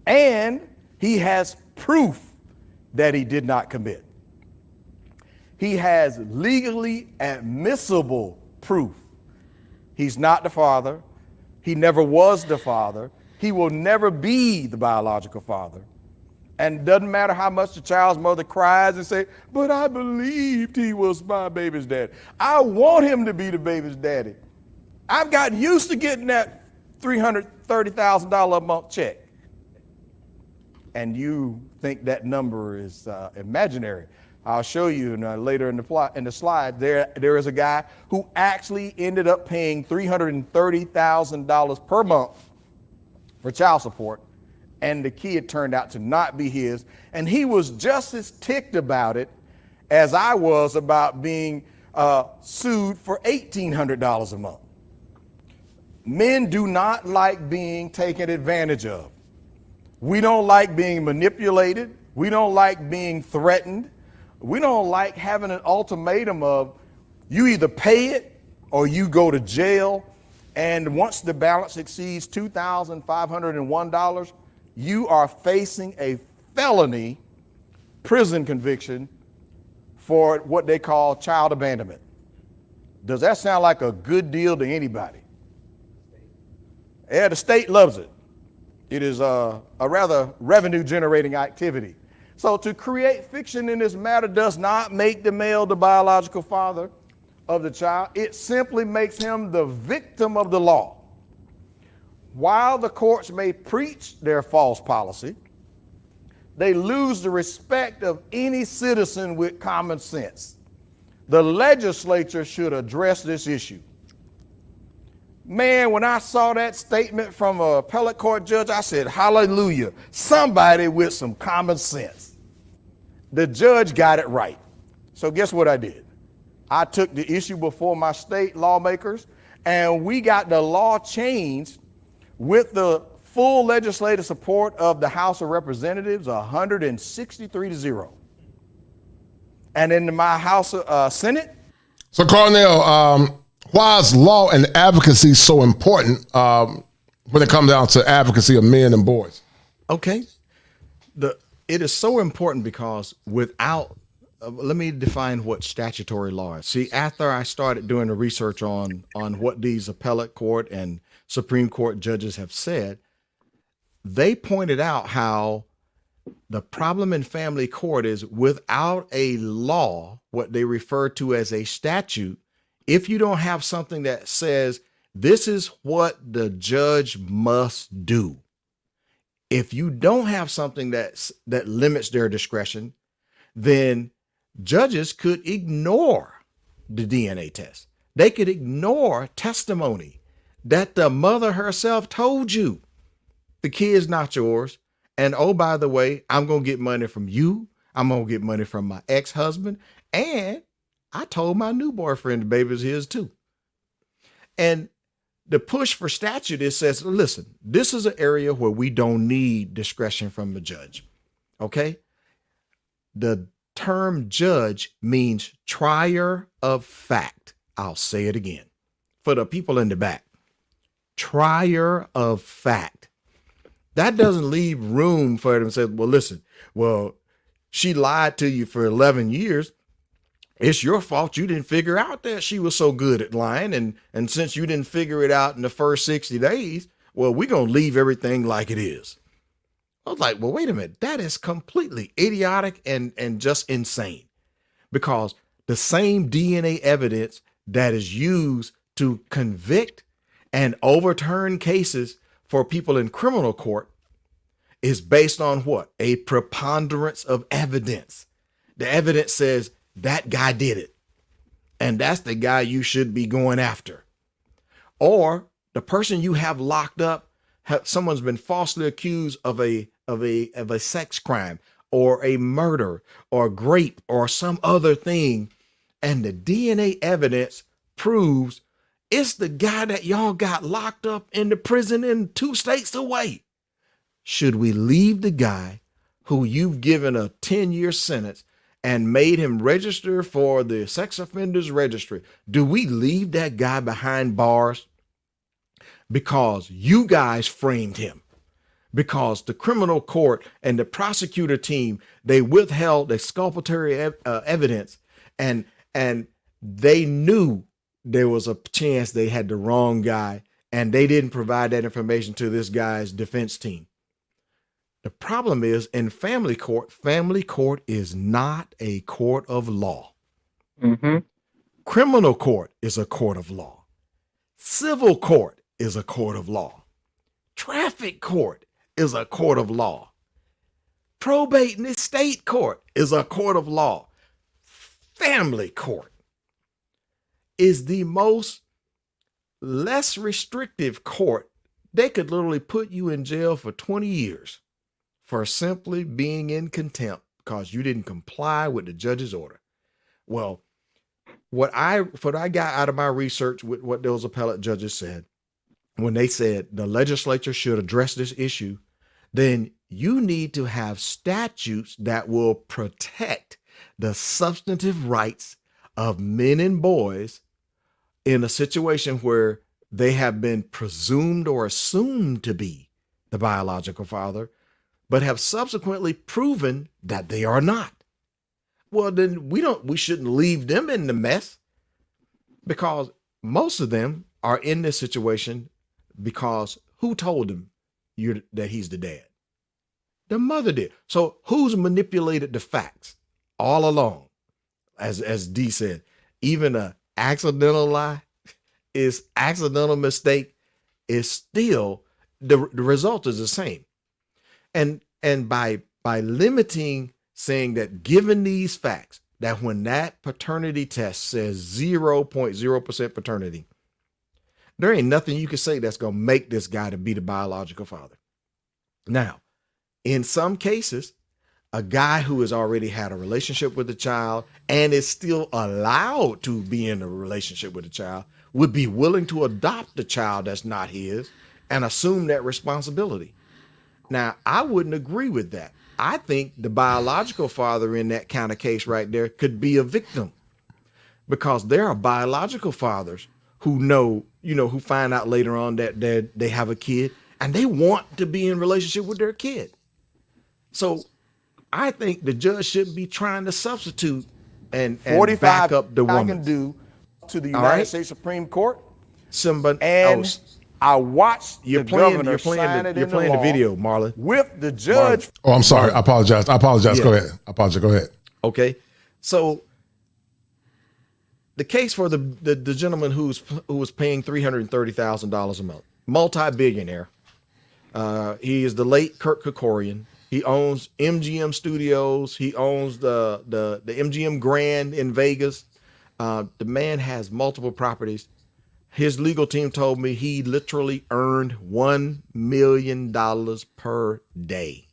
and he has proof that he did not commit. He has legally admissible proof. He's not the father. He never was the father. He will never be the biological father. And it doesn't matter how much the child's mother cries and say, but I believed he was my baby's daddy. I want him to be the baby's daddy. I've gotten used to getting that $330,000 a month check. And you think that number is imaginary. I'll show you later in the slide. There is a guy who actually ended up paying $330,000 per month for child support, and the kid turned out to not be his. And he was just as ticked about it as I was about being sued for $1,800 a month. Men do not like being taken advantage of. We don't like being manipulated. We don't like being threatened. We don't like having an ultimatum of you either pay it or you go to jail. And once the balance exceeds $2,501, you are facing a felony prison conviction for what they call child abandonment. Does that sound like a good deal to anybody? Yeah, the state loves it. It is a rather revenue generating activity. So to create fiction in this matter does not make the male the biological father of the child. It simply makes him the victim of the law. While the courts may preach their false policy, they lose the respect of any citizen with common sense. The legislature should address this issue. Man, when I saw that statement from an appellate court judge, I said, hallelujah, somebody with some common sense. The judge got it right. So guess what I did? I took the issue before my state lawmakers, and we got the law changed with the full legislative support of the House of Representatives, 163-0. And in my House Senate. So Cornell, why is law and advocacy so important when it comes down to advocacy of men and boys? Okay. It is so important because without, let me define what statutory law is. See, after I started doing the research on what these appellate court and Supreme Court judges have said, they pointed out how the problem in family court is without a law, what they refer to as a statute, if you don't have something that says this is what the judge must do, if you don't have something that limits their discretion, then judges could ignore the DNA test. They could ignore testimony that the mother herself told you the kid's not yours. And oh, by the way, I'm going to get money from you. I'm going to get money from my ex-husband. And I told my new boyfriend the baby's his too. And the push for statute, it says, listen, this is an area where we don't need discretion from the judge. Okay. The term judge means trier of fact. I'll say it again for the people in the back. Trier of fact. That doesn't leave room for them to say, well, listen, well, she lied to you for 11 years. It's your fault you didn't figure out that she was so good at lying. And since you didn't figure it out in the first 60 days, well, we're going to leave everything like it is. I was like, well, wait a minute. That is completely idiotic and just insane, because the same DNA evidence that is used to convict and overturn cases for people in criminal court is based on what? A preponderance of evidence. The evidence says that guy did it, and that's the guy you should be going after. Or the person you have locked up, someone's been falsely accused of a sex crime or a murder or grape or some other thing, and the DNA evidence proves it's the guy that y'all got locked up in the prison in 2 states away. Should we leave the guy who you've given a 10-year sentence and made him register for the sex offenders registry? Do we leave that guy behind bars because you guys framed him? Because the criminal court and the prosecutor team, they withheld exculpatory evidence, and they knew there was a chance they had the wrong guy, and they didn't provide that information to this guy's defense team. The problem is in family court is not a court of law. Mm-hmm. Criminal court is a court of law. Civil court is a court of law. Traffic court is a court of law. Probate and estate court is a court of law. Family court is the most less restrictive court. They could literally put you in jail for 20 years for simply being in contempt because you didn't comply with the judge's order. Well, what I got out of my research with what those appellate judges said, when they said the legislature should address this issue, then you need to have statutes that will protect the substantive rights of men and boys in a situation where they have been presumed or assumed to be the biological father, but have subsequently proven that they are not. Well, then we shouldn't leave them in the mess, because most of them are in this situation because Who told him that he's the dad? The mother did. So who's manipulated the facts all along? As D said, even a accidental lie is accidental mistake is still the result is the same. And by limiting, saying that given these facts, that when that paternity test says 0.0% paternity, there ain't nothing you can say that's going to make this guy to be the biological father. Now, in some cases, a guy who has already had a relationship with the child and is still allowed to be in a relationship with the child would be willing to adopt the child that's not his and assume that responsibility. Now, I wouldn't agree with that. I think the biological father in that kind of case right there could be a victim, because there are biological fathers who know, who find out later on that they have a kid and they want to be in relationship with their kid. So I think the judge shouldn't be trying to substitute and back up the woman. I can do to the United States Supreme Court. Somebody and I watched the governor sign it You're playing the video, Marlon. With the judge. Marlon. Oh, I'm sorry. I apologize. Yeah. Go ahead. Go ahead. Okay. So the case for the gentleman who was paying $330,000 a month, multi-billionaire. He is the late Kirk Kerkorian. He owns MGM Studios. He owns the MGM Grand in Vegas. The man has multiple properties. His legal team told me he literally earned $1 million per day.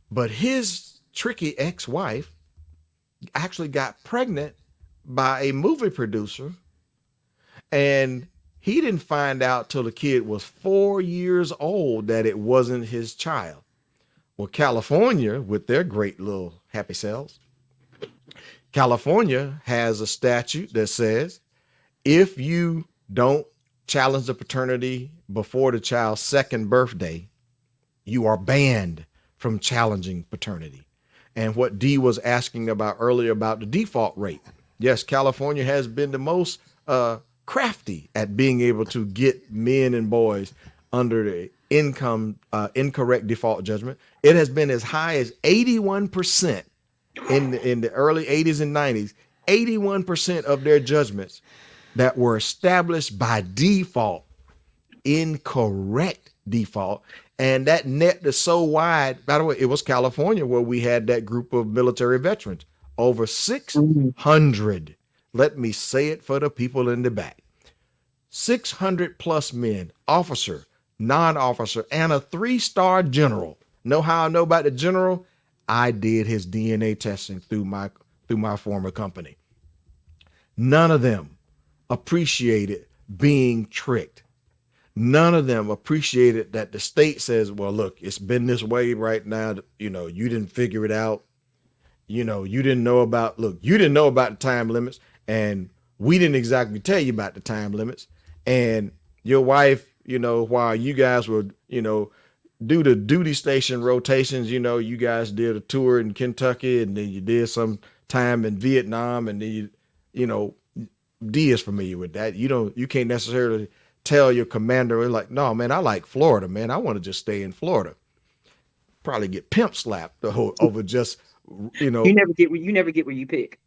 But his tricky ex-wife actually got pregnant by a movie producer, and he didn't find out till the kid was 4 years old that it wasn't his child. Well, California, with their great little happy selves, California has a statute that says if you don't challenge the paternity before the child's second birthday, you are banned from challenging paternity. And what Dee was asking about earlier about the default rate. Yes, California has been the most crafty at being able to get men and boys under the incorrect default judgment. It has been as high as 81% in the early 80s and 90s. 81% of their judgments that were established by default, incorrect default. And that net is so wide. By the way, it was California where we had that group of military veterans, over 600. Let me say it for the people in the back. 600 plus men, officer, non-officer, and a 3-star general. Know how I know about the general? I did his DNA testing through my former company. None of them appreciated being tricked. None of them appreciated that the state says, well, look, it's been this way right now. You didn't figure it out. You didn't know about the time limits, and we didn't exactly tell you about the time limits. And your wife, while you guys were, do the duty station rotations, you guys did a tour in Kentucky, and then you did some time in Vietnam, and then D is familiar with that. You can't necessarily tell your commander, like, no, man, I like Florida, man. I want to just stay in Florida. Probably get pimp slapped over just, You never get where you pick.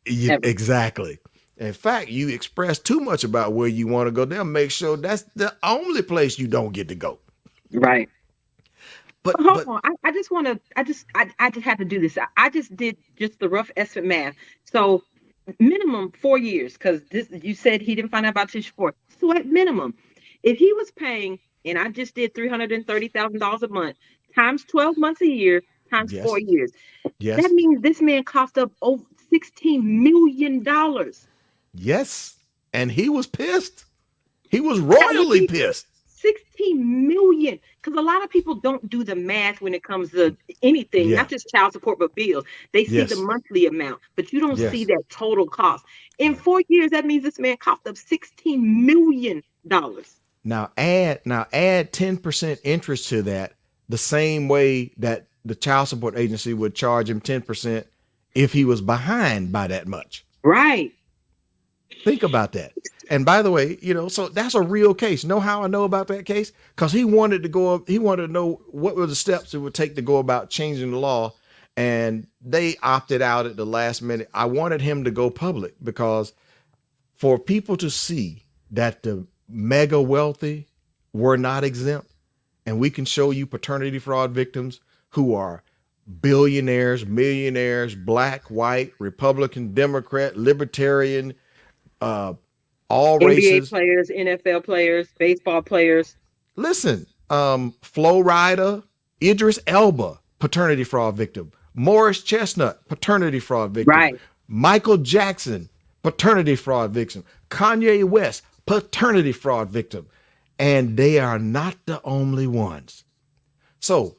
Yeah, exactly. In fact, you express too much about where you want to go. They'll make sure that's the only place you don't get to go. Right. But hold on. I just have to do this. I just did the rough estimate math. So minimum 4 years, because you said he didn't find out about Tish 4. So at minimum, if he was paying, and I just did $330,000 a month times 12 months a year times 4 years, that means this man coughed up over $16 million. Yes, and he was pissed. He was royally pissed. 16 million, because a lot of people don't do the math when it comes to anything, not just child support, but bills. They see the monthly amount, but you don't see that total cost. In 4 years, that means this man coughed up $16 million. Now add 10% interest to that, the same way that the child support agency would charge him 10% if he was behind by that much. Right. Think about that. And by the way, so that's a real case. Know how I know about that case? Because he wanted to go up, he wanted to know what were the steps it would take to go about changing the law. And they opted out at the last minute. I wanted him to go public because for people to see that the mega wealthy were not exempt, and we can show you paternity fraud victims who are billionaires, millionaires, black, white, Republican, Democrat, Libertarian, all NBA races. players, NFL players, baseball players. Listen, Flo Rida, Idris Elba, paternity fraud victim. Morris Chestnut, paternity fraud victim. Right. Michael Jackson, paternity fraud victim. Kanye West, paternity fraud victim. And they are not the only ones. So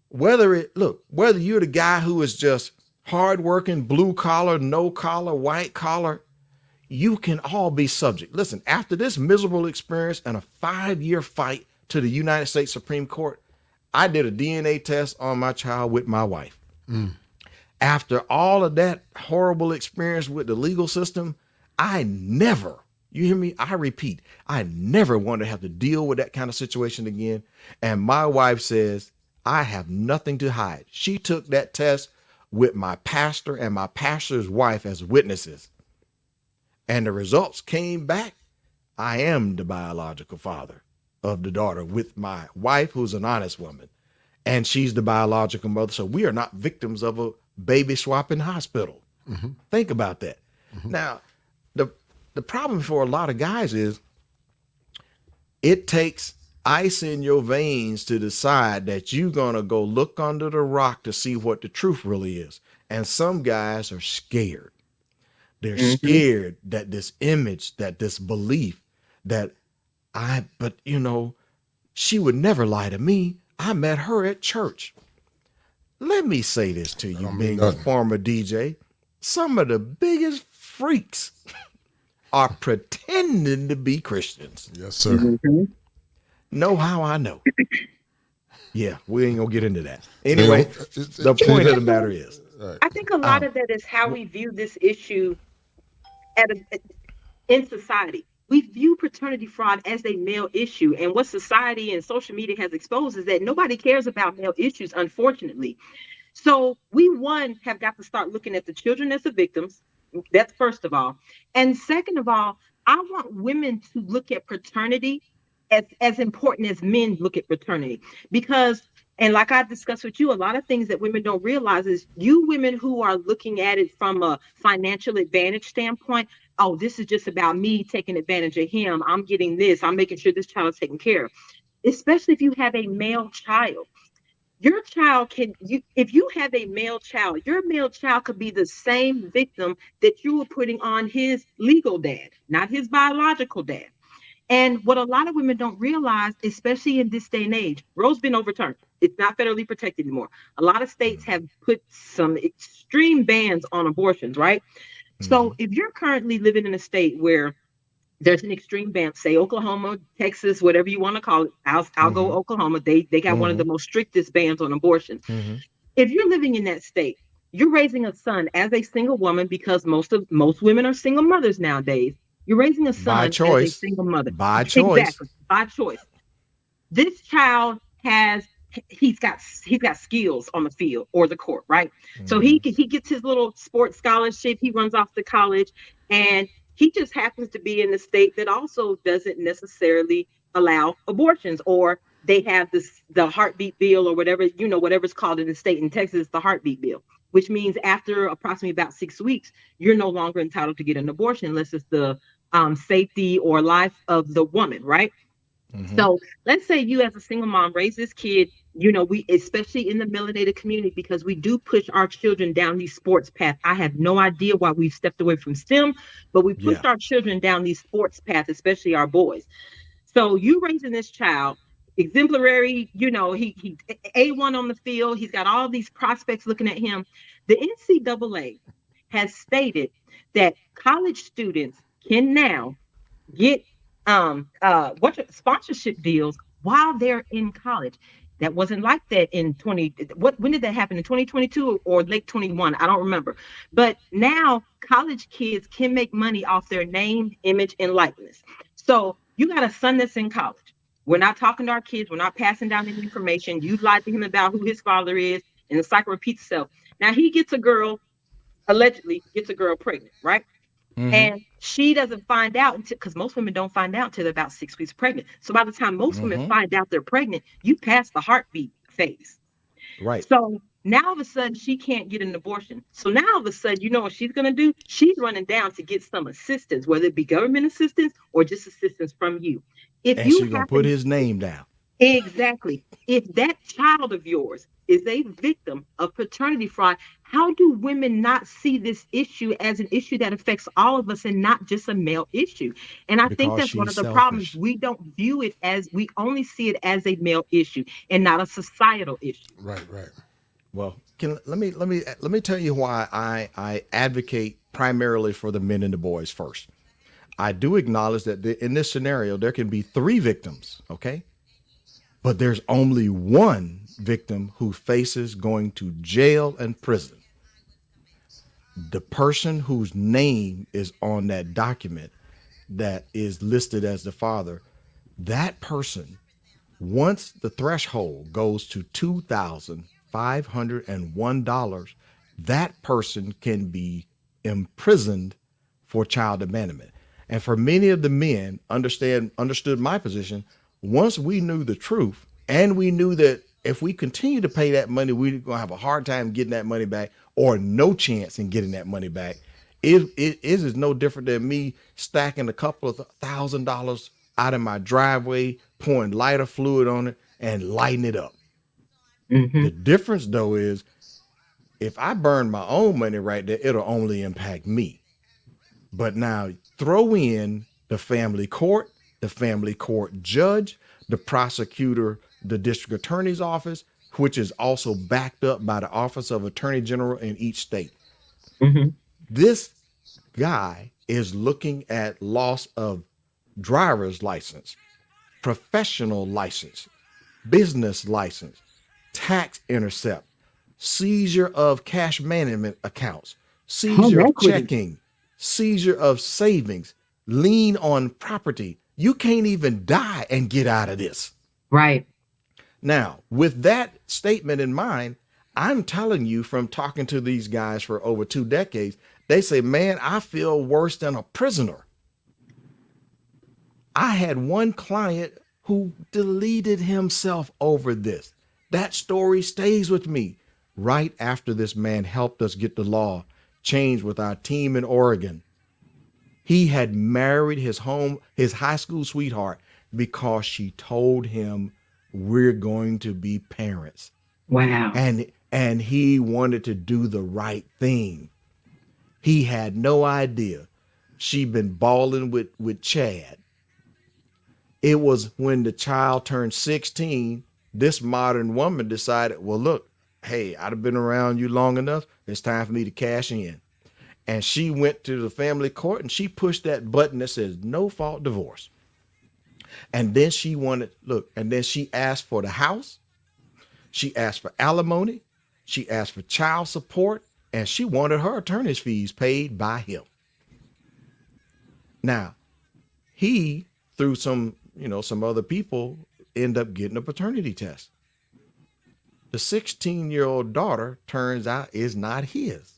whether you're the guy who is just hardworking, blue collar, no collar, white collar, you can all be subject. Listen, after this miserable experience and a 5-year fight to the United States Supreme Court, I did a DNA test on my child with my wife. After all of that horrible experience with the legal system, I never, you hear me? I repeat, I never want to have to deal with that kind of situation again. And my wife says, I have nothing to hide. She took that test with my pastor and my pastor's wife as witnesses. And the results came back. I am the biological father of the daughter with my wife, who's an honest woman. And she's the biological mother. So we are not victims of a baby swapping hospital. Think about that. Now, the problem for a lot of guys is it takes ice in your veins to decide that you're going to go look under the rock to see what the truth really is. And some guys are scared. They're scared that this image, that this belief that she would never lie to me. I met her at church. Let me say this to you, being a former DJ. Some of the biggest freaks are pretending to be Christians. Yes, sir. Know how I know? Yeah, we ain't gonna get into that. Anyway, the point of the matter is, I think a lot of that is how we view this issue in society. We view paternity fraud as a male issue. And what society and social media has exposed is that nobody cares about male issues, unfortunately. So we, one, have got to start looking at the children as the victims. That's first of all. And second of all, I want women to look at paternity as important as men look at paternity. Because, and like I discussed with you, a lot of things that women don't realize is you women who are looking at it from a financial advantage standpoint, oh, this is just about me taking advantage of him. I'm getting this. I'm making sure this child is taken care of. Especially if you have a male child. Your child if you have a male child, your male child could be the same victim that you were putting on his legal dad, not his biological dad. And what a lot of women don't realize, especially in this day and age, Roe's been overturned. It's not federally protected anymore. A lot of states have put some extreme bans on abortions, right? So if you're currently living in a state where there's an extreme ban, say Oklahoma, Texas, whatever you want to call it, I'll go Oklahoma. They got one of the most strictest bans on abortions. If you're living in that state, you're raising a son as a single woman, because most women are single mothers nowadays. You're raising a son by choice. as a single mother. By choice. Exactly, by choice. This child he's got skills on the field or the court, right? So he gets his little sports scholarship. He runs off to college, and he just happens to be in a state that also doesn't necessarily allow abortions, or they have the heartbeat bill, or whatever's called in the state. In Texas, the heartbeat bill, which means after approximately about 6 weeks, you're no longer entitled to get an abortion unless it's the safety or life of the woman, right? So let's say you as a single mom raise this kid, we, especially in the melanated community, because we do push our children down these sports paths. I have no idea why we've stepped away from STEM, but we pushed our children down these sports paths, especially our boys. So you raising this child, exemplary, he A1 on the field. He's got all these prospects looking at him. The NCAA has stated that college students can now get sponsorship deals while they're in college. That wasn't like that in when did that happen? In 2022 or late 21? I don't remember. But now college kids can make money off their name, image, and likeness. So you got a son that's in college. We're not talking to our kids. We're not passing down any information. You lied to him about who his father is, and the cycle repeats itself. Now he gets a girl, allegedly gets a girl pregnant, right? And she doesn't find out until, because most women don't find out until they're about 6 weeks pregnant. So by the time most women find out they're pregnant, you pass the heartbeat phase. Right. So now all of a sudden she can't get an abortion. So now all of a sudden, you know what she's going to do? She's running down to get some assistance, whether it be government assistance or just assistance from you. If And you she's gonna put his name down. Exactly. If that child of yours is a victim of paternity fraud, how do women not see this issue as an issue that affects all of us and not just a male issue? And I think Because that's one of she's the problems. selfish. We don't view it as, we only see it as a male issue and not a societal issue. Right. Well, let me tell you why I advocate primarily for the men and the boys first. I do acknowledge that in this scenario there can be 3 victims, okay? But there's only one victim who faces going to jail and prison. The person whose name is on that document that is listed as the father, that person, once the threshold goes to $2,501, that person can be imprisoned for child abandonment. And for many of the men understood my position, once we knew the truth and we knew that if we continue to pay that money, we're going to have a hard time getting that money back or no chance in getting that money back. It is no different than me stacking a couple of $1,000 out of my driveway, pouring lighter fluid on it and lighting it up. The difference though is if I burn my own money right there, it'll only impact me. But now throw in the family court judge, the prosecutor, the district attorney's office, which is also backed up by the Office of Attorney General in each state. This guy is looking at loss of driver's license, professional license, business license, tax intercept, seizure of cash management accounts, seizure of checking, seizure of savings, lien on property. You can't even die and get out of this. Right. Now, with that statement in mind, I'm telling you from talking to these guys for over 2 decades, they say, man, I feel worse than a prisoner. I had one client who deleted himself over this. That story stays with me. Right after this man helped us get the law changed with our team in Oregon, he had married his high school sweetheart because she told him we're going to be parents. Wow. And he wanted to do the right thing. He had no idea she'd been balling with Chad. It was when the child turned 16, this modern woman decided, well, look, hey, I've been around you long enough. It's time for me to cash in. And she went to the family court and she pushed that button that says no fault divorce. And then she asked for the house. She asked for alimony. She asked for child support, and she wanted her attorney's fees paid by him. Now, he, through some other people, end up getting a paternity test. The 16-year-old daughter, turns out, is not his.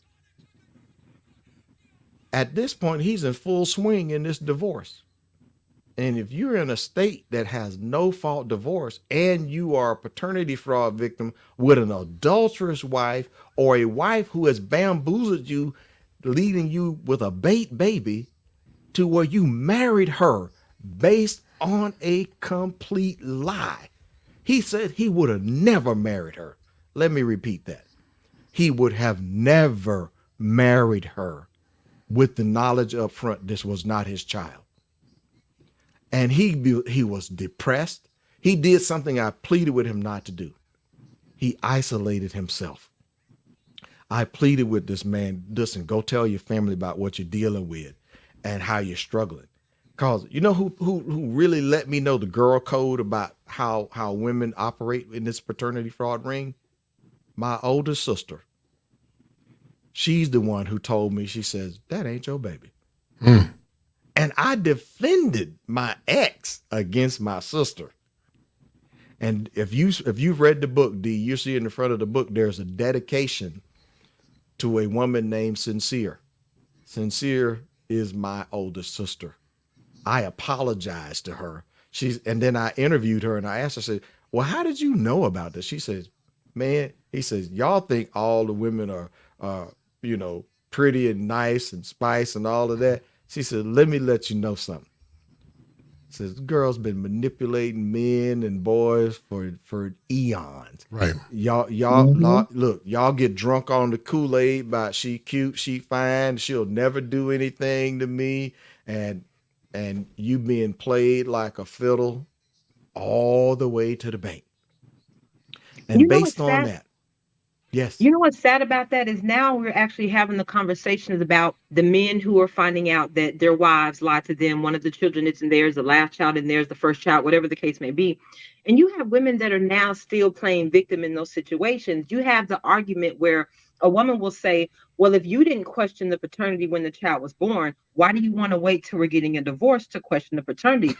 At this point, he's in full swing in this divorce. And if you're in a state that has no fault divorce and you are a paternity fraud victim with an adulterous wife or a wife who has bamboozled you, leading you with a bait baby to where you married her based on a complete lie. He said he would have never married her. Let me repeat that. He would have never married her with the knowledge up front this was not his child. And he was depressed. He did something I pleaded with him not to do. He isolated himself. I pleaded with this man, listen, go tell your family about what you're dealing with and how you're struggling. Cause you know who really let me know the girl code about how women operate in this paternity fraud ring? My older sister. She's the one who told me, she says, that ain't your baby. And I defended my ex against my sister. And if you've read the book, D, you see in the front of the book, there's a dedication to a woman named Sincere. Sincere is my oldest sister. I apologized to her. And then I interviewed her and I asked her, I said, well, how did you know about this? She says, man, he says, y'all think all the women are, pretty and nice and spice and all of that. She said, let me let you know something. Says the girl's been manipulating men and boys for eons. Right. Y'all look, y'all get drunk on the Kool-Aid by she cute, she fine, she'll never do anything to me. And you being played like a fiddle all the way to the bank. And based on that, yes. You know what's sad about that is now we're actually having the conversations about the men who are finding out that their wives lied to them. One of the children isn't theirs, the last child isn't theirs, the first child, whatever the case may be. And you have women that are now still playing victim in those situations. You have the argument where a woman will say, well, if you didn't question the paternity when the child was born, why do you want to wait till we're getting a divorce to question the paternity?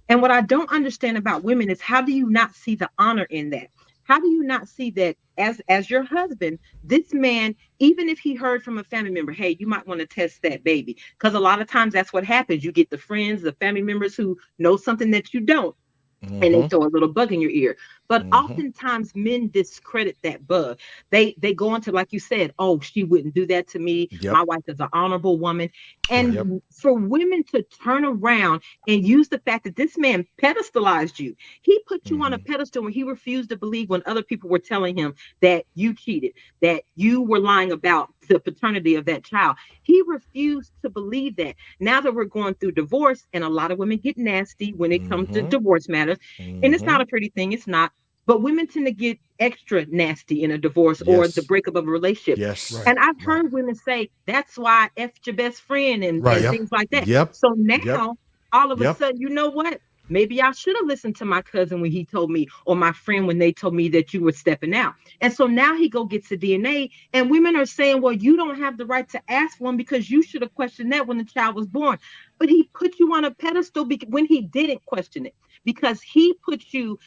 And what I don't understand about women is how do you not see the honor in that? How do you not see that as your husband, this man, even if he heard from a family member, hey, you might want to test that baby? Because a lot of times that's what happens. You get the friends, the family members who know something that you don't. And they throw a little bug in your ear. But oftentimes men discredit that bug. They go into, like you said, oh, she wouldn't do that to me. Yep. My wife is an honorable woman. And for women to turn around and use the fact that this man pedestalized you. He put you on a pedestal when he refused to believe when other people were telling him that you cheated, that you were lying about the paternity of that child. He refused to believe that. Now that we're going through divorce, and a lot of women get nasty when it comes to divorce matters, and it's not a pretty thing, it's not. But women tend to get extra nasty in a divorce or the breakup of a relationship. Yes. Right. And I've heard women say, that's why I effed your best friend and things like that. Yep. So now, all of a sudden, you know what? Maybe I should have listened to my cousin when he told me, or my friend when they told me that you were stepping out. And so now he gets the DNA, and women are saying, well, you don't have the right to ask one because you should have questioned that when the child was born. But he put you on a pedestal when he didn't question it, because he put you,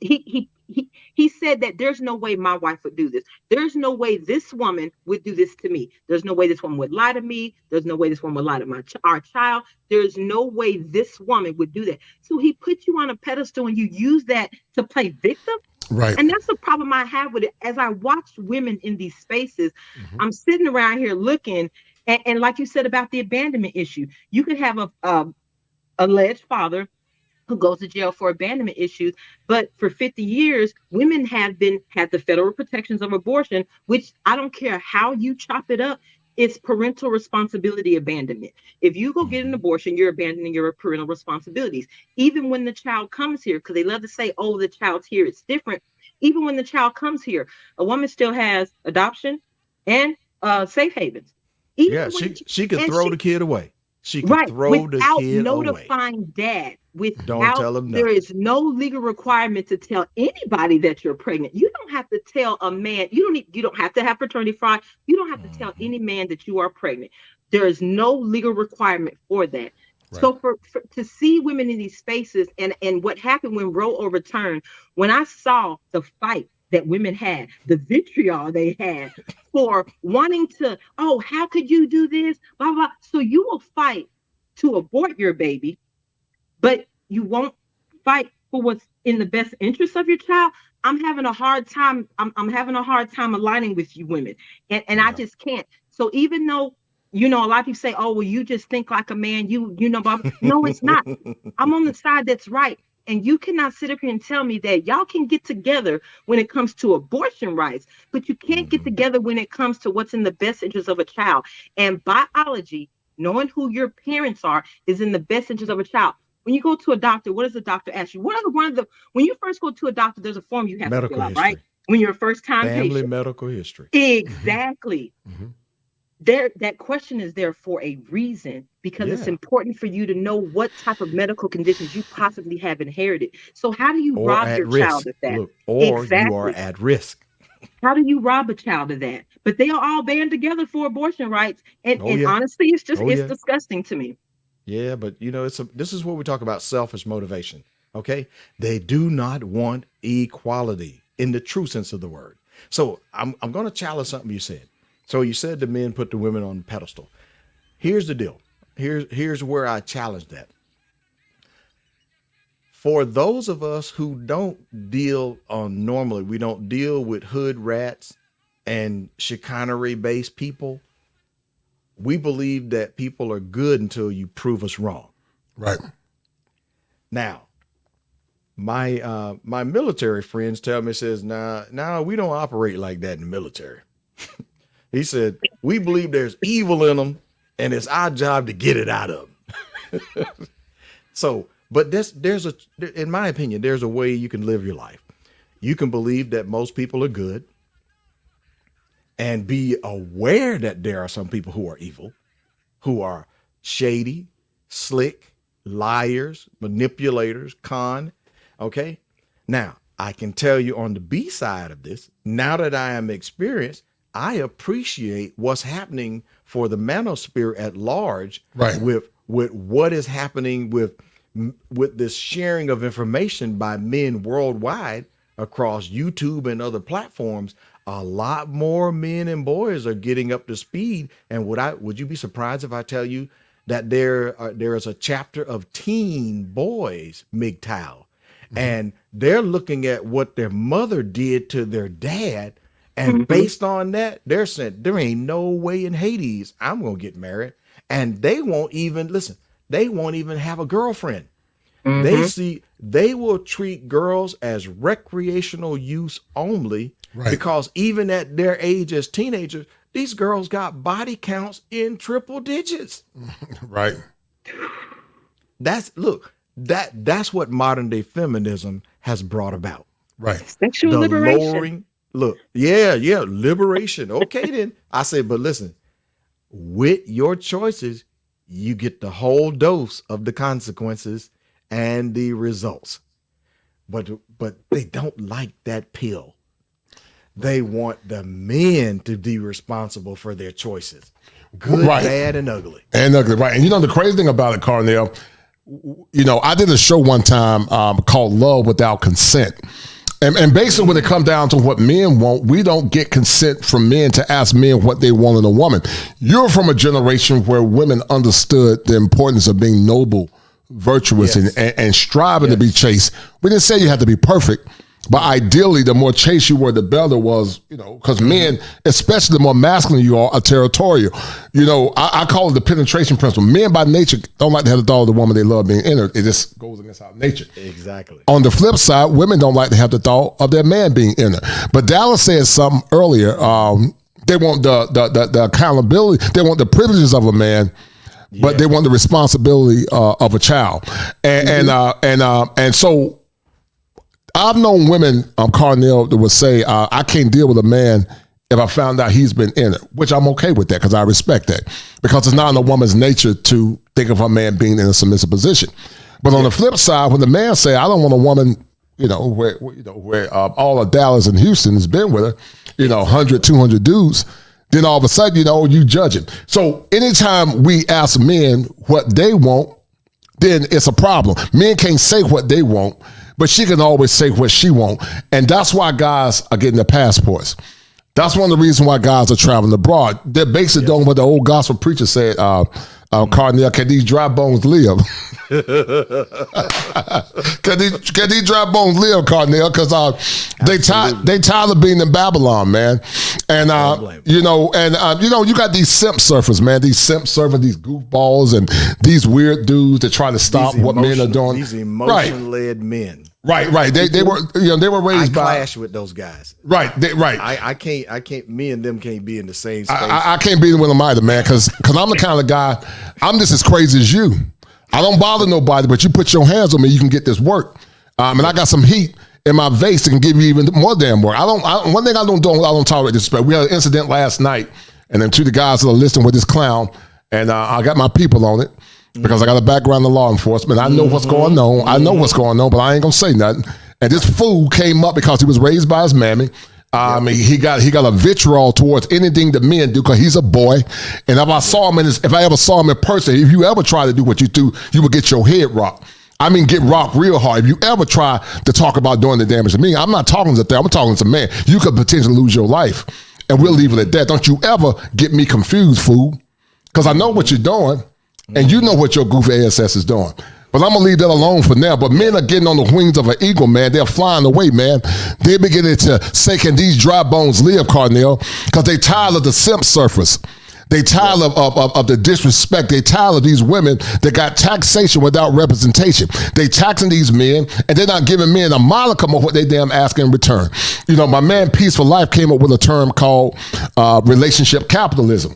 he said that there's no way my wife would do this. There's no way this woman would do this to me. There's no way this woman would lie to me. There's no way this woman would lie to our child. There's no way this woman would do that. So he put you on a pedestal and you use that to play victim. Right. And that's the problem I have with it. As I watch women in these spaces, I'm sitting around here looking, and like you said about the abandonment issue, you could have a alleged father who goes to jail for abandonment issues. But for 50 years, women have had the federal protections of abortion, which I don't care how you chop it up, it's parental responsibility abandonment. If you go get an abortion, you're abandoning your parental responsibilities. Even when the child comes here, because they love to say, oh, the child's here, it's different. Even when the child comes here, a woman still has adoption and safe havens. Even she could throw the kid away. She could throw the kid away. Without notifying dad. Don't tell him nothing. There is no legal requirement to tell anybody that you're pregnant. You don't have to tell a man. You don't have to have paternity fraud. You don't have to tell any man that you are pregnant. There is no legal requirement for that. Right. So for to see women in these spaces and what happened when Roe overturned, when I saw the fight that women had, the vitriol they had for wanting to, oh, how could you do this? Blah, blah. So you will fight to abort your baby, but you won't fight for what's in the best interest of your child. I'm having a hard time. I'm having a hard time aligning with you women. And I just can't. So even though, a lot of people say, oh, well, you just think like a man, but no, it's not. I'm on the side that's right. And you cannot sit up here and tell me that y'all can get together when it comes to abortion rights, but you can't get together when it comes to what's in the best interest of a child. And biology, knowing who your parents are, is in the best interest of a child. When you go to a doctor, what does the doctor ask you? When you first go to a doctor, there's a form you have to fill out, right? When you're a first-time patient. Family medical history. Exactly. that question is there for a reason, because it's important for you to know what type of medical conditions you possibly have inherited. So how do you Or rob at your child risk. of that? Look, or you are at risk. How do you rob a child of that? But they are all band together for abortion rights, and honestly, it's disgusting to me. Yeah, but this is what we talk about: selfish motivation. Okay, they do not want equality in the true sense of the word. So I'm going to challenge something you said. So you said the men put the women on the pedestal. Here's the deal. Here's where I challenge that. For those of us who don't deal normally, we don't deal with hood rats and chicanery-based people. We believe that people are good until you prove us wrong. Right. Now, my military friends tell me, says, nah, we don't operate like that in the military. He said, we believe there's evil in them, and it's our job to get it out of them. So, but in my opinion, there's a way you can live your life. You can believe that most people are good and be aware that there are some people who are evil, who are shady, slick, liars, manipulators, con. Okay. Now, I can tell you on the B side of this, now that I am experienced, I appreciate what's happening for the manosphere at large, right, with what is happening with this sharing of information by men worldwide across YouTube and other platforms. A lot more men and boys are getting up to speed. And would you be surprised if I tell you that there is a chapter of teen boys, MGTOW, and they're looking at what their mother did to their dad. And based on that, they're saying there ain't no way in Hades I'm going to get married. And they won't even have a girlfriend. They will treat girls as recreational use only, because even at their age as teenagers, these girls got body counts in triple digits. Right. That's what modern day feminism has brought about. Right. Sexual liberation. Liberation. Okay, then I say, but listen, with your choices, you get the whole dose of the consequences and the results. But they don't like that pill. They want the men to be responsible for their choices. Good, bad, and ugly. Right. And the crazy thing about it, Carnell, I did a show one time called Love Without Consent. And basically when it comes down to what men want, we don't get consent from men to ask men what they want in a woman. You're from a generation where women understood the importance of being noble, virtuous, and striving to be chaste. We didn't say you had to be perfect, but ideally the more chaste you were, the better was, because men, especially the more masculine you are territorial. I call it the penetration principle. Men by nature don't like to have the thought of the woman they love being in her. It just goes against our nature. Exactly. On the flip side, women don't like to have the thought of their man being in her. But Dallas said something earlier. They want the accountability. They want the privileges of a man, but they want the responsibility of a child. And so I've known women, Carnell, that would say, I can't deal with a man if I found out he's been in it, which I'm okay with that because I respect that, because it's not in a woman's nature to think of a man being in a submissive position. But on the flip side, when the man say, I don't want a woman, where all of Dallas and Houston has been with her, 100, 200 dudes, then all of a sudden, you judge him. So anytime we ask men what they want, then it's a problem. Men can't say what they want, but she can always say what she wants. And that's why guys are getting their passports. That's one of the reasons why guys are traveling abroad. They're basically doing what the old gospel preacher said, Carnell, can these dry bones live? Can these dry bones live, Carnell? Because they tired of being in Babylon, man. And you got these simp surfers, man. These simp surfers, these goofballs, and these weird dudes that try to stop what men are doing. These emotion-led men. Right. They were raised by. I clash with those guys. Right. I can't. Me and them can't be in the same space. I can't be with them either, man. Because I'm the kind of guy. I'm just as crazy as you. I don't bother nobody, but you put your hands on me, you can get this work. And I got some heat in my vase that can give you even more damn work. One thing I don't tolerate disrespect. We had an incident last night And then to the guys that are listening with this clown, and I got my people on it because I got a background in law enforcement. I know what's going on. I know what's going on, but I ain't gonna say nothing. And this fool came up because he was raised by his mammy. He got a vitriol towards anything that men do because he's a boy. And if I ever saw him in person, if you ever try to do what you do, you would get your head rocked. I mean, get rocked real hard. If you ever try to talk about doing the damage to me, I'm not talking to them. I'm talking to man. You could potentially lose your life. And we'll leave it at that. Don't you ever get me confused, fool. Because I know what you're doing, and you know what your goofy ass is doing. But I'm going to leave that alone for now. But men are getting on the wings of an eagle, man. They're flying away, man. They're beginning to say, can these dry bones live, Carnell? Because they tired of the simp surfers. They tired of the disrespect. They tired of these women that got taxation without representation. They taxing these men, and they're not giving men a modicum of what they damn ask in return. You know, my man Peaceful Life came up with a term called relationship capitalism.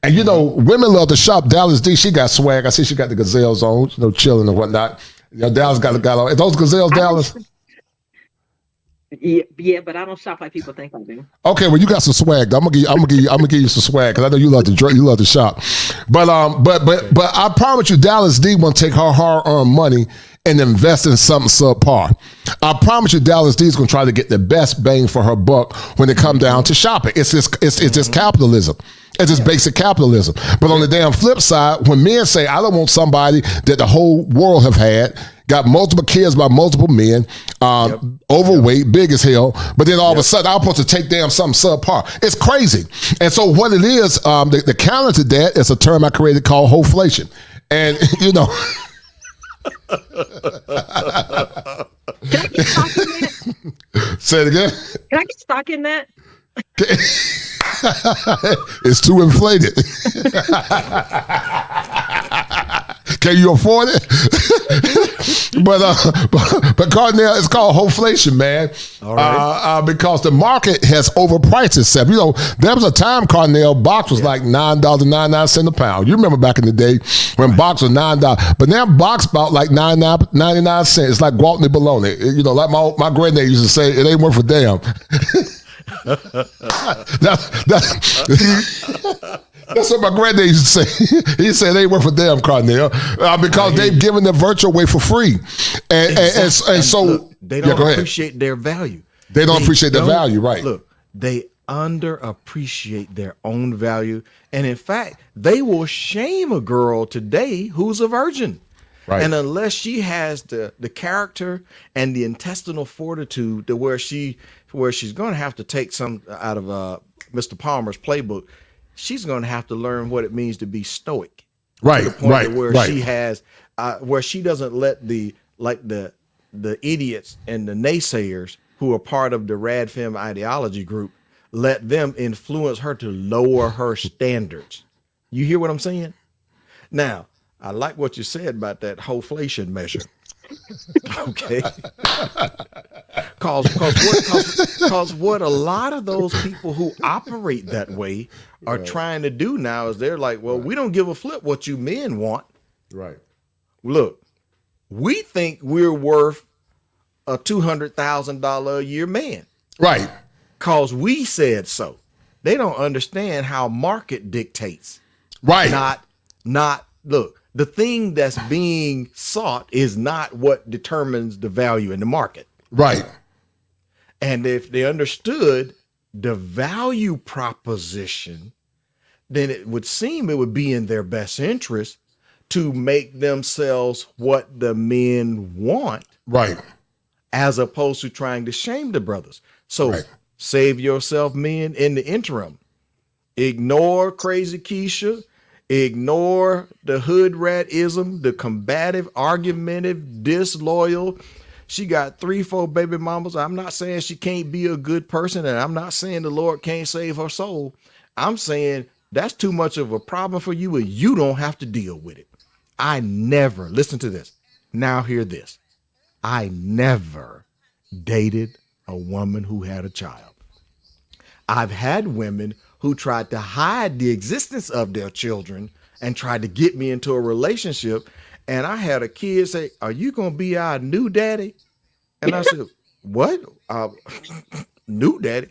And, you know, women love to shop. Dallas D, she got swag. I see she got the gazelles on, you know, chilling and whatnot. You know, Dallas got on. Are those gazelles, Dallas? Yeah, but I don't shop like people think I do. Okay, well, you got some swag. I'm gonna give you some swag because I know you love to shop. But I promise you, Dallas D want to take her hard-earned money and invest in something subpar. I promise you, Dallas D is gonna try to get the best bang for her buck when it come down to shopping. It's just capitalism. It's just basic capitalism. But on the damn flip side, when men say, I don't want somebody that the whole world have had, got multiple kids by multiple men, overweight, big as hell, but then all of a sudden I'm supposed to take damn something subpar. It's crazy. And so what it is, the counter to that is a term I created called hoflation. And, you know... Can I get stock in that? Say it again. Can I get stock in that? It's too inflated. Can you afford it? but Carnell, it's called hoflation, man. All right. Because the market has overpriced itself. You know, there was a time, Carnell, box was like $9.99 a pound. You remember back in the day when box was $9, but now box about like 99 cents. It's like Gwaltney bologna. You know, like my granddad used to say, it ain't worth a damn. That's what my granddad used to say. He said they worth a damn, Carnell, because they've given their virtue away for free, and so look, they don't appreciate their value. They don't appreciate their value, right? Look, they underappreciate their own value, and in fact, they will shame a girl today who's a virgin. Right. And unless she has the character and the intestinal fortitude to where she's going to have to take some out of Mr. Palmer's playbook, she's going to have to learn what it means to be stoic. Right. To the point where she has where she doesn't let the idiots and the naysayers who are part of the Rad Femme ideology group let them influence her to lower her standards. You hear what I'm saying? Now, I like what you said about that hoflation measure. Okay. Cause what a lot of those people who operate that way are trying to do now is they're like, well, we don't give a flip what you men want. Right. Look, we think we're worth a $200,000 a year man. Right. Cause we said so. They don't understand how market dictates. Right. Not look. The thing that's being sought is not what determines the value in the market. Right. And if they understood the value proposition, then it would seem it would be in their best interest to make themselves what the men want. Right. As opposed to trying to shame the brothers. So save yourself, men, in the interim. Ignore Crazy Keisha. Ignore the hood ratism, the combative, argumentative, disloyal. She got 3-4 baby mamas. I'm not saying she can't be a good person, and I'm not saying the Lord can't save her soul. I'm saying that's too much of a problem for you, and you don't have to deal with it. I never, listen to this. Now hear this. I never dated a woman who had a child. I've had women who tried to hide the existence of their children and tried to get me into a relationship. And I had a kid say, are you going to be our new daddy? And I said, what? New daddy?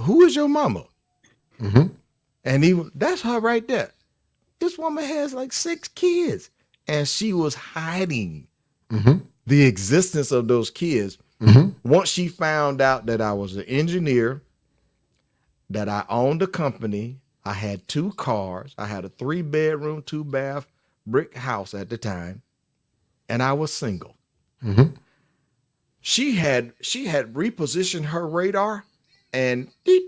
Who is your mama? Mm-hmm. And that's her right there. This woman has like 6 kids, and she was hiding the existence of those kids. Once she found out that I was an engineer, that I owned a company, I had 2 cars, I had a 3-bedroom, 2-bath brick house at the time, and I was single. She had repositioned her radar, and you're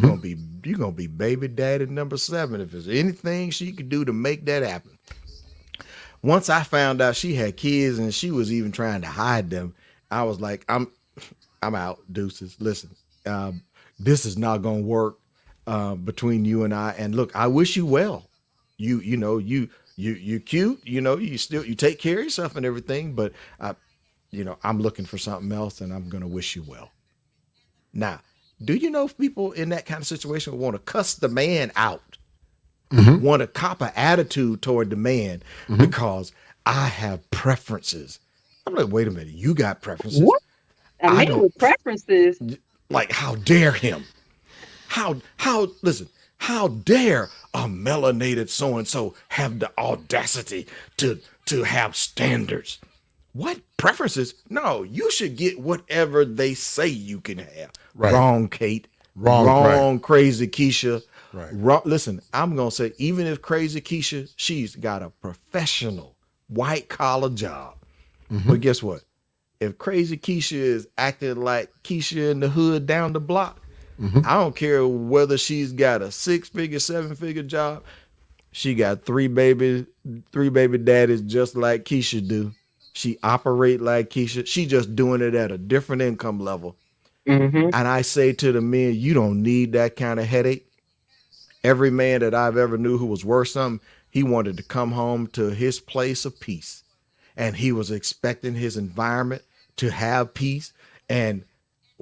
gonna be baby daddy number 7 if there's anything she could do to make that happen. Once I found out she had kids and she was even trying to hide them, I was like, I'm out, deuces. Listen, this is not gonna work between you and I. And look, I wish you well. You're cute. You take care of yourself and everything. But I'm looking for something else, and I'm gonna wish you well. Now, do you know if people in that kind of situation want to cuss the man out? Want to cop an attitude toward the man because I have preferences. I'm like, wait a minute, you got preferences? What? A man with preferences? Like, how dare him? Listen, how dare a melanated so-and-so have the audacity to have standards? What preferences? No, you should get whatever they say you can have. Right. Wrong, Kate. Wrong, Crazy Keisha. Right. Wrong, listen, I'm going to say, even if Crazy Keisha, she's got a professional white collar job. But guess what? If Crazy Keisha is acting like Keisha in the hood down the block, I don't care whether she's got a 6-figure, 7-figure job. She got 3 baby daddies just like Keisha do. She operate like Keisha. She just doing it at a different income level. And I say to the men, you don't need that kind of headache. Every man that I've ever knew who was worth something, he wanted to come home to his place of peace. And he was expecting his environment to have peace. And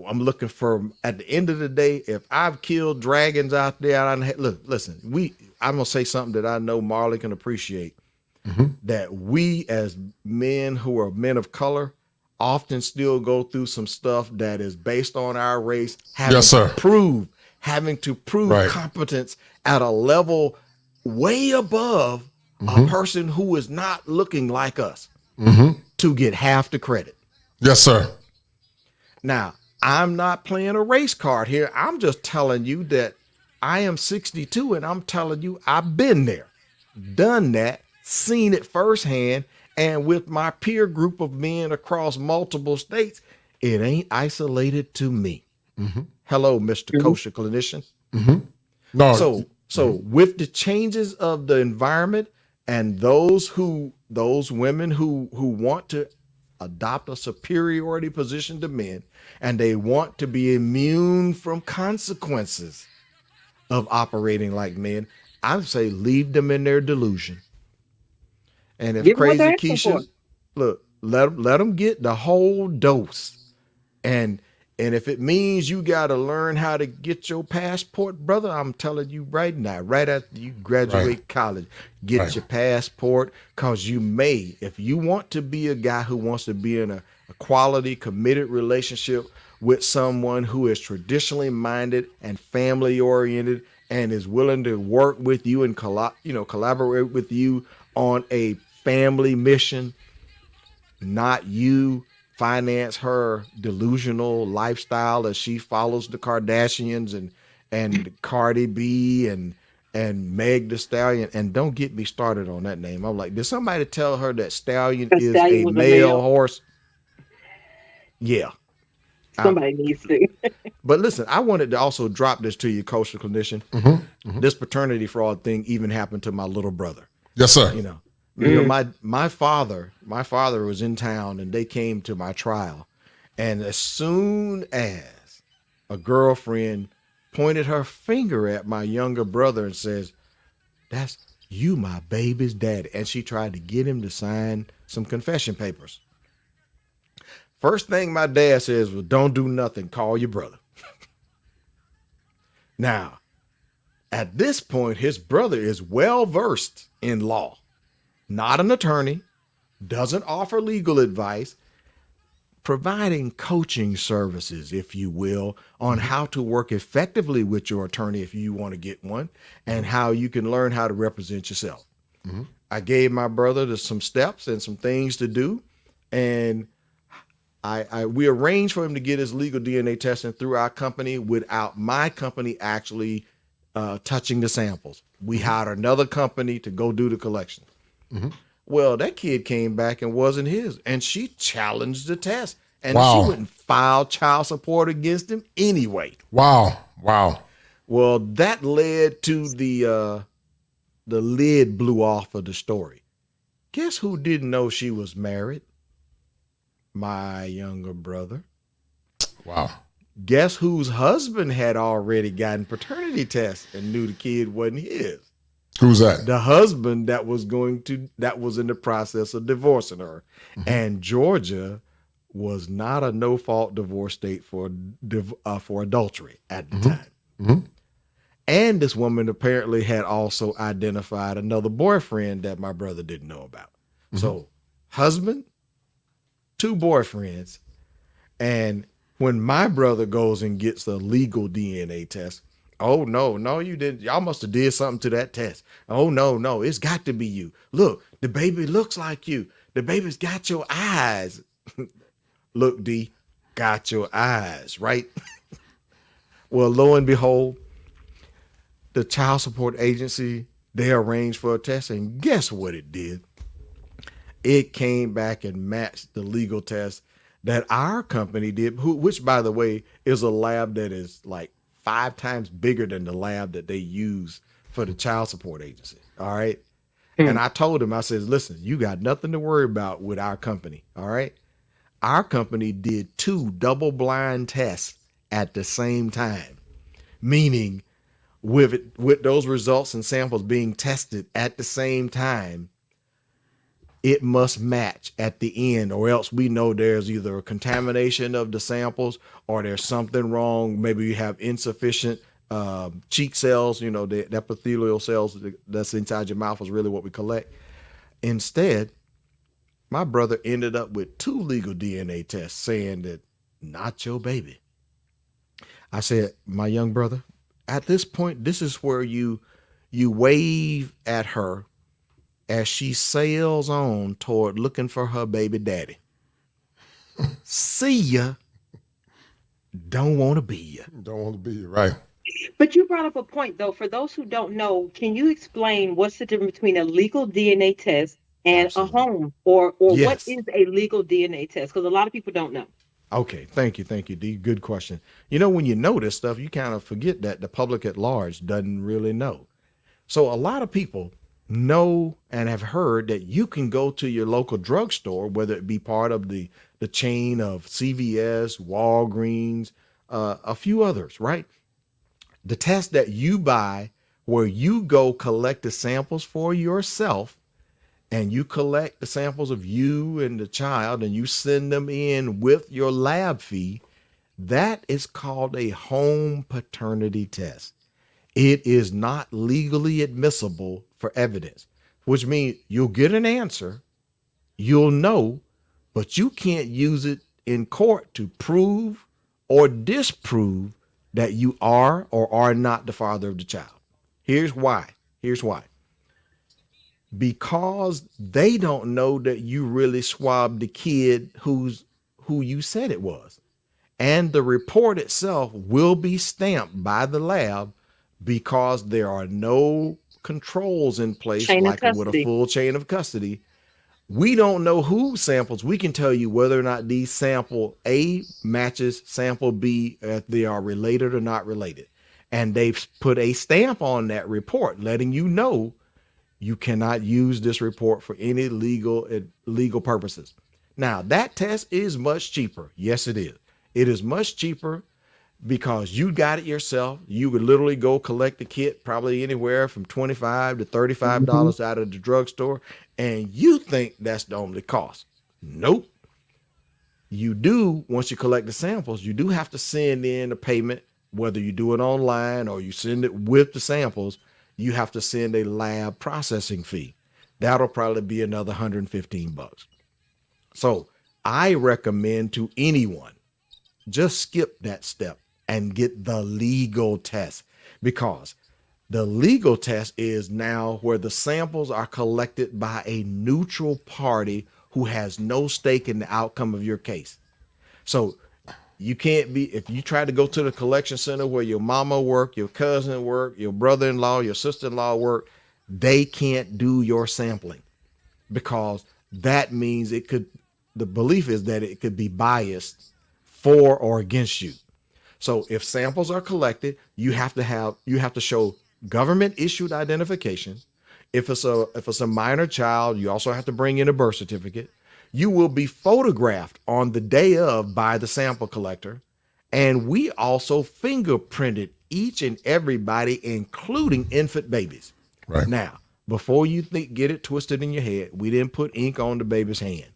I'm looking for, at the end of the day, if I've killed dragons out there, I'm going to say something that I know Marley can appreciate. That we as men who are men of color often still go through some stuff that is based on our race, having to prove competence at a level way above a person who is not looking like us to get half the credit. Yes, sir. Now, I'm not playing a race card here. I'm just telling you that I am 62 and I'm telling you I've been there, done that, seen it firsthand. And with my peer group of men across multiple states, it ain't isolated to me. Hello, Mr. Kosher Clinician. No. So with the changes of the environment and those women who want to adopt a superiority position to men, and they want to be immune from consequences of operating like men, I would say leave them in their delusion. And if Crazy Keisha, look, let them get the whole dose. And if it means you got to learn how to get your passport, brother, I'm telling you right now, right after you graduate college, get your passport, because you may, if you want to be a guy who wants to be in a quality, committed relationship with someone who is traditionally minded and family oriented and is willing to work with you and collaborate with you on a family mission, not you finance her delusional lifestyle as she follows the Kardashians and Cardi B and Meg the Stallion. And don't get me started on that name. I'm like, did somebody tell her that Stallion is a male horse? Yeah. Somebody needs to. But listen, I wanted to also drop this to you, Kosher Clinician. This paternity fraud thing even happened to my little brother. Yes, sir. My father was in town and they came to my trial. And as soon as a girlfriend pointed her finger at my younger brother and says, "That's you, my baby's daddy," and she tried to get him to sign some confession papers. First thing my dad says was, "Don't do nothing, call your brother." Now, at this point, his brother is well versed in law. Not an attorney, doesn't offer legal advice, providing coaching services, if you will, on how to work effectively with your attorney if you want to get one, and how you can learn how to represent yourself. I gave my brother some steps and some things to do, and we arranged for him to get his legal DNA testing through our company without my company actually touching the samples. We hired another company to go do the collection. Well, that kid came back and wasn't his, and she challenged the test, and she wouldn't file child support against him anyway. Wow. Well, that led to the lid blew off of the story. Guess who didn't know she was married? My younger brother. Wow. Guess whose husband had already gotten paternity tests and knew the kid wasn't his? Who's that? The husband that was in the process of divorcing her. And Georgia was not a no-fault divorce state for adultery at the time. And this woman apparently had also identified another boyfriend that my brother didn't know about. So, husband, 2 boyfriends, and when my brother goes and gets a legal DNA test, oh, no, you didn't. Y'all must have did something to that test. Oh, no, it's got to be you. Look, the baby looks like you. The baby's got your eyes. Look, D, got your eyes, right? Well, lo and behold, the child support agency, they arranged for a test, and guess what it did? It came back and matched the legal test that our company did, which, by the way, is a lab that is like 5 times bigger than the lab that they use for the child support agency. All right. And I told him, I said, listen, you got nothing to worry about with our company. All right. Our company did 2 double-blind tests at the same time, meaning with those results and samples being tested at the same time, it must match at the end, or else we know there's either a contamination of the samples or there's something wrong. Maybe you have insufficient cheek cells, the epithelial cells that's inside your mouth is really what we collect. Instead, my brother ended up with 2 legal DNA tests saying that not your baby. I said, my young brother, at this point, this is where you wave at her as she sails on toward looking for her baby daddy. See ya. Don't want to be ya. Don't want to be you, right? But you brought up a point, though. For those who don't know, can you explain what's the difference between a legal DNA test and a home, or Yes. what is a legal DNA test? Because a lot of people don't know. Okay, thank you, D. Good question. When you know this stuff, you kind of forget that the public at large doesn't really know. So a lot of people know and have heard that you can go to your local drugstore, whether it be part of the chain of CVS, Walgreens, a few others, right? The test that you buy, where you go collect the samples for yourself, and you collect the samples of you and the child, and you send them in with your lab fee, that is called a home paternity test. It is not legally admissible for evidence, which means you'll get an answer, you'll know, but you can't use it in court to prove or disprove that you are or are not the father of the child. Here's why. Because they don't know that you really swabbed the kid who you said it was. And the report itself will be stamped by the lab because there are no controls in place like with a full chain of custody. We don't know whose samples. We can tell you whether or not these sample A matches sample B, if they are related or not related. And they've put a stamp on that report letting you know you cannot use this report for any legal purposes. Now, that test is much cheaper. Yes, it is. It is much cheaper because you got it yourself. You would literally go collect the kit, probably anywhere from $25 to $35 out of the drugstore, and you think that's the only cost. Nope. You do, once you collect the samples, you do have to send in a payment, whether you do it online or you send it with the samples. You have to send a lab processing fee. That'll probably be another $115. So I recommend to anyone, just skip that step and get the legal test, because the legal test is now where the samples are collected by a neutral party who has no stake in the outcome of your case. So you can't be, if you try to go to the collection center where your mama work, your cousin work, your brother-in-law, your sister-in-law work, they can't do your sampling, because that means it could, the belief is that it could be biased for or against you. So if samples are collected, you have to show government issued identification. If it's a minor child, you also have to bring in a birth certificate. You will be photographed on the day of by the sample collector. And we also fingerprinted each and everybody, including infant babies. Right. Now, before you get it twisted in your head, we didn't put ink on the baby's hand.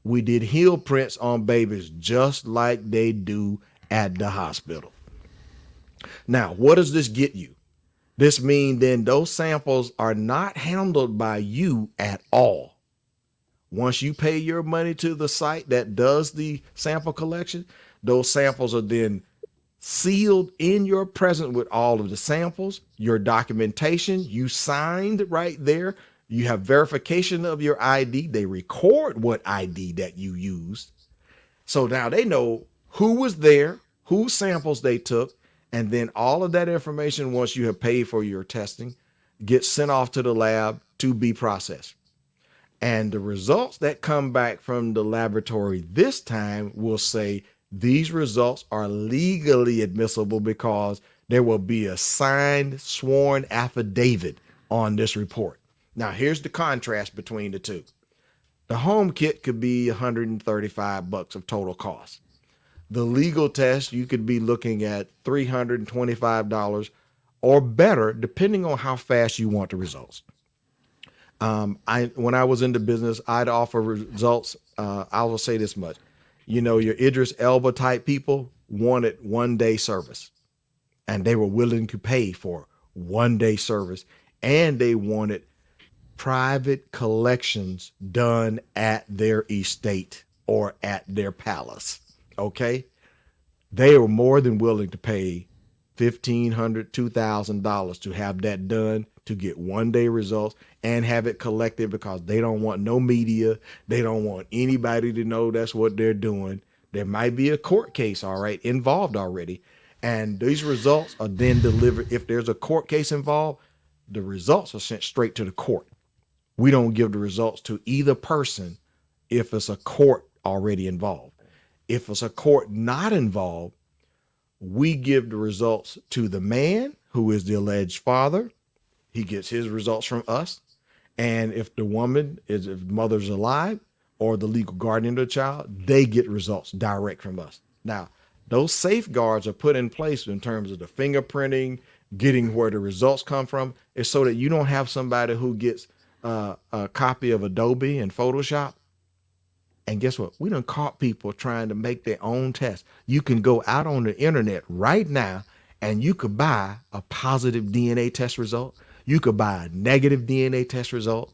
We did heel prints on babies just like they do at the hospital. Now, what does this get you? This means then those samples are not handled by you at all. Once you pay your money to the site that does the sample collection, those samples are then sealed in your presence with all of the samples, your documentation, you signed right there. You have verification of your ID. They record what ID that you used. So now they know who was there, whose samples they took, and then all of that information, once you have paid for your testing, gets sent off to the lab to be processed. And the results that come back from the laboratory this time will say these results are legally admissible because there will be a signed, sworn affidavit on this report. Now, here's the contrast between the two. The home kit could be $135 of total cost. The legal test, you could be looking at $325 or better, depending on how fast you want the results. When I was in the business, I'd offer results. I will say this much. You know, your Idris Elba type people wanted 1 day service, and they were willing to pay for 1 day service, and they wanted private collections done at their estate or at their palace. Okay. They were more than willing to pay $1,500, $2,000 to have that done, to get 1 day results and have it collected, because they don't want no media. They don't want anybody to know that's what they're doing. There might be a court case, all right, involved already. And these results are then delivered. If there's a court case involved, the results are sent straight to the court. We don't give the results to either person if it's a court already involved. If it's a court not involved, we give the results to the man who is the alleged father. He gets his results from us. And if the woman is, if mother's alive or the legal guardian of the child, they get results direct from us. Now, those safeguards are put in place in terms of the fingerprinting, getting where the results come from, is so that you don't have somebody who gets a copy of Adobe and Photoshop. And guess what? We done caught people trying to make their own tests. You can go out on the internet right now and you could buy a positive DNA test result. You could buy a negative DNA test result.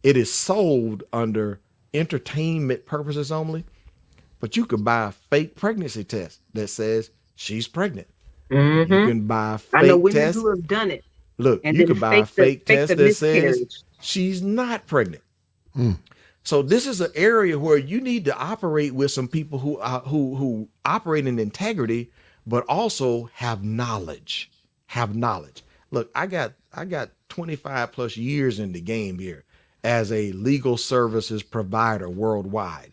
It is sold under entertainment purposes only, but you could buy a fake pregnancy test that says she's pregnant. Mm-hmm. You can buy a fake I know women test. who have done it. Look, And you then could buy a fake test that says she's not pregnant. So this is an area where you need to operate with some people who operate in integrity, but also have knowledge. Look, I got 25 plus years in the game here as a legal services provider worldwide,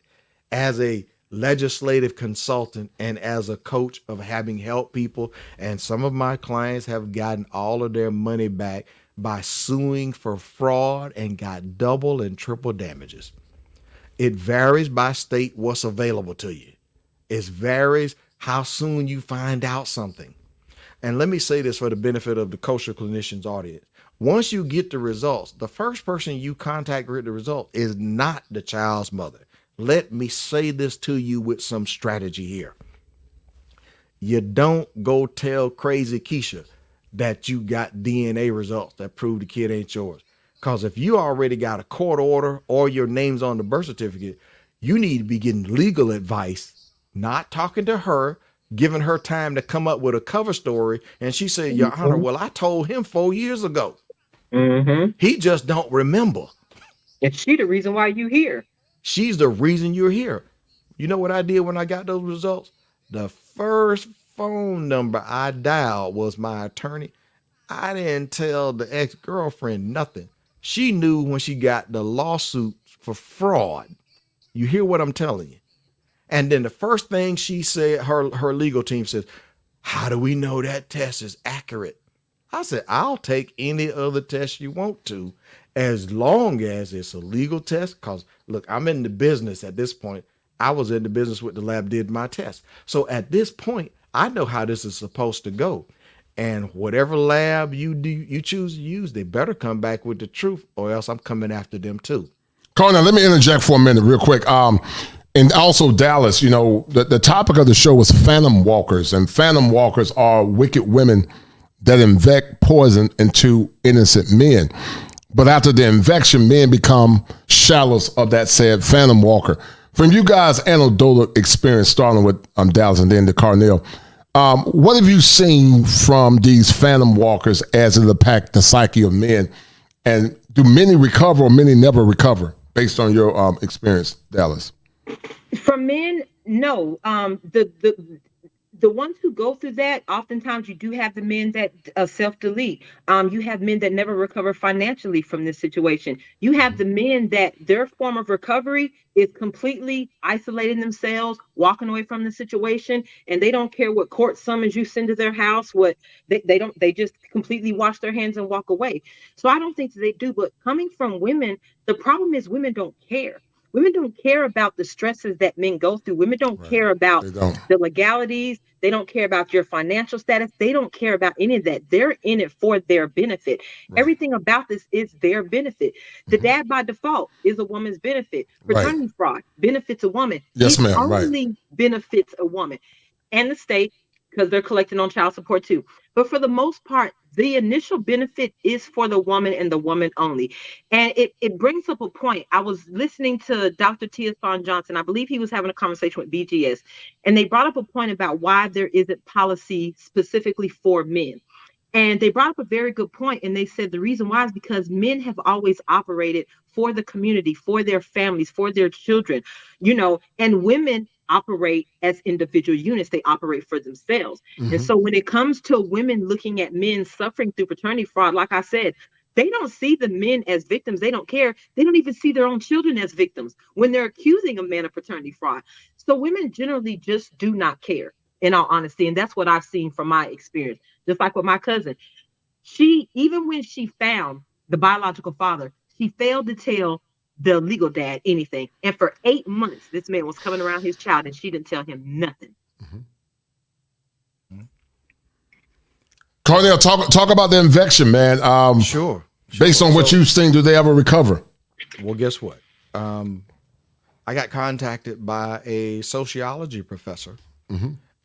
as a legislative consultant, and as a coach of having helped people. And some of my clients have gotten all of their money back by suing for fraud and got double and triple damages. It varies by state what's available to you. It varies how soon you find out something. And let me say this for the benefit of the kosher clinicians audience. Once you get the results, the first person you contact with the result is not the child's mother. Let me say this to you with some strategy here. You don't go tell crazy Keisha that you got DNA results that prove the kid ain't yours. Because if you already got a court order or your name's on the birth certificate, You need to be getting legal advice, not talking to her, giving her time to come up with a cover story. And she said, Your Honor, well, I told him 4 years ago. He just don't remember. And she the reason why you here. She's the reason you're here. You know what I did when I got those results? The first phone number I dialed was my attorney. I didn't tell the ex-girlfriend nothing. She knew when she got the lawsuit for fraud. You hear what I'm telling you? And then the first thing she said, her legal team says, how do we know that test is accurate? I said, I'll take any other test you want to, as long as it's a legal test. Because look, I'm in the business at this point. I was in the business with the lab, did my test. So at this point, I know how this is supposed to go. And whatever lab you choose to use, they better come back with the truth, or else I'm coming after them too. Cornell, let me interject for a minute real quick. And also Dallas, you know, the topic of the show was phantom walkers, and phantom walkers are wicked women that inject poison into innocent men. But after the injection, men become shallows of that said phantom walker. From you guys' anecdotal experience, starting with Dallas and then to Cornell, what have you seen from these phantom walkers as it impacts the psyche of men? And do many recover or many never recover based on your experience, Dallas? For men, no. The ones who go through that, oftentimes you do have the men that self-delete. You have men that never recover financially from this situation. You have the men that their form of recovery is completely isolating themselves, walking away from the situation, and they don't care what court summons you send to their house. What they just completely wash their hands and walk away. So I don't think that they do. But coming from women, the problem is women don't care. Women don't care about the stresses that men go through. Women don't care about the legalities. They don't care about your financial status. They don't care about any of that. They're in it for their benefit. Everything about this is their benefit. The dad by default is a woman's benefit. Paternity fraud benefits a woman. Yes, ma'am. Only benefits a woman and the state, because they're collecting on child support too. But for the most part, the initial benefit is for the woman and the woman only. And it brings up a point. I was listening to Dr. Tiason Johnson. I believe he was having a conversation with BGS. And they brought up a point about why there isn't policy specifically for men. And they brought up a very good point. And they said the reason why is because men have always operated for the community, for their families, for their children, you know, and women operate as individual units. They operate for themselves. And so when it comes to women looking at men suffering through paternity fraud, like I said, they don't see the men as victims. They don't care. They don't even see their own children as victims when they're accusing a man of paternity fraud. So women generally just do not care, in all honesty. And that's what I've seen from my experience. Just like with my cousin, even when she found the biological father, she failed to tell the legal dad anything. And for 8 months, this man was coming around his child and she didn't tell him nothing. Cornell, talk about the injection, man. Sure. Based on what you've seen, do they ever recover? Well, guess what? I got contacted by a sociology professor,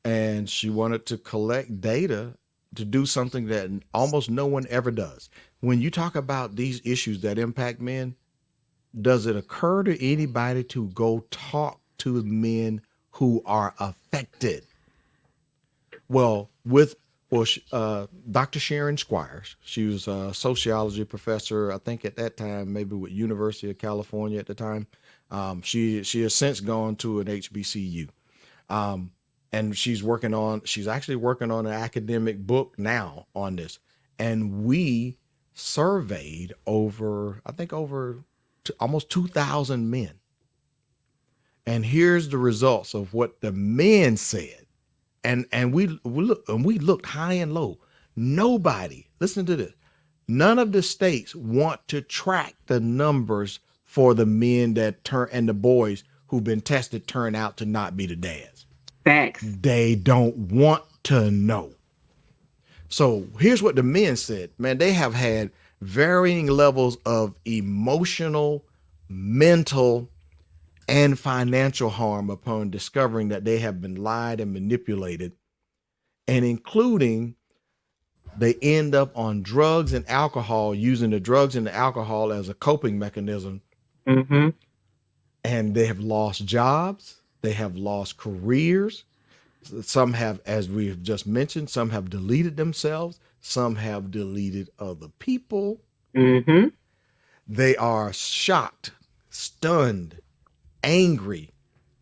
and she wanted to collect data to do something that almost no one ever does. When you talk about these issues that impact men, does it occur to anybody to go talk to men who are affected? Well, Dr. Sharon Squires, she was a sociology professor, I think at that time, maybe with University of California at the time. She has since gone to an HBCU. And she's actually working on an academic book now on this. And we surveyed over almost 2,000 men. And here's the results of what the men said. And we looked high and low. Nobody, listen to this, none of the states want to track the numbers for the men and the boys who've been tested turn out to not be the dads. Facts. They don't want to know. So here's what the men said. Man, they have had varying levels of emotional, mental, and financial harm upon discovering that they have been lied and manipulated, and including they end up on drugs and alcohol, using the drugs and the alcohol as a coping mechanism. and they have lost jobs. They have lost careers. Some have, as we have just mentioned, some have deleted themselves. Some have deleted other people. Mm-hmm. They are shocked, stunned, angry,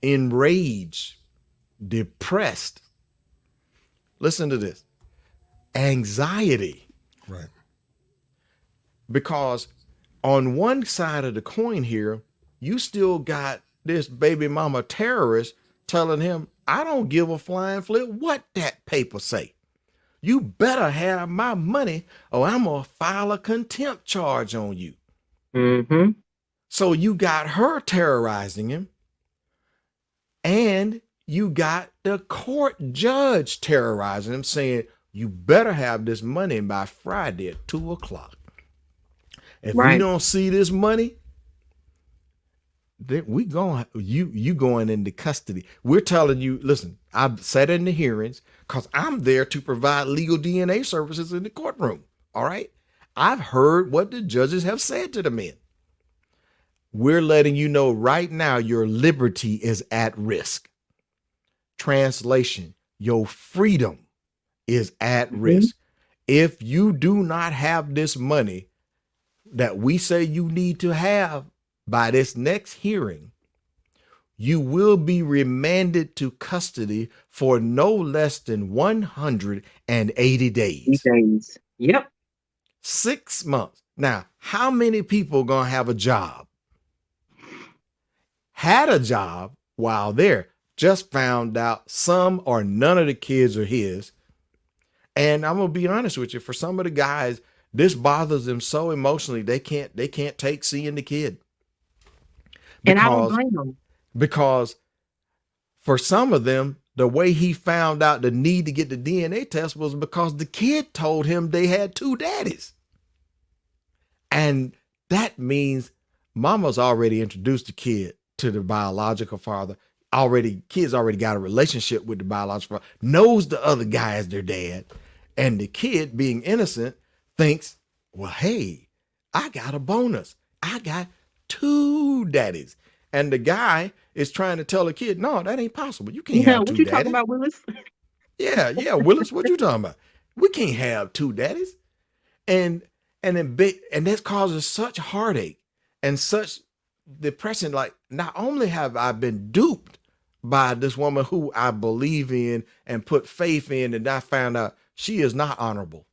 enraged, depressed. Listen to this. Anxiety. Right. Because on one side of the coin here, you still got this baby mama terrorist telling him, I don't give a flying flip what that paper say. You better have my money or I'm going to file a contempt charge on you. Mm-hmm. So you got her terrorizing him, and you got the court judge terrorizing him, saying, you better have this money by Friday at 2:00. If we don't see this money, then you going into custody. We're telling you, listen, I've sat in the hearings because I'm there to provide legal DNA services in the courtroom. All right. I've heard what the judges have said to the men. We're letting you know right now your liberty is at risk. Translation, your freedom is at risk. If you do not have this money that we say you need to have by this next hearing, you will be remanded to custody for no less than 180 days. Yep. 6 months. Now, how many people gonna have a job? Had a job while there, just found out some or none of the kids are his. And I'm gonna be honest with you, for some of the guys, this bothers them so emotionally they can't take seeing the kid. And I don't blame them. Because for some of them, the way he found out the need to get the DNA test was because the kid told him they had two daddies. And that means mama's already introduced the kid to the biological father. Kids already got a relationship with the biological father, knows the other guy as their dad. And the kid, being innocent, thinks, well, hey, I got a bonus. I got two daddies. And the guy is trying to tell the kid, no, that ain't possible. You can't have two what you daddies. talking about, Willis? Yeah, Willis, what you talking about? We can't have two daddies. And that causes such heartache and such depression. Like, not only have I been duped by this woman who I believe in and put faith in, and I found out she is not honorable.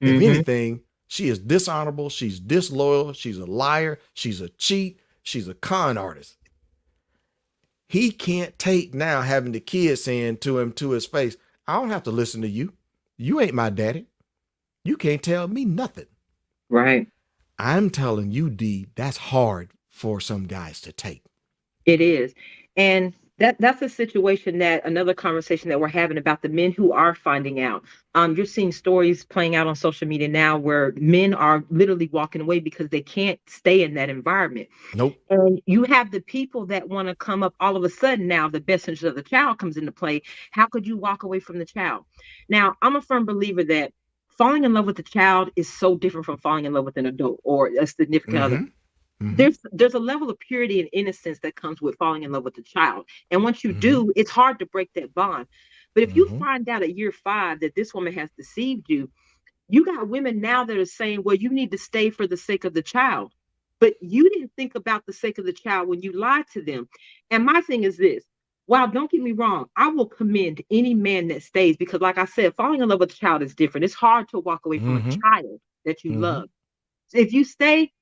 If anything, she is dishonorable. She's disloyal. She's a liar. She's a cheat. She's a con artist. He can't take now having the kid saying to him, to his face, I don't have to listen to you. You ain't my daddy. You can't tell me nothing. Right. I'm telling you, D, that's hard for some guys to take. It is. And that's a situation another conversation that we're having about the men who are finding out. You're seeing stories playing out on social media now where men are literally walking away because they can't stay in that environment. Nope. And you have the people that want to come up all of a sudden. Now the best interest of the child comes into play. How could you walk away from the child? Now, I'm a firm believer that falling in love with the child is so different from falling in love with an adult or a significant other. There's a level of purity and innocence that comes with falling in love with a child. And once you do, it's hard to break that bond. But if you find out at year 5 that this woman has deceived you, you got women now that are saying, well, you need to stay for the sake of the child. But you didn't think about the sake of the child when you lied to them. And my thing is this. While don't get me wrong, I will commend any man that stays because, like I said, falling in love with a child is different. It's hard to walk away from a child that you love. So if you stay,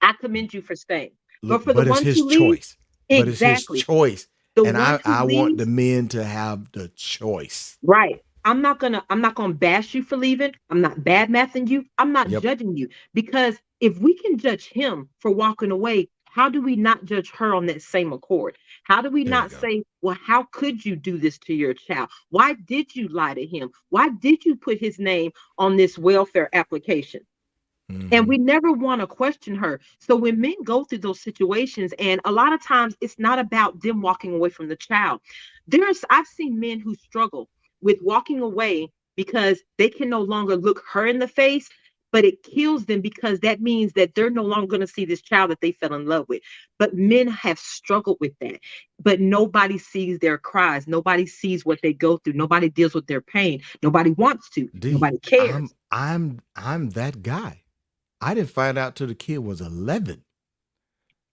I commend you for staying. Look, but for the ones who leave, choice. Exactly. But it's his choice. The And I ones who want leave- the men to have the choice. Right. I'm not gonna bash you for leaving. I'm not bad mouthing you. I'm not judging you. Because if we can judge him for walking away, how do we not judge her on that same accord? How do we not say, well, how could you do this to your child? Why did you lie to him? Why did you put his name on this welfare application? And we never want to question her. So when men go through those situations, and a lot of times it's not about them walking away from the child. I've seen men who struggle with walking away because they can no longer look her in the face, but it kills them because that means that they're no longer going to see this child that they fell in love with. But men have struggled with that, but nobody sees their cries. Nobody sees what they go through. Nobody deals with their pain. Nobody wants to. Nobody cares. I'm that guy. I didn't find out till the kid was 11.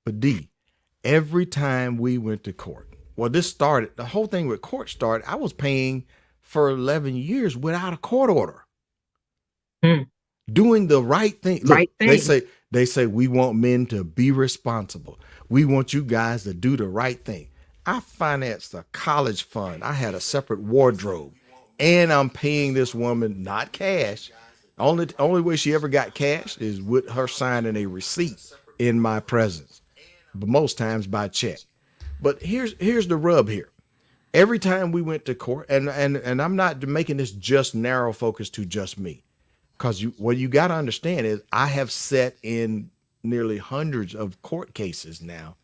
But D, every time we went to court, well, the whole thing with court started, I was paying for 11 years without a court order. Doing the right thing. Look, they say we want men to be responsible. We want you guys to do the right thing. I financed a college fund. I had a separate wardrobe, and I'm paying this woman not cash. Only way she ever got cash is with her signing a receipt in my presence, but most times by check. But here's the rub here. Every time we went to court, and I'm not making this just narrow focus to just me, because what you got to understand is I have sat in nearly hundreds of court cases now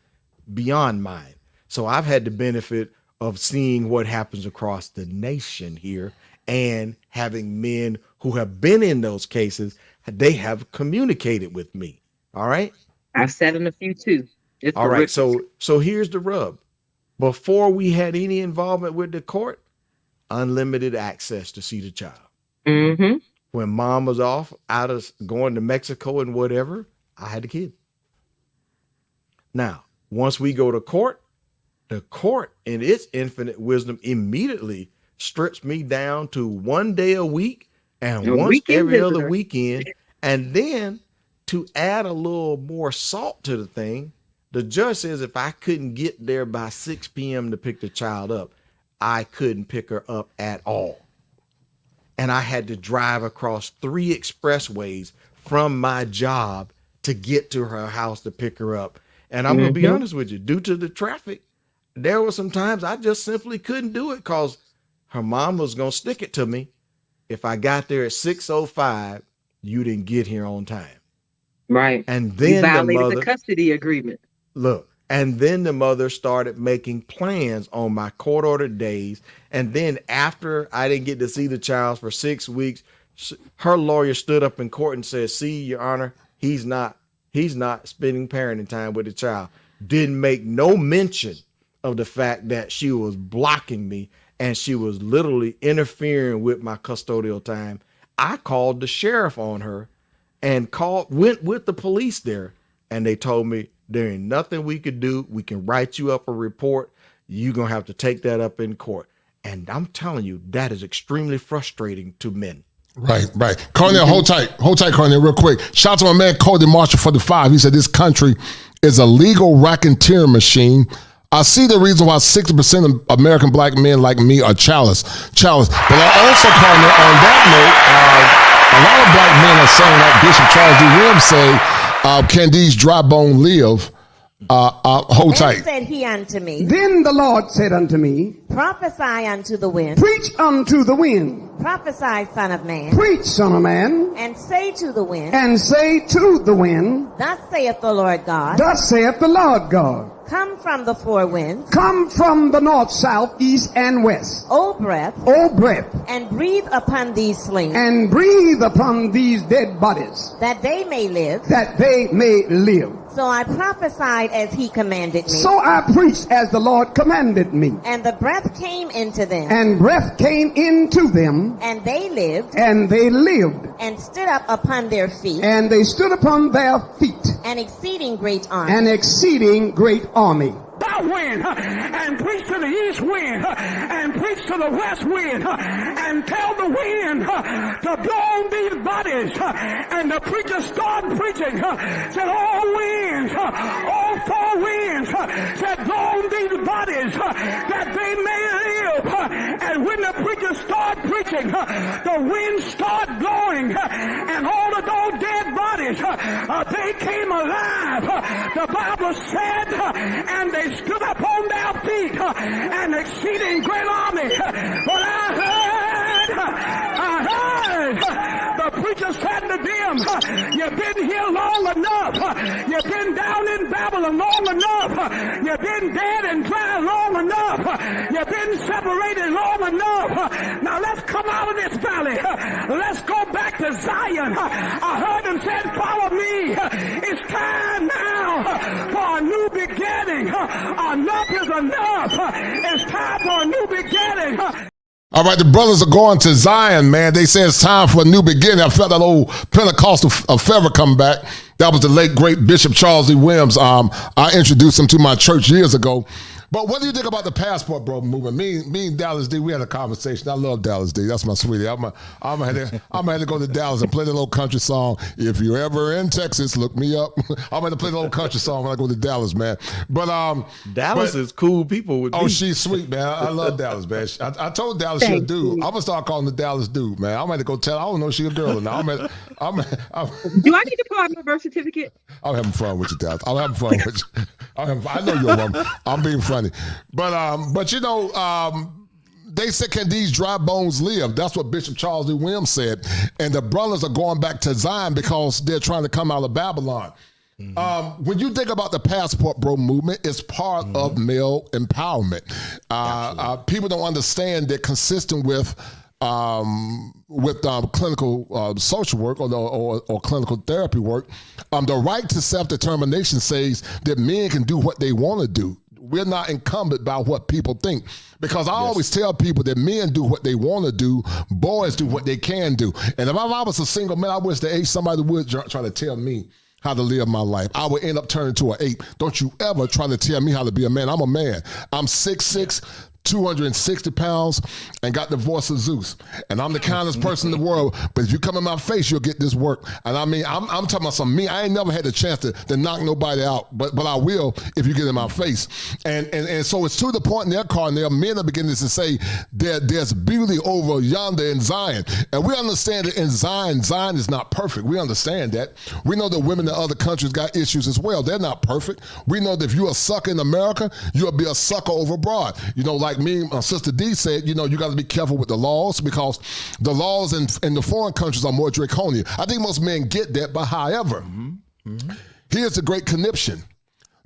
beyond mine. So I've had the benefit of seeing what happens across the nation here and having men who have been in those cases, they have communicated with me. All right. I've sat in a few too. All right. So here's the rub. Before we had any involvement with the court, unlimited access to see the child. Mm-hmm. When mom was off out of going to Mexico and whatever, I had the kid. Now, once we go to court, the court in its infinite wisdom immediately strips me down to 1 day a week and once every other weekend. And then to add a little more salt to the thing, the judge says if I couldn't get there by 6 p.m. to pick the child up, I couldn't pick her up at all. And I had to drive across 3 expressways from my job to get to her house to pick her up. And I'm going to be honest with you, due to the traffic, there were some times I just simply couldn't do it because her mom was going to stick it to me. If I got there at 6:05, you didn't get here on time. Right. And then you violated the custody agreement. Look, and then the mother started making plans on my court ordered days. And then after I didn't get to see the child for 6 weeks, her lawyer stood up in court and said, "See, Your Honor, he's not spending parenting time with the child." Didn't make no mention of the fact that she was blocking me and she was literally interfering with my custodial time. I called the sheriff on her and went with the police there, and they told me there ain't nothing we could do. We can write you up a report. You're going to have to take that up in court. And I'm telling you, that is extremely frustrating to men. Right. Cornell, hold tight, Cornell, real quick. Shout out to my man, Cody Marshall 45. He said this country is a legal racketeering machine. I see the reason why 60% of American black men like me are chalice. But I also, Cornell, on that note, a lot of black men are saying, like Bishop Charles D. Williams say, can these dry bones live? Hold tight. Then said he unto me. Then the Lord said unto me, prophesy unto the wind. Preach unto the wind. Prophesy, son of man. Preach, son of man. And say to the wind. And say to the wind. Thus saith the Lord God. Thus saith the Lord God. Come from the four winds. Come from the north, south, east, and west. O breath. O breath. And breathe upon these slain. And breathe upon these dead bodies. That they may live. That they may live. So I prophesied as he commanded me. So I preached as the Lord commanded me. And the breath came into them. And breath came into them. And they lived. And they lived. And stood up upon their feet. And they stood upon their feet. An exceeding great army. An exceeding great army. That wind, and preach to the east wind, and preach to the west wind, and tell the wind to blow on these bodies. And the preacher started preaching, said all winds, all four winds, said blow on these bodies that they may live. And when the preacher started preaching, the wind started blowing, and all of those dead bodies, they came alive. The Bible said, and they stood up on their feet, an exceeding great army. But I heard the preacher said to them, you've been here long enough. You've been down in Babylon long enough. You've been dead and dry long enough. You've been separated long enough. Now let's come out of this valley. Let's go back to Zion. I heard him say, follow me. It's time now for a new beginning. Enough is enough. It's time for a new beginning. All right, the brothers are going to Zion, man. They say it's time for a new beginning. I felt that old Pentecostal feather come back. That was the late, great Bishop Charles E. Williams. I introduced him to my church years ago. But what do you think about the passport, bro, movement? Me and Dallas D, we had a conversation. I love Dallas D. That's my sweetie. I'm gonna have to go to Dallas and play the little country song. If you're ever in Texas, look me up. I'm gonna play the little country song when I go to Dallas, man. But Dallas is cool people with me. She's sweet, man. I love Dallas, man. I told Dallas she's a dude. I'm gonna start calling the Dallas dude, man. I'm gonna go tell. I don't know if she's a girl or not. Do I need to pull out my birth certificate? I'm having fun with you, Dallas. I'm having fun with you. I know you're a woman. I'm being funny. But you know, they said, can these dry bones live? That's what Bishop Charles E. Williams said. And the brothers are going back to Zion because they're trying to come out of Babylon. Mm-hmm. When you think about the passport bro movement, it's part of male empowerment. People don't understand that consistent with clinical social work or clinical therapy work, the right to self-determination says that men can do what they want to do. We're not encumbered by what people think. Because I always tell people that men do what they want to do, boys do what they can do. And if I was a single man, I wish that somebody would try to tell me how to live my life. I would end up turning to an 8. Don't you ever try to tell me how to be a man. I'm a man. I'm 6'6", 260 pounds, and got the voice of Zeus. And I'm the kindest person in the world, but if you come in my face, you'll get this work. And I mean, I'm talking about some me. I ain't never had the chance to knock nobody out, but I will if you get in my face. And so it's to the point in their car, and their men are beginning to say there's beauty over yonder in Zion. And we understand that in Zion is not perfect. We understand that. We know that women in other countries got issues as well. They're not perfect. We know that if you're a sucker in America, you'll be a sucker over abroad. You know, like me, Sister D said, you know, you got to be careful with the laws because the laws in the foreign countries are more draconian. I think most men get that, but however, here's the great conniption.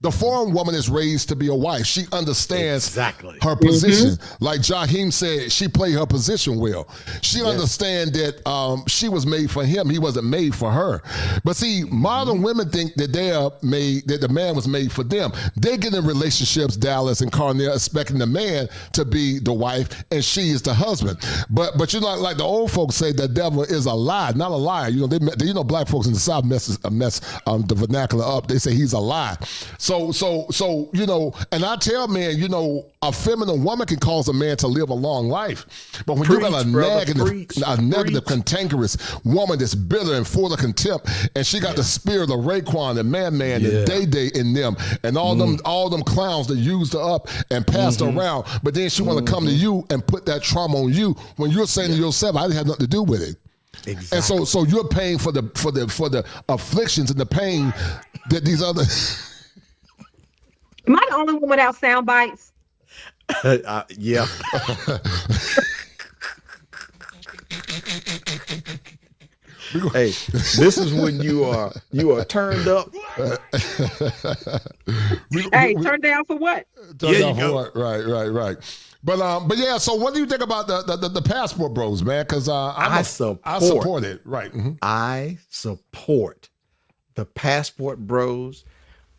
The foreign woman is raised to be a wife. She understands her position. Like Jaheim said, she played her position well. She understands that she was made for him. He wasn't made for her. But see, modern women think that that the man was made for them. They get in relationships, Dallas and Carnell, expecting the man to be the wife and she is the husband. But you know, like the old folks say, the devil is a lie, not a liar. You know, black folks in the South mess the vernacular up. They say he's a lie. So you know, and I tell men, you know, a feminine woman can cause a man to live a long life. But when you got a negative, cantankerous woman that's bitter and full of contempt, and she got the spirit of Raekwon and Man and Day in them, and all them clowns that used her up and passed her around, but then she want to come to you and put that trauma on you when you're saying to yourself, I didn't have nothing to do with it. Exactly. And so you're paying for the afflictions and the pain that these other. Am I the only one without sound bites? Yeah. Hey, this is when you are turned up. Hey, turned down for what? Turned down for what? Right. But yeah. So what do you think about the passport bros, man? Because I support it. Right. Mm-hmm. I support the passport bros,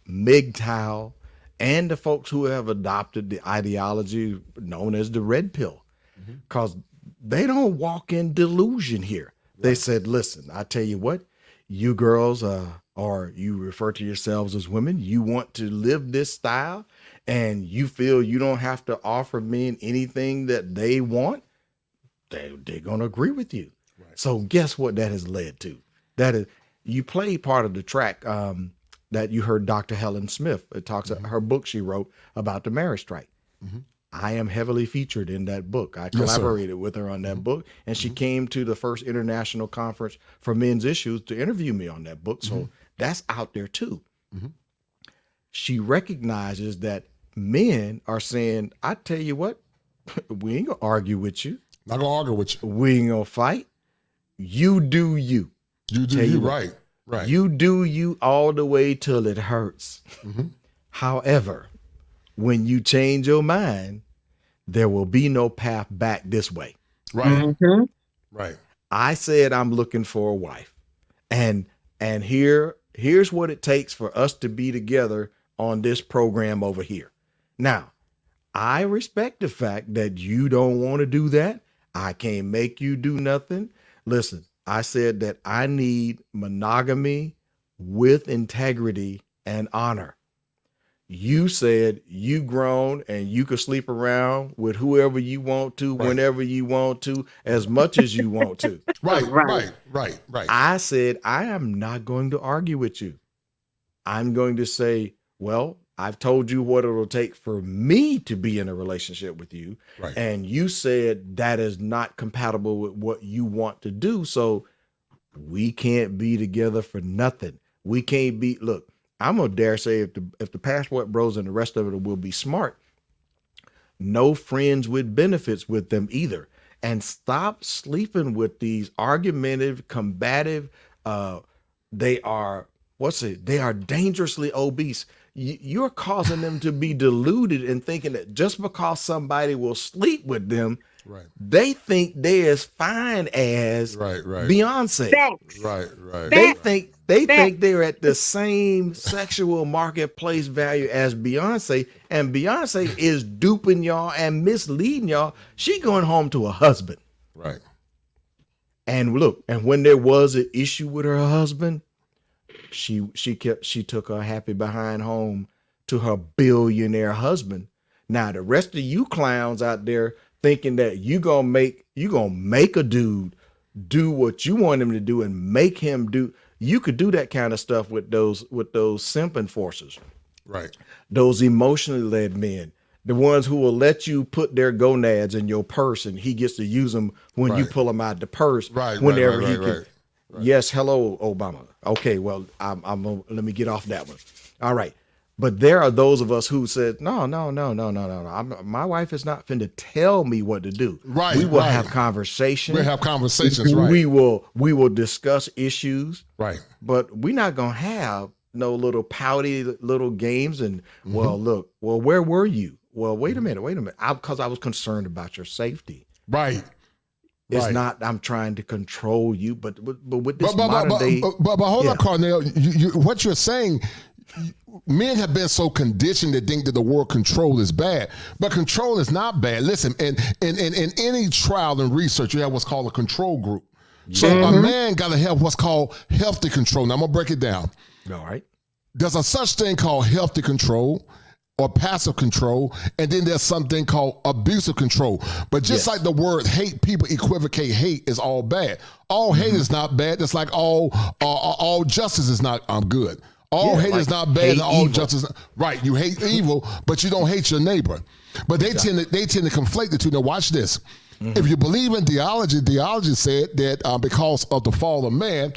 MGTOW, and the folks who have adopted the ideology known as the red pill, because they don't walk in delusion here. They said, listen, I tell you what, you girls, or you refer to yourselves as women, you want to live this style and you feel you don't have to offer men anything that they want, they're going to agree with you. Right. So guess what that has led to? That is, you play part of the track that you heard Dr. Helen Smith. It talks about her book she wrote about the marriage strike. I am heavily featured in that book. I collaborated with her on that book, and she came to the first international conference for men's issues to interview me on that book. So that's out there too. She recognizes that men are saying, I tell you what, we ain't gonna argue with you. Not gonna argue with you. We ain't gonna fight. You do you. You do you, right. Right. You do you all the way till it hurts. However, when you change your mind, there will be no path back this way. Right. Right. I said I'm looking for a wife. And here's what it takes for us to be together on this program over here. Now, I respect the fact that you don't want to do that. I can't make you do nothing. Listen, I said that I need monogamy with integrity and honor. You said you grown and you could sleep around with whoever you want to, whenever you want to, as much as you want to. Right. I said, I am not going to argue with you. I'm going to say, well, I've told you what it'll take for me to be in a relationship with you. Right. And you said that is not compatible with what you want to do. So we can't be together for nothing. We can't be, look, I'm gonna dare say if the passport bros and the rest of it will be smart, no friends with benefits with them either. And stop sleeping with these argumentative, combative, they are dangerously obese. You're causing them to be deluded and thinking that just because somebody will sleep with them, they think they're as fine as Beyonce. Facts. Right. They think they're at the same sexual marketplace value as Beyonce, and Beyonce is duping y'all and misleading y'all. She going home to a husband. Right. And look, and when there was an issue with her husband, she took her happy behind home to her billionaire husband. Now the rest of you clowns out there thinking that you gonna make a dude do what you want him to do and make him do. You could do that kind of stuff with those simp enforcers, right? Those emotionally led men, the ones who will let you put their gonads in your purse and he gets to use them when you pull them out the purse, whenever he can. Yes, hello, Obama. Okay, well, let me get off that one. All right. But there are those of us who said, no. My wife is not finna tell me what to do. Right. We will have conversations. We'll have conversations, right. We will discuss issues. Right. But we're not gonna have no little pouty little games and where were you? Well, wait a minute. Because I was concerned about your safety. Right. It's not I'm trying to control you, but with this modern day. But hold on, Cornell. What you're saying, men have been so conditioned to think that the word control is bad, but control is not bad. Listen, in any trial and research, you have what's called a control group. So a man got to have what's called healthy control. Now I'm gonna break it down. All right. There's a such thing called healthy control or passive control, and then there's something called abusive control. But just like the word hate, people equivocate hate is all bad. All hate is not bad. It's like all justice is not good. All hate is not bad, and all justice. Right, you hate evil, but you don't hate your neighbor. But they tend to conflate the two. Now watch this. If you believe in theology said that because of the fall of man,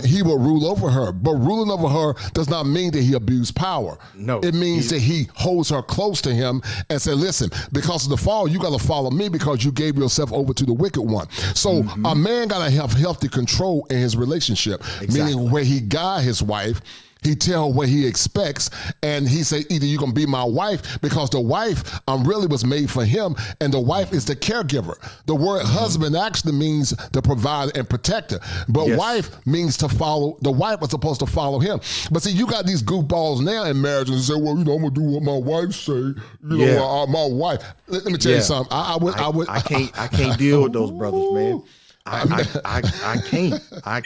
he will rule over her. But ruling over her does not mean that he abused power. No. It means that he holds her close to him and said, listen, because of the fall, you got to follow me because you gave yourself over to the wicked one. So a man got to have healthy control in his relationship, meaning where he guide his wife, he tell what he expects, and he say, either you're going to be my wife, because the wife really was made for him, and the wife is the caregiver. The word husband actually means the provider and protector, but wife means to follow. The wife was supposed to follow him. But see, you got these goofballs now in marriage and say, well, I'm going to do what my wife say. My wife. Let me tell you something. I can't deal with those brothers, man. I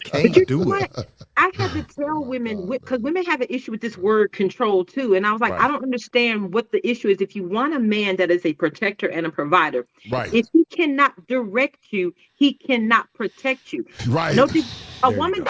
can't do it. I had to tell women, because women have an issue with this word control too. And I was like, I don't understand what the issue is. If you want a man that is a protector and a provider, if he cannot direct you, he cannot protect you. Right. No, a woman.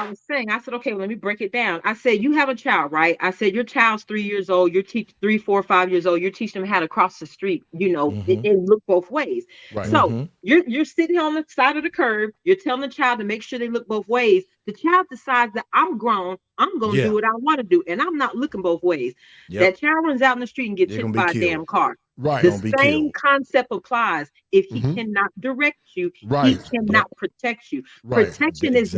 I was saying, I said, okay, well, let me break it down. I said, you have a child, right? I said, your child's 3 years old. You're 3, 4, 5 years old. You're teaching them how to cross the street, and look both ways. Right. So you're sitting on the side of the curb. You're telling the child to make sure they look both ways. The child decides that I'm grown. I'm going to do what I want to do. And I'm not looking both ways. That child runs out in the street and gets hit by a damn car. Right. The same concept applies. If he cannot direct you, he cannot protect you. Protection is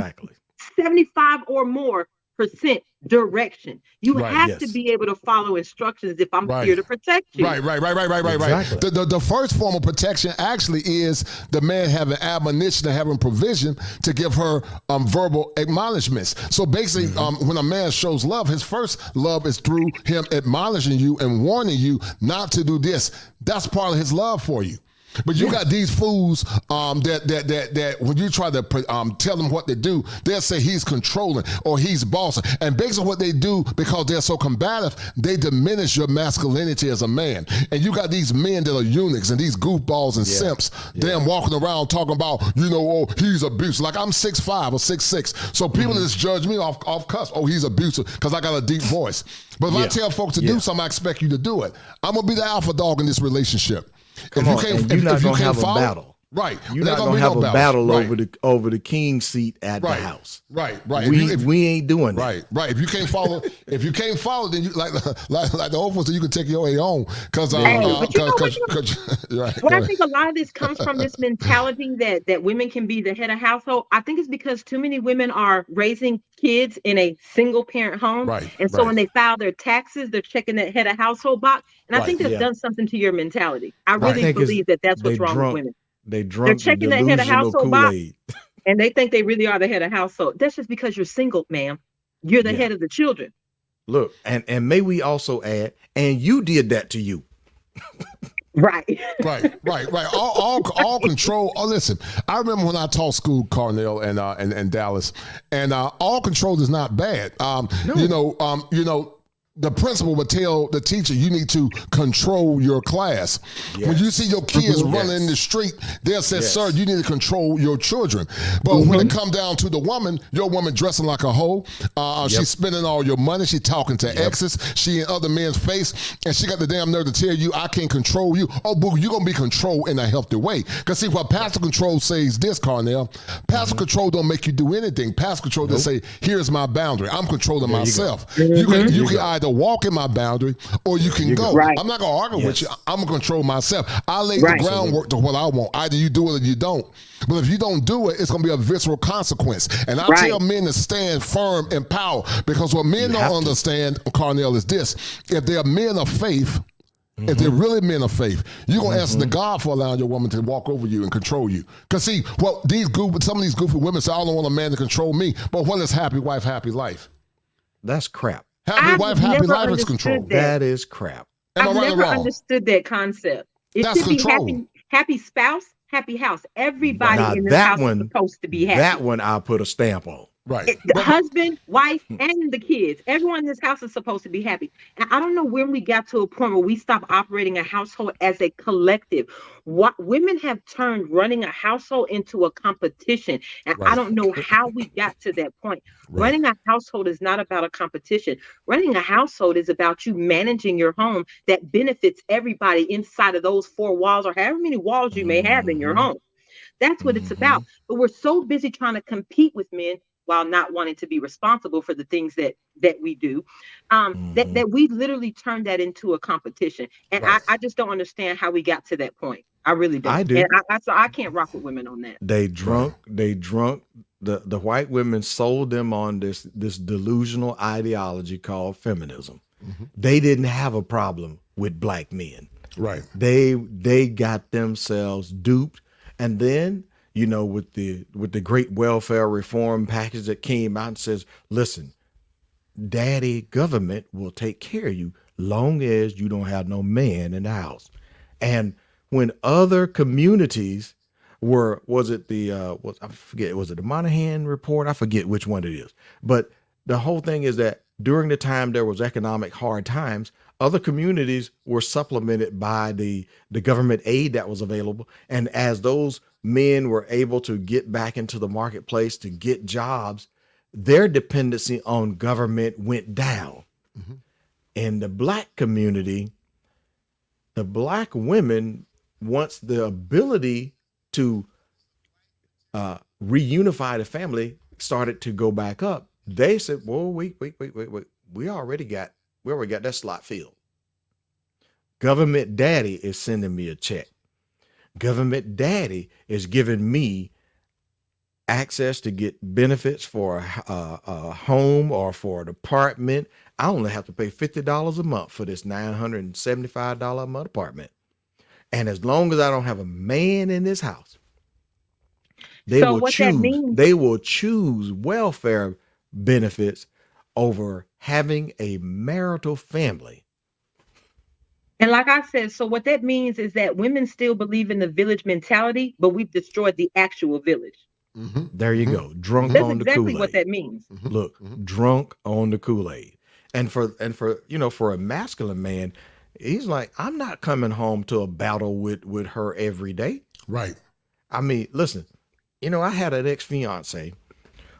75 or more % direction. You Right, have to yes. be able to follow instructions if I'm Right. here to protect you. Right. Exactly. The first form of protection actually is the man having admonition and having provision to give her verbal admonishments. So basically, when a man shows love, his first love is through him admonishing you and warning you not to do this. That's part of his love for you. But you got these fools that when you try to tell them what to do, they'll say he's controlling or he's bossing. And basically what they do, because they're so combative, they diminish your masculinity as a man. And you got these men that are eunuchs and these goofballs and simps, damn walking around talking about, oh, he's abusive. Like I'm 6'5" or 6'6". So people just judge me off cuss. Oh, he's abusive because I got a deep voice. But if I tell folks to do something, I expect you to do it. I'm going to be the alpha dog in this relationship. Come on, and you're not going to have a battle. Right. You're not going to have a battle over the king seat at the house. Right. We ain't doing that. Right. If you can't follow, then you like the old folks, you can take your way home. Because But you know what I think a lot of this comes from this mentality that women can be the head of household. I think it's because too many women are raising kids in a single parent home. Right. And so when they file their taxes, they're checking that head of household box. And I think that's done something to your mentality. I really believe that's what's wrong with women. They're checking that head of household box, and they think they really are the head of household. That's just because you're single, ma'am. You're the head of the children. Look, and may we also add, and you did that to you. Right. All control. Oh, listen, I remember when I taught school, Cornell and Dallas, and all control is not bad. The principal would tell the teacher, you need to control your class. Yes. When you see your kids running in the street, they'll say, sir, you need to control your children. But when it comes down to the woman, your woman dressing like a hoe, she's spending all your money, she's talking to exes, she in other men's face, and she got the damn nerve to tell you, I can't control you. Oh, boo, you're going to be controlled in a healthy way. Because see, what pastor control says this, Cornell, pastor control don't make you do anything. Pastor control just say, here's my boundary. I'm controlling myself. You can either walk in my boundary or you can go. Right. I'm not going to argue with you. I'm going to control myself. I lay the groundwork to what I want. Either you do it or you don't. But if you don't do it, it's going to be a visceral consequence. And I tell men to stand firm in power, because what men don't understand, Cornell, is this. If they are men of faith, if they're really men of faith, you're going to answer to God for allowing your woman to walk over you and control you. Because see, some of these goofy women say, I don't want a man to control me. But what is happy wife, happy life? That's crap. Happy wife, happy life is control. That is crap. I've never understood that concept. It should be happy spouse, happy house. Everybody in this house is supposed to be happy. That one I'll put a stamp on. Right. The husband, wife, and the kids. Everyone in this house is supposed to be happy. And I don't know when we got to a point where we stopped operating a household as a collective. Women have turned running a household into a competition. And I don't know how we got to that point. Running a household is not about a competition. Running a household is about you managing your home that benefits everybody inside of those four walls, or however many walls you may have in your home. That's what it's about. But we're so busy trying to compete with men while not wanting to be responsible for the things that we do, that we literally turned that into a competition. And I just don't understand how we got to that point. I really don't. I do. And so I can't rock with women on that. They drunk. The white women sold them on this delusional ideology called feminism. They didn't have a problem with black men. Right. They got themselves duped. And then, with the great welfare reform package that came out and says, listen, daddy government will take care of you long as you don't have no man in the house. And when other communities was it the Moynihan report? I forget which one it is. But the whole thing is that during the time there was economic hard times, other communities were supplemented by the government aid that was available. And as those men were able to get back into the marketplace to get jobs, their dependency on government went down. In the black community, the black women, once the ability to reunify the family started to go back up, they said, whoa, wait. We already got that slot filled. Government daddy is sending me a check. Government daddy is giving me access to get benefits for a home or for an apartment, I only have to pay $50 a month for this $975 a month apartment. And as long as I don't have a man in this house, they will choose welfare benefits over having a marital family. And like I said, so what that means is that women still believe in the village mentality, but we've destroyed the actual village. There you go. Drunk That's on the exactly Kool-Aid. what that means. Look, drunk on the Kool-Aid. And for for a masculine man, he's like, I'm not coming home to a battle with her every day. Right. I mean, listen, I had an ex-fiance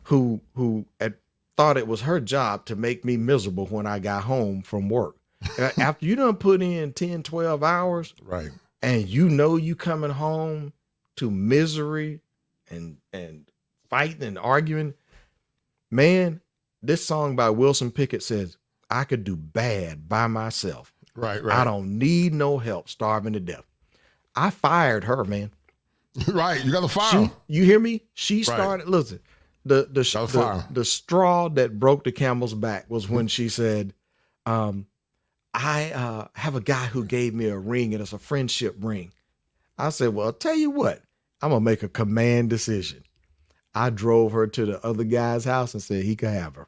who thought it was her job to make me miserable when I got home from work. After you done put in 10, 12 hours, right, and you coming home to misery and fighting and arguing, man, this song by Wilson Pickett says, I could do bad by myself. Right. I don't need no help starving to death. I fired her, man. Right. You got to fire her. You hear me? She started, listen, the straw that broke the camel's back was when she said, I have a guy who gave me a ring and it's a friendship ring. I said, well, I'll tell you what, I'm going to make a command decision. I drove her to the other guy's house and said he could have her.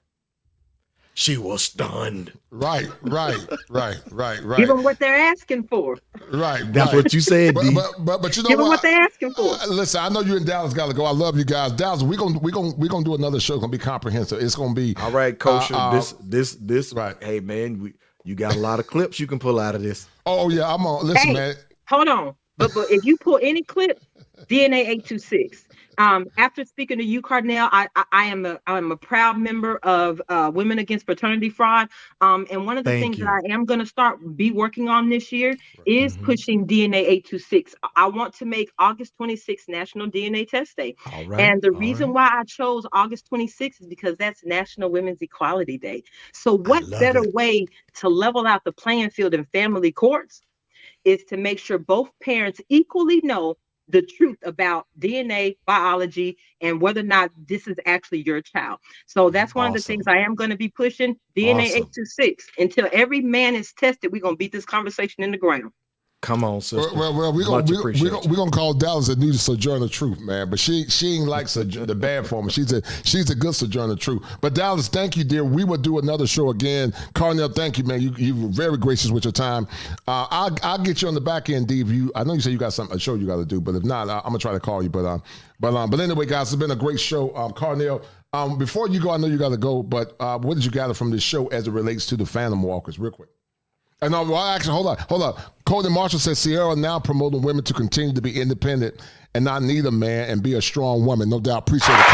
She was stunned. Right. Give them what they're asking for. Right. That's what you said, D. But you know Give them what they're asking for. Listen, I know you in Dallas got to go. I love you guys. Dallas, we're gonna do another show. It's gonna be comprehensive. It's gonna be all right, Kosher. This right. Hey man, you got a lot of clips you can pull out of this. Oh yeah, I'm on. Listen, man. Hold on. But if you pull any clip, DNA 826. After speaking to you, Carnell, I am a proud member of Women Against Paternity Fraud. And one of the things that I am going to be working on this year is pushing DNA 826. I want to make August 26th National DNA Test Day. All right, and the reason why I chose August 26th is because that's National Women's Equality Day. So what better way to level out the playing field in family courts is to make sure both parents equally know the truth about DNA, biology, and whether or not this is actually your child. So that's one of the things I am going to be pushing, DNA 826. Until every man is tested, we're going to beat this conversation in the ground. Come on, sister. Well, we're gonna call Dallas a new Sojourner Truth, man. But she ain't like the bad form. She's a good Sojourner Truth. But Dallas, thank you, dear. We will do another show again. Carnell, thank you, man. You were very gracious with your time. I'll get you on the back end, D. I know you said you got a show you got to do, but if not, I'm gonna try to call you. But anyway, guys, it's been a great show. Carnell, before you go, I know you got to go, but what did you gather from this show as it relates to the Phantom Walkers, real quick? And actually, hold on. Cody Marshall says Sierra now promoting women to continue to be independent and not need a man and be a strong woman. No doubt. Appreciate it,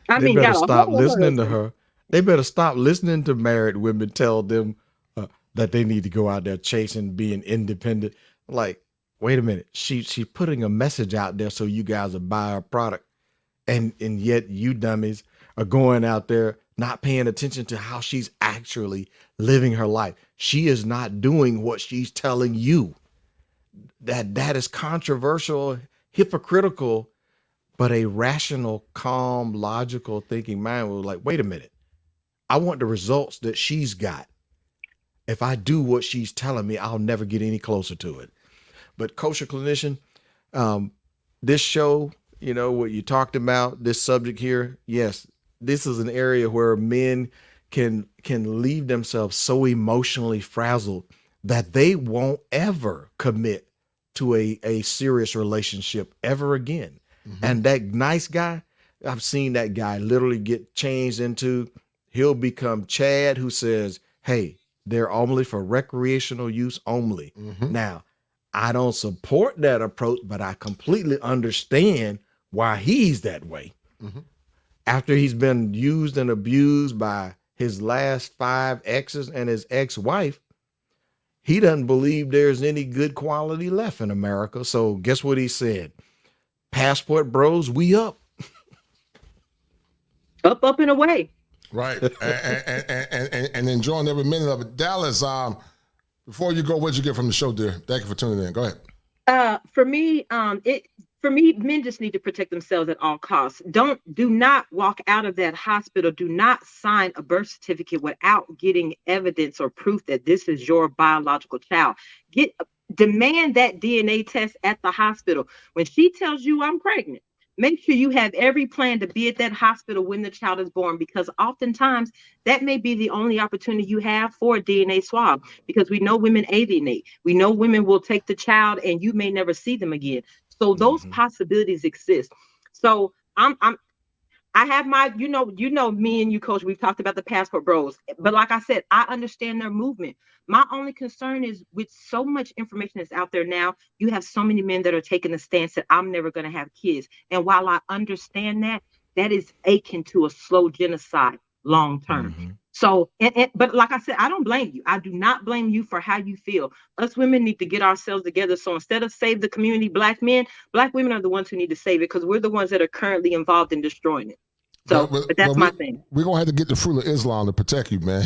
Cody. They better stop listening to her. They better stop listening to married women tell them that they need to go out there chasing, being independent. Like, wait a minute. She's putting a message out there so you guys will buy her product. And yet you dummies are going out there not paying attention to how she's actually living her life. She is not doing what she's telling you. That is controversial, hypocritical, but a rational, calm, logical thinking mind was like, wait a minute. I want the results that she's got. If I do what she's telling me, I'll never get any closer to it. But Kosher Clinician, this show, what you talked about, this subject here, yes, this is an area where men can leave themselves so emotionally frazzled that they won't ever commit to a serious relationship ever again. Mm-hmm. And that nice guy, I've seen that guy literally get changed into, he'll become Chad, who says, hey, they're only for recreational use only. Mm-hmm. Now, I don't support that approach, but I completely understand why he's that way. Mm-hmm. After he's been used and abused by his last 5 exes and his ex-wife, he doesn't believe there's any good quality left in America. So guess what he said? Passport bros, we up. Up and away. Right. and enjoying every minute of it. Dallas, Before you go, what'd you get from the show, dear? Thank you for tuning in. Go ahead. For me, men just need to protect themselves at all costs. Do not walk out of that hospital. Do not sign a birth certificate without getting evidence or proof that this is your biological child. Demand that DNA test at the hospital. When she tells you I'm pregnant, make sure you have every plan to be at that hospital when the child is born, because oftentimes that may be the only opportunity you have for a DNA swab, because we know women alienate. We know women will take the child and you may never see them again. So those possibilities exist. So I have my, you know, me and you, Coach, we've talked about the passport bros, but like I said, I understand their movement. My only concern is with so much information that's out there now, you have so many men that are taking the stance that I'm never going to have kids. And while I understand that, that is akin to a slow genocide long term. So, but like I said, I don't blame you. I do not blame you for how you feel. Us women need to get ourselves together. So instead of save the community, black men, black women are the ones who need to save it, because we're the ones that are currently involved in destroying it. So, but that's my thing. We're going to have to get the fruit of Islam to protect you, man.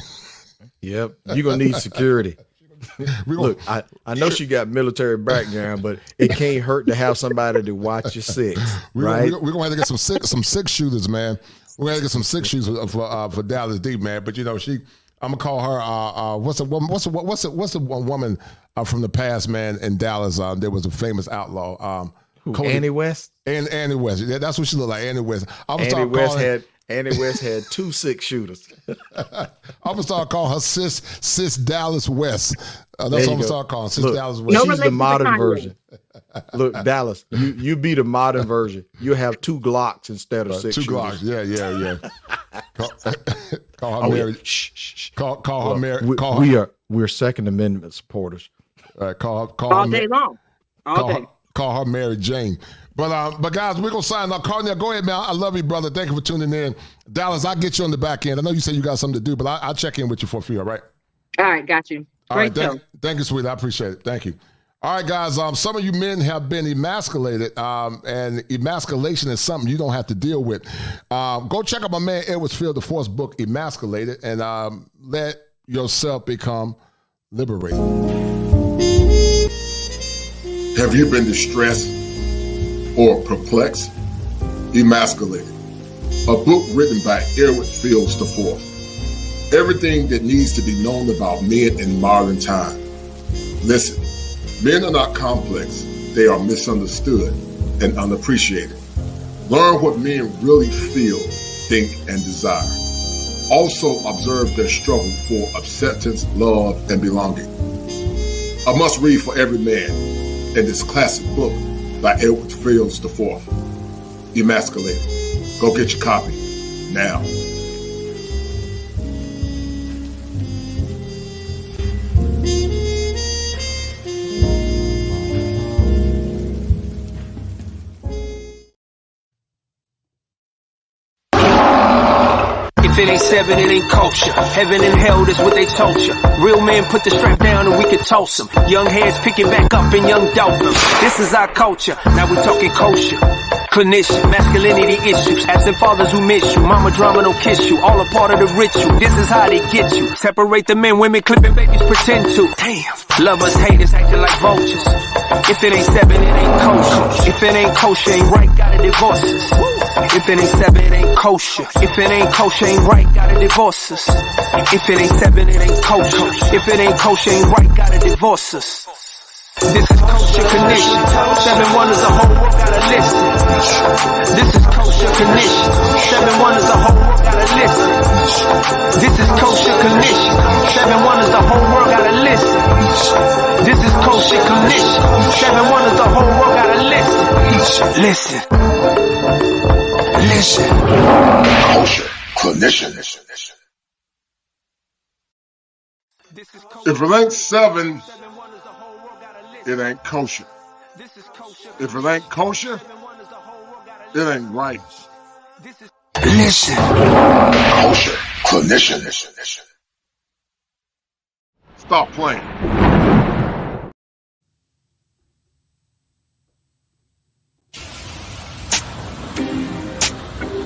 Yep. You're going to need security. Look, I know she got military background, but it can't hurt to have somebody to watch your six, right? We're going to have to get some six shooters, man. We're going to get some six shooters for Dallas D, man. But, you know, I'm going to call her, what's the one woman from the past, man, in Dallas? There was a famous outlaw. Annie West? Annie West. Yeah, that's what she looked like, Annie West. Annie West had 2 six shooters. I'm going to start calling her Sis Dallas West. That's what I'm going to start calling Sis Dallas West. She's the modern version. Look, Dallas, you be the modern version. You have 2 Glocks instead of 6 2 shooters. Glocks, yeah. Call her Mary. Call her Mary. We're Second Amendment supporters. All right, call all day long. Call her Mary Jane. But guys, we're going to sign up. Cornell, go ahead, man. I love you, brother. Thank you for tuning in. Dallas, I'll get you on the back end. I know you said you got something to do, but I'll check in with you for free, all right? All right, got you. Great show. Thank you, sweetie. I appreciate it. Thank you. All right, guys, some of you men have been emasculated, and emasculation is something you don't have to deal with. Go check out my man Edward Field IV's book, Emasculated, and let yourself become liberated. Have you been distressed or perplexed? Emasculated. A book written by Edward Fields IV. Everything that needs to be known about men in modern time. Listen, men are not complex. They are misunderstood and unappreciated. Learn what men really feel, think, and desire. Also observe their struggle for acceptance, love, and belonging. A must read for every man in this classic book by Edward Fields IV, Emasculated. Go get your copy now. If it ain't 7, it ain't kosher. Heaven and hell, that's what they told you. Real men put the strap down and we can toss them. Young heads picking back up and young dolphins. This is our culture. Now we talking kosher. Clinician, masculinity issues. Absent fathers who miss you. Mama drama don't kiss you. All a part of the ritual. This is how they get you. Separate the men, women clipping babies pretend to. Damn. Lovers, haters acting like vultures. If it ain't 7, it ain't kosher. If it ain't kosher, ain't right, gotta divorce us. If it ain't 7, it ain't kosher. If it ain't kosher, ain't right, gotta divorce us. If it ain't 7, it ain't kosher. If it ain't kosher, ain't right, gotta divorce us. This is kosher condition. 7 wonders, the whole world gotta listen. This is kosher condition. 7 wonders, the whole world gotta listen. This is kosher condition. 7 wonders, the whole world gotta listen. This is kosher condition. 7 wonders, the whole world gotta listen. Listen. Listen. Kosher clinician. If it ain't 7, it ain't kosher. If it ain't kosher, it ain't right. Listen. Kosher clinician. Stop playing.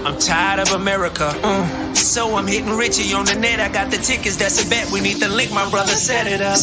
I'm tired of America. So I'm hitting Richie on the net. I got the tickets, that's a bet. We need to link, my brother set it up.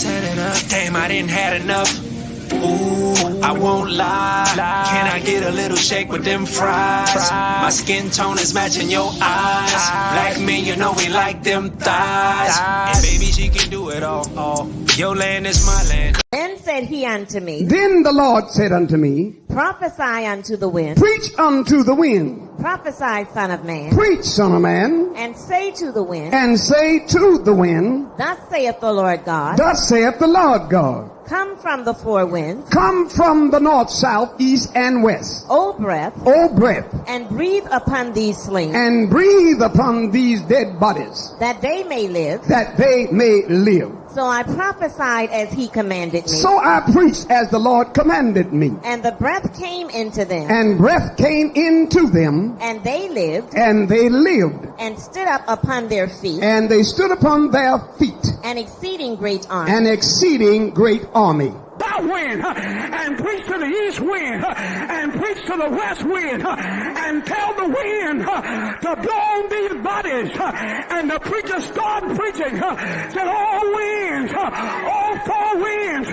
Damn, I didn't had enough. Ooh, I won't lie. Can I get a little shake with them fries? My skin tone is matching your eyes. Black men, you know we like them thighs. And baby, she can do it all. Your land is my land. Then said he unto me, Then the Lord said unto me, Prophesy unto the wind. Preach unto the wind. Prophesy, son of man. Preach, son of man. And say to the wind. And say to the wind, Thus saith the Lord God. Thus saith the Lord God. Come from the four winds. Come from the north, south, east, and west. O breath. O breath. And breathe upon these slain. And breathe upon these dead bodies. That they may live. That they may live. So I prophesied as he commanded me. So I preached as the Lord commanded me. And the breath came into them. And breath came into them. And they lived. And they lived. And stood up upon their feet. And they stood upon their feet. An exceeding great army. An exceeding great army. South wind, and preach to the east wind, and preach to the west wind, and tell the wind to blow on these bodies. And the preacher started preaching, said all winds, all four winds,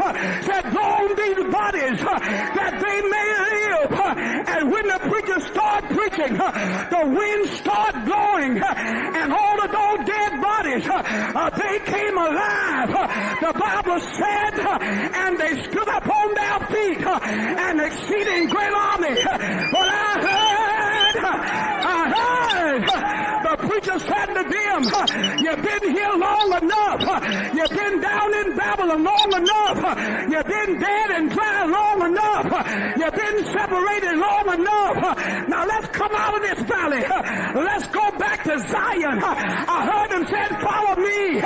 said blow on these bodies that they may live. And when the preacher started preaching, the wind started blowing, and all of those dead bodies, they came alive. The Bible said, and they stood up on their feet, an exceeding great army. But I heard the preacher said to them, you've been here long enough. You've been down in Babylon long enough. You've been dead and dry long enough. You've been separated long enough. Now let's come out of this valley. Let's go back to Zion. I heard him say, follow me.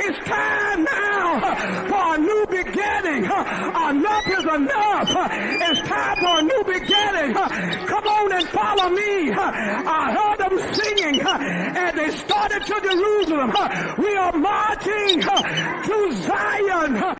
It's time now for a new beginning. Enough is enough. It's time for a new beginning. Come on and follow me. I heard them singing, and they started to Jerusalem. We are marching to Zion.